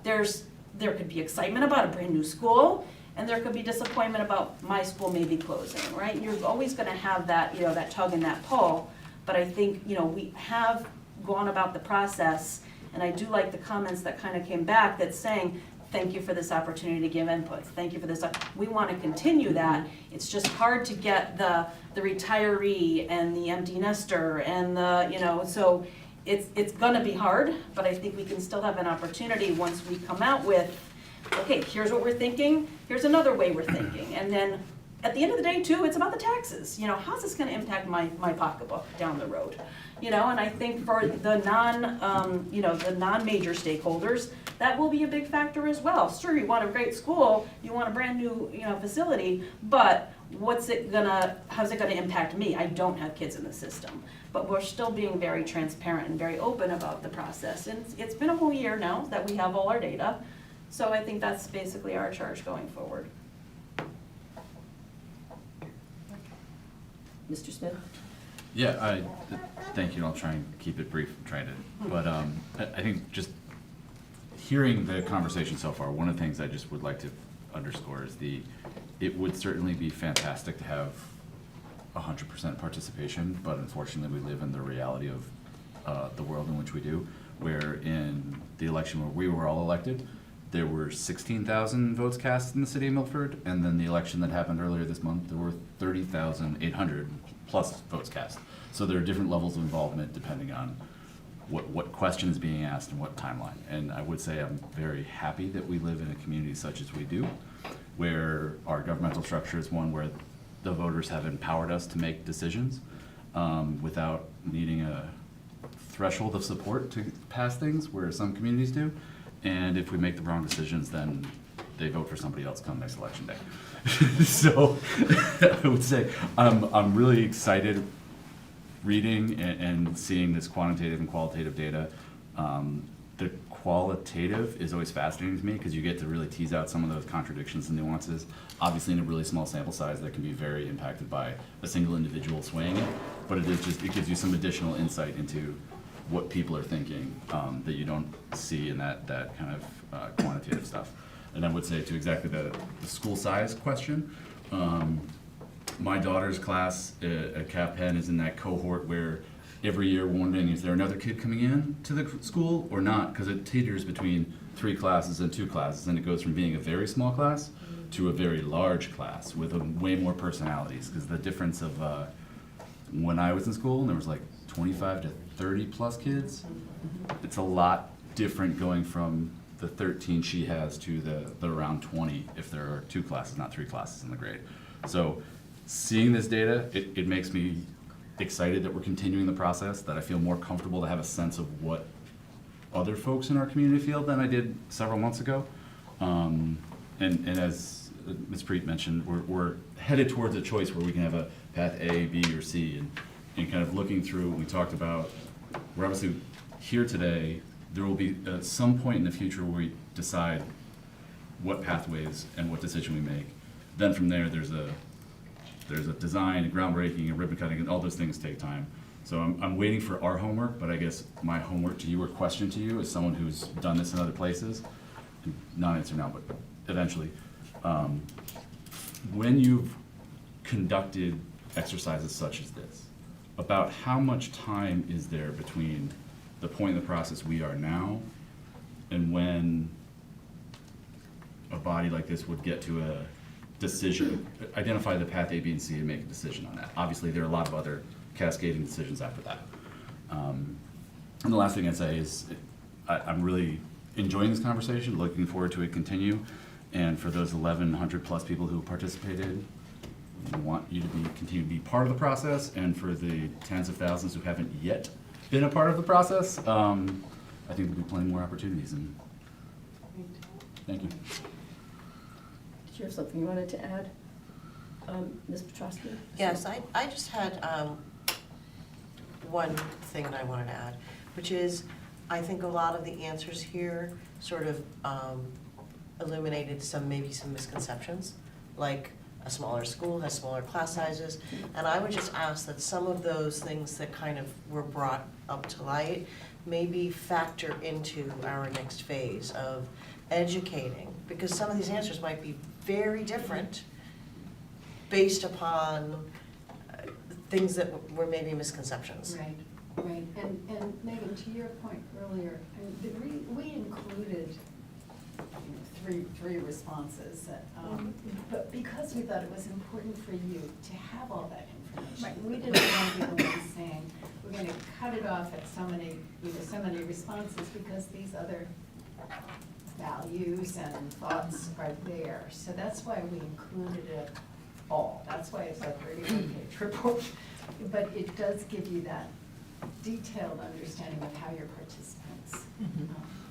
there could be excitement about a brand new school, and there could be disappointment about my school maybe closing, right? You're always gonna have that, that tug and that pull, but I think, we have gone about the process, and I do like the comments that kind of came back that's saying, thank you for this opportunity to give input, thank you for this, we want to continue that. It's just hard to get the retiree and the empty nester and the, so it's gonna be hard, but I think we can still have an opportunity once we come out with, okay, here's what we're thinking, here's another way we're thinking, and then at the end of the day too, it's about the taxes, how's this gonna impact my pocketbook down the road? And I think for the the non-major stakeholders, that will be a big factor as well. Sure, you want a great school, you want a brand new, facility, but how's it gonna impact me? I don't have kids in the system. But we're still being very transparent and very open about the process. And it's been a whole year now that we have all our data. So I think that's basically our charge going forward. Mr. Smith? Yeah, thank you, I'll try and keep it brief, I'm trying to, but I think just hearing the conversation so far, one of the things I just would like to underscore is it would certainly be fantastic to have 100% participation, but unfortunately we live in the reality of the world in which we do, where in the election where we were all elected, there were 16,000 votes cast in the city of Milford, and then the election that happened earlier this month, there were 30,800 plus votes cast. So there are different levels of involvement depending on what question is being asked and what timeline. And I would say I'm very happy that we live in a community such as we do, where our governmental structure is one where the voters have empowered us to make decisions without needing a threshold of support to pass things, where some communities do. And if we make the wrong decisions, then they vote for somebody else come next election day. So I would say I'm really excited reading and seeing this quantitative and qualitative data. The qualitative is always fascinating to me because you get to really tease out some of those contradictions and nuances. Obviously in a really small sample size that can be very impacted by a single individual swaying it, but it gives you some additional insight into what people are thinking that you don't see in that kind of quantitative stuff. And I would say to exactly the school size question, my daughter's class at Cap Penn is in that cohort where every year wondering, is there another kid coming in to the school or not? Because it teeters between 3 classes and 2 classes, and it goes from being a very small class to a very large class with way more personalities. Because the difference of when I was in school and there was like 25 to 30 plus kids, it's a lot different going from the 13 she has to the around 20 if there are 2 classes, not 3 classes in the grade. So seeing this data, it makes me excited that we're continuing the process, that I feel more comfortable to have a sense of what other folks in our community feel than I did several months ago. And as Ms. Preet mentioned, we're headed towards a choice where we can have a path A, B, or C, and kind of looking through, we talked about, we're obviously here today, there will be some point in the future where we decide what pathways and what decision we make. Then from there, there's a design, a groundbreaking, a ribbon cutting, and all those things take time. So I'm waiting for our homework, but I guess my homework to you or question to you as someone who's done this in other places, not answer now, but eventually, when you've conducted exercises such as this, about how much time is there between the point in the process we are now and when a body like this would get to a decision, identify the path A, B, and C, and make a decision on that. Obviously, there are a lot of other cascading decisions after that. And the last thing I'd say is, I'm really enjoying this conversation, looking forward to it continue. And for those 1,100 plus people who participated, we want you to continue to be part of the process. And for the tens of thousands who haven't yet been a part of the process, I think there'll be plenty more opportunities. And thank you. Did you have something you wanted to add? Ms. Petrosky? Yes, I just had one thing that I wanted to add, which is, I think a lot of the answers here sort of illuminated maybe some misconceptions, like a smaller school has smaller class sizes, and I would just ask that some of those things that kind of were brought up to light maybe factor into our next phase of educating, because some of these answers might be very different based upon things that were maybe misconceptions. Right, right. And Megan, to your point earlier, I mean, we included three responses, but because we thought it was important for you to have all that information, we didn't want to be the ones saying, we're going to cut it off at so many responses, because these other values and thoughts are there. So that's why we included it all. That's why it's a 31-page report. But it does give you that detailed understanding of how your participants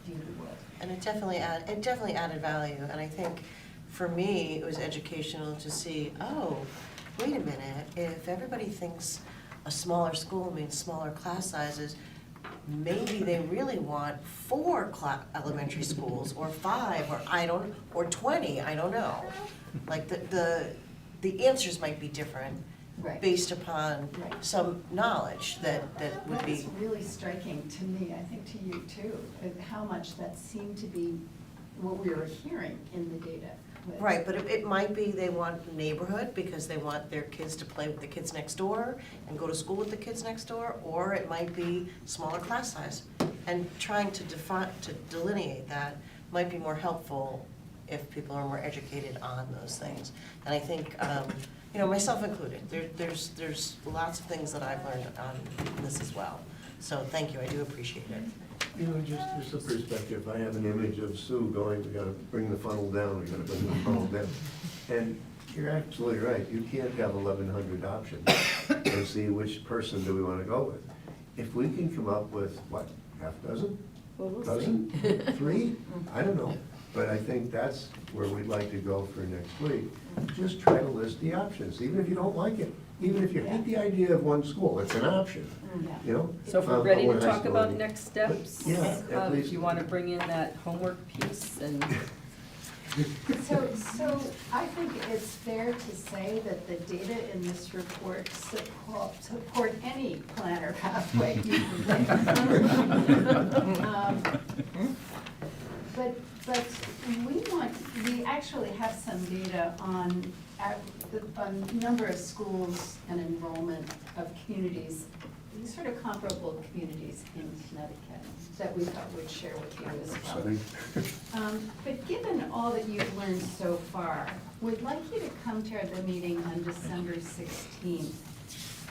view the world. And it definitely added value, and I think for me, it was educational to see, oh, wait a minute, if everybody thinks a smaller school means smaller class sizes, maybe they really want 4 elementary schools, or 5, or 20, I don't know. Like the answers might be different, Right. based upon some knowledge that would be. That's really striking to me, I think to you too, how much that seemed to be what we were hearing in the data. Right, but it might be they want neighborhood because they want their kids to play with the kids next door and go to school with the kids next door, or it might be smaller class size. And trying to delineate that might be more helpful if people are more educated on those things. And I think, myself included, there's lots of things that I've learned on this as well. So thank you, I do appreciate it. Just a perspective, I have an image of Sue going, we gotta bring the funnel down, we gotta bring the funnel down. And you're absolutely right, you can't have 1,100 options and see which person do we wanna go with. If we can come up with, what, half dozen? Well, we'll Dozen? 3? I don't know. But I think that's where we'd like to go for next week. Just try to list the options, even if you don't like it. Even if you hate the idea of one school, it's an option, you know? So if we're ready to One high talk school, about next steps, Yeah, at if least. you want to bring in that homework piece and. So I think it's fair to say that the data in this report support any plan or pathway you can take. But we actually have some data on number of schools and enrollment of communities, these sort of comparable communities in Connecticut that we thought we'd share with you as well. But given all that you've learned so far, we'd like you to come to the meeting on December 16th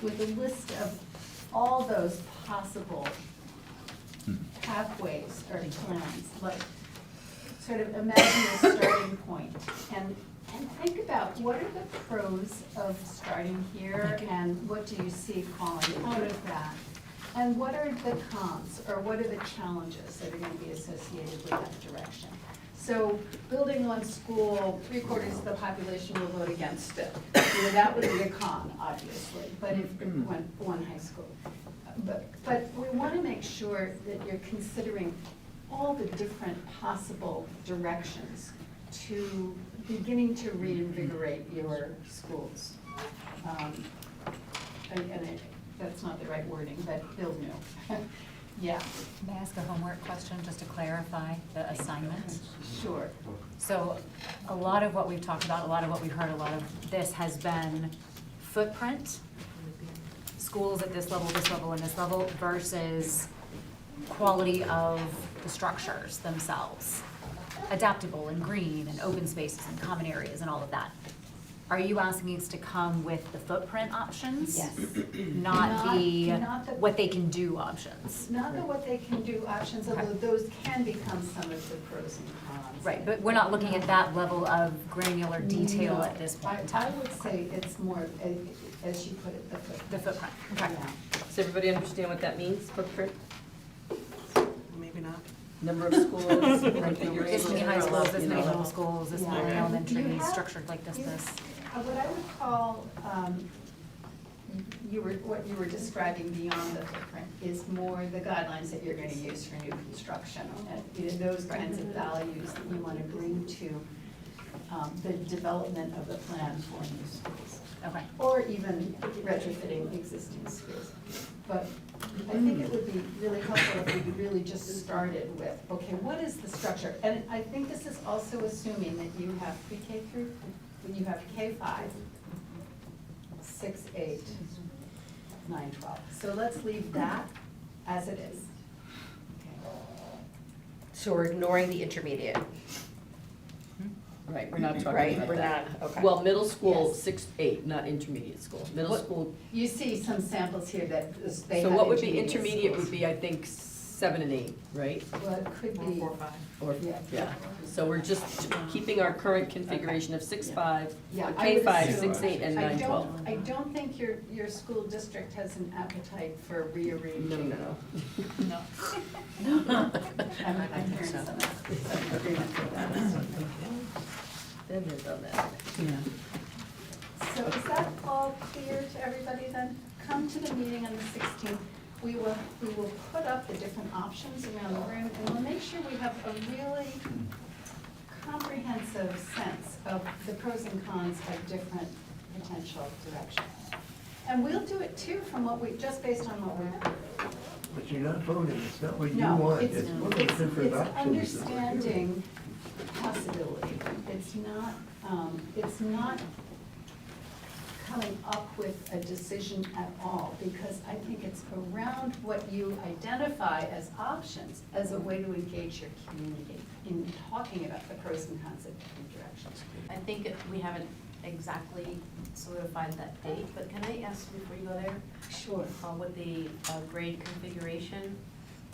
with a list of all those possible pathways or plans, like sort of imagine a starting point and think about what are the pros of starting here and what do you see falling out of that? And what are the cons, or what are the challenges that are going to be associated with that direction? So building one school, 3/4 of the population will vote against it. That would be a con, obviously, but if one high school. But we want to make sure that you're considering all the different possible directions to beginning to reinvigorate your schools. That's not the right wording, but build new. Yeah. May I ask a homework question just to clarify the assignment? Sure. So a lot of what we've talked about, a lot of what we've heard, a lot of this has been footprint, schools at this level, and this level, versus quality of the structures themselves. adaptable and green and open spaces and common areas and all of that. Are you asking us to come with the footprint options? Yes. Not the, Not the- what they can do options? Not the what they can do options, although those can become some of the pros and cons. Right, but we're not looking at that level of granular detail No. at this point in I time. would say it's more, as you put it, the footprint. The footprint, okay. Yeah. Does everybody understand what that means, footprint? Maybe not. Number of schools, This configuration, many high schools, this you many know. middle schools, this Yeah. many You elementary, have- structured like this. What I would call, what you were describing beyond the footprint is more the guidelines that you're gonna use for new construction. And you know, those kinds of values that you wanna bring to the development of the plan for new schools. Okay. Or even retrofitting existing schools. But I think it would be really helpful if we really just started with, okay, what is the structure? And I think this is also assuming that you have pre-K through, you have K-5, 6, 8, 9, 12. So let's leave that as it is. So we're ignoring the intermediate. Right, we're not talking Right, about we're that. not, okay. Well, middle school, Yes. 6, 8, not intermediate school. Middle What- school, You see some samples here that they so have what would be intermediate schools. would be, I think, 7 and 8, right? Well, it could be. 4 or 5. Or, Yeah. yeah, so we're just keeping our current configuration of 6, 5, Yeah, I would K-5, assume- 6, 8, and 9, 12. I don't think your school district has an appetite for rearranging. No. I'm hearing some agreement with that. Then they've done that. So is that all clear to everybody then? Come to the meeting on the 16th. We will put up the different options around the room, and we'll make sure we have a really comprehensive sense of the pros and cons of different potential directions. And we'll do it too from what just based on what we've heard. But you're not voting, it's not what you No, want, it's, it's what the different it's options. understanding possibility. It's not coming up with a decision at all, because I think it's around what you identify as options as a way to engage your community in talking about the pros and cons of different directions. I think we haven't exactly solidified that date, but can I ask before you go there? Sure. With the grade configuration,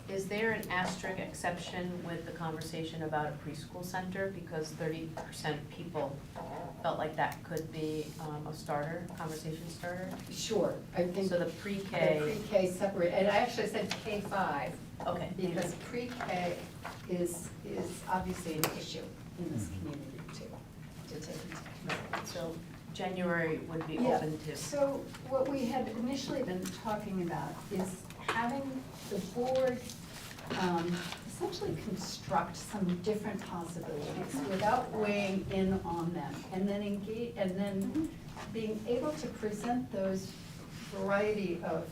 is there an asterisk exception with the conversation about a preschool center? Because 30% people felt like that could be a conversation starter. Sure, I think. So the pre-K. The pre-K separate, and I actually said K-5. Okay. Because pre-K is obviously an issue in this community too, to take into consideration. So January would be Yeah, open to. so what we had initially been talking about is having the board essentially construct some different possibilities without weighing in on them, and then engage, and then being able to present those variety of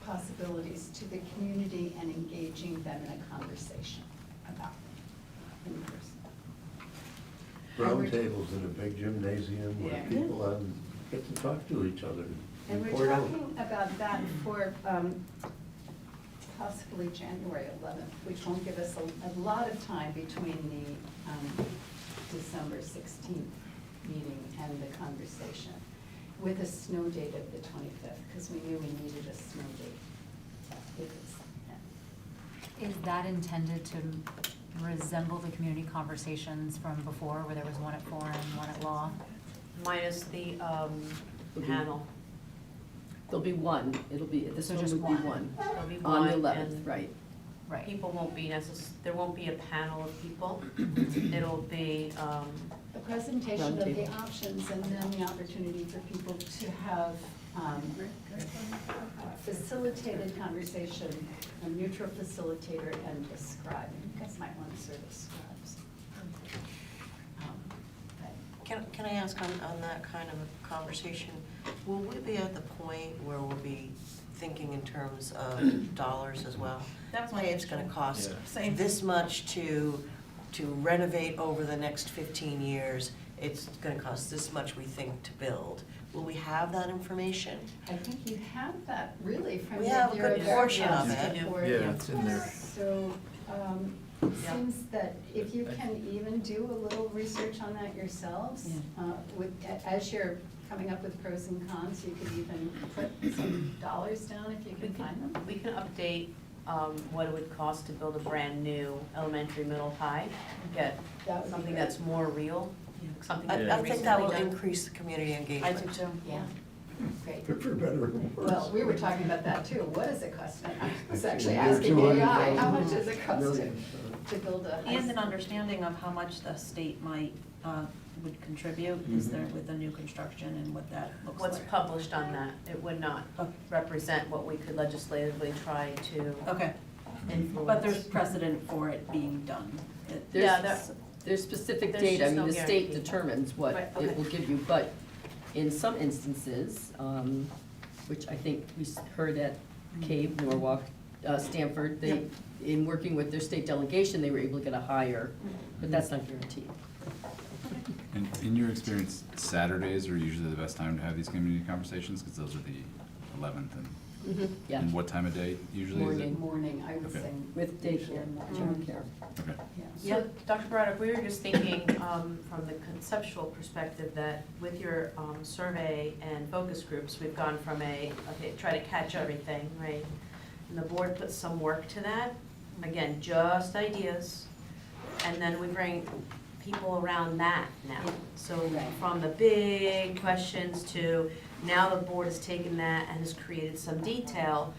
possibilities to the community and engaging them in a conversation about them in person. Round tables in a big gymnasium where Yeah. people get to talk to each other. And we're report out. talking about that for possibly January 11th, which won't give us a lot of time between the December 16th meeting and the conversation, with a snow date of the 25th, because we knew we needed a snow date. If it's, yeah. Is that intended to resemble the community conversations from before, where there was one at 4 and one at law? Minus the panel. There'll be one, this So one just would be one. one, There'll be on the one, 11th, and right. Right. people won't be there won't be a panel of people. It'll be, The presentation of the Roundtable. options, and then the opportunity for people to have facilitated conversation, a neutral facilitator and a scribe. You guys might want to serve as scribes. But Can I ask on that kind of a conversation, will we be at the point where we'll be thinking in terms of dollars as well? That was my Hey, it's gonna cost Yeah. this much to renovate over the next 15 years, it's gonna cost this much, we think, to build. Will we have that information? I think you have that really from We your have a good your portion of draft it. report. Yeah, it's in there. So, It seems that if you can even do a little research on that yourselves, as you're coming up with pros and cons, you could even put some dollars down if you can find them. We can update what it would cost to build a brand-new elementary, middle, high, get That would be something great. that's more real, something that I we've think that will recently done. increase the community I engagement. do too. Yeah, great. For better or worse. Well, we were talking about that too. What does it cost? I was actually Year asking 200,000. AI, how much does it cost Million. to build a high And an school? understanding of how much the state might, would contribute, is there with the new construction and what that looks like. What's published on that, it would not Okay. represent what we could legislatively try to Okay, influence. but there's precedent for it being done. Yeah, There's specific There's data, I just mean, no the state guarantee. determines what Right, it okay. will give you, but in some instances, which I think we heard at Cave, Norwalk, Stanford, they, in working with their state delegation, they were able to get a higher, but that's not guaranteed. And in your experience, Saturdays are usually the best time to have these community conversations, because those are the 11th, Yeah, and what time of day usually is it? Morning. Morning, I would Okay. say. with daycare, childcare. Okay. Yeah. So, Dr. Broderick, we were just thinking from the conceptual perspective that with your survey and focus groups, we've gone from try to catch everything, right? And the board puts some work to that, again, just ideas, and then we bring people around that now. So Right. from the big questions to, now the board has taken that and has created some detail,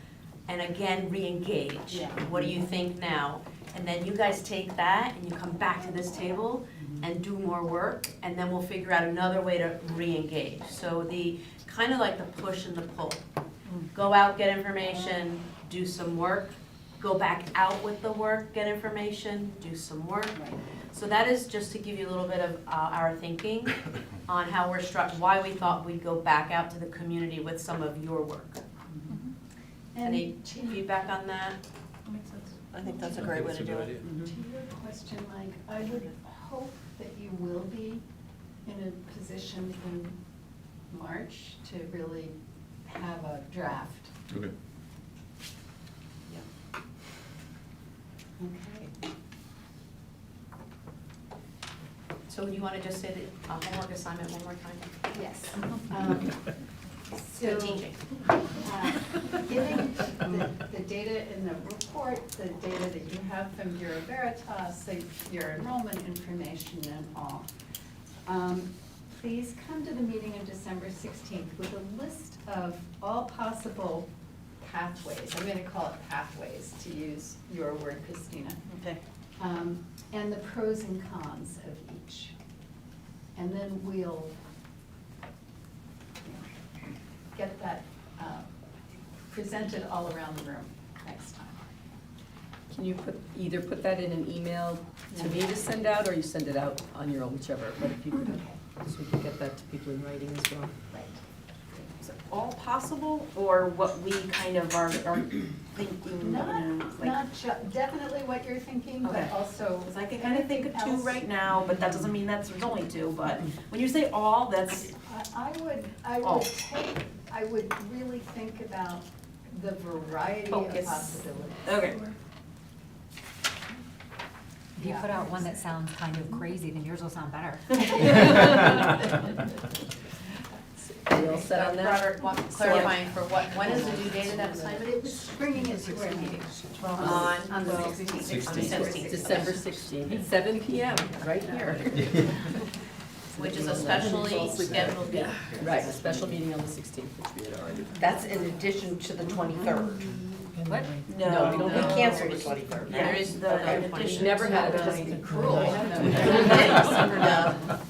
and again, re-engage. Yeah. What do you think now? And then you guys take that and you come back to this table and do more work, and then we'll figure out another way to re-engage. So the, kind of like the push and the pull. Go out, get information, do some work, go back out with the work, get information, do some work. Right. So that is just to give you a little bit of our thinking on how we're why we thought we'd go back out to the community with some of your work. Any And to feedback on that? Makes sense. I think that's a great way to do it. your question, Mike, I would hope that you will be in a position in March to really have a draft. Okay. Okay. So you want to just say the homework assignment one more time? Yes. Good So, teaching. Given the data in the report, the data that you have from Bureau Veritas, your enrollment information and all, please come to the meeting on December 16th with a list of all possible pathways. I'm going to call it pathways, to use your word, Christina. Okay. And the pros and cons of each. And then we'll get that presented all around the room next time. Can you either put that in an email to me to send out, or you send it out on your own, whichever, but if you could, so we can get that to people in writing as well. Right. Is it all possible, or what we kind of are thinking? Not definitely what you're thinking, but Okay. also. Because I can kind of think of two else. right now, but that doesn't mean that's, there's only two, but when you say all, that's, I Oh. would really think about the variety of Focus. possibilities. okay. If you put out one that sounds kind of crazy, then yours will sound better. Are you all set on that? Broderick, clarifying for what, when is the due date of that It assignment? was bringing it to our meeting. On the 16th. December 16th, at 7 PM, right here. Which is a specially scheduled meeting. Right, a special meeting on the 16th, which we had already. That's in addition to the 23rd. What? No, we don't We have canceled the 23rd. There is The okay, addition. We've never had it, just be cruel.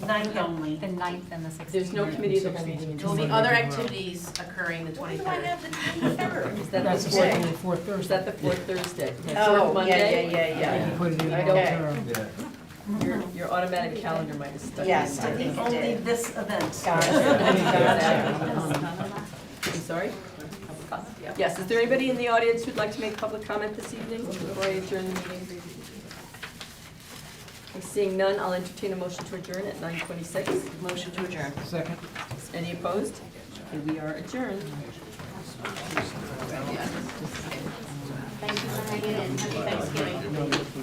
Ninth only. The 9th and the 16th. There's no committee of the whole meeting in There will be December. other activities occurring the Why do I 23rd. have the 23rd? Is that the fourth Thursday? Is that the fourth Thursday? Oh, Fourth Monday? yeah. I Okay. don't, your automatic calendar might have stuck in. Yes, I there. think it Only did. this event. I'm sorry? Yes, is there anybody in the audience who'd like to make public comment this evening before I adjourn the meeting? Seeing none, I'll entertain a motion to adjourn at 9:26. Motion to adjourn. Second. Any opposed? And we are adjourned. Thank you for hanging in. Happy Thanksgiving.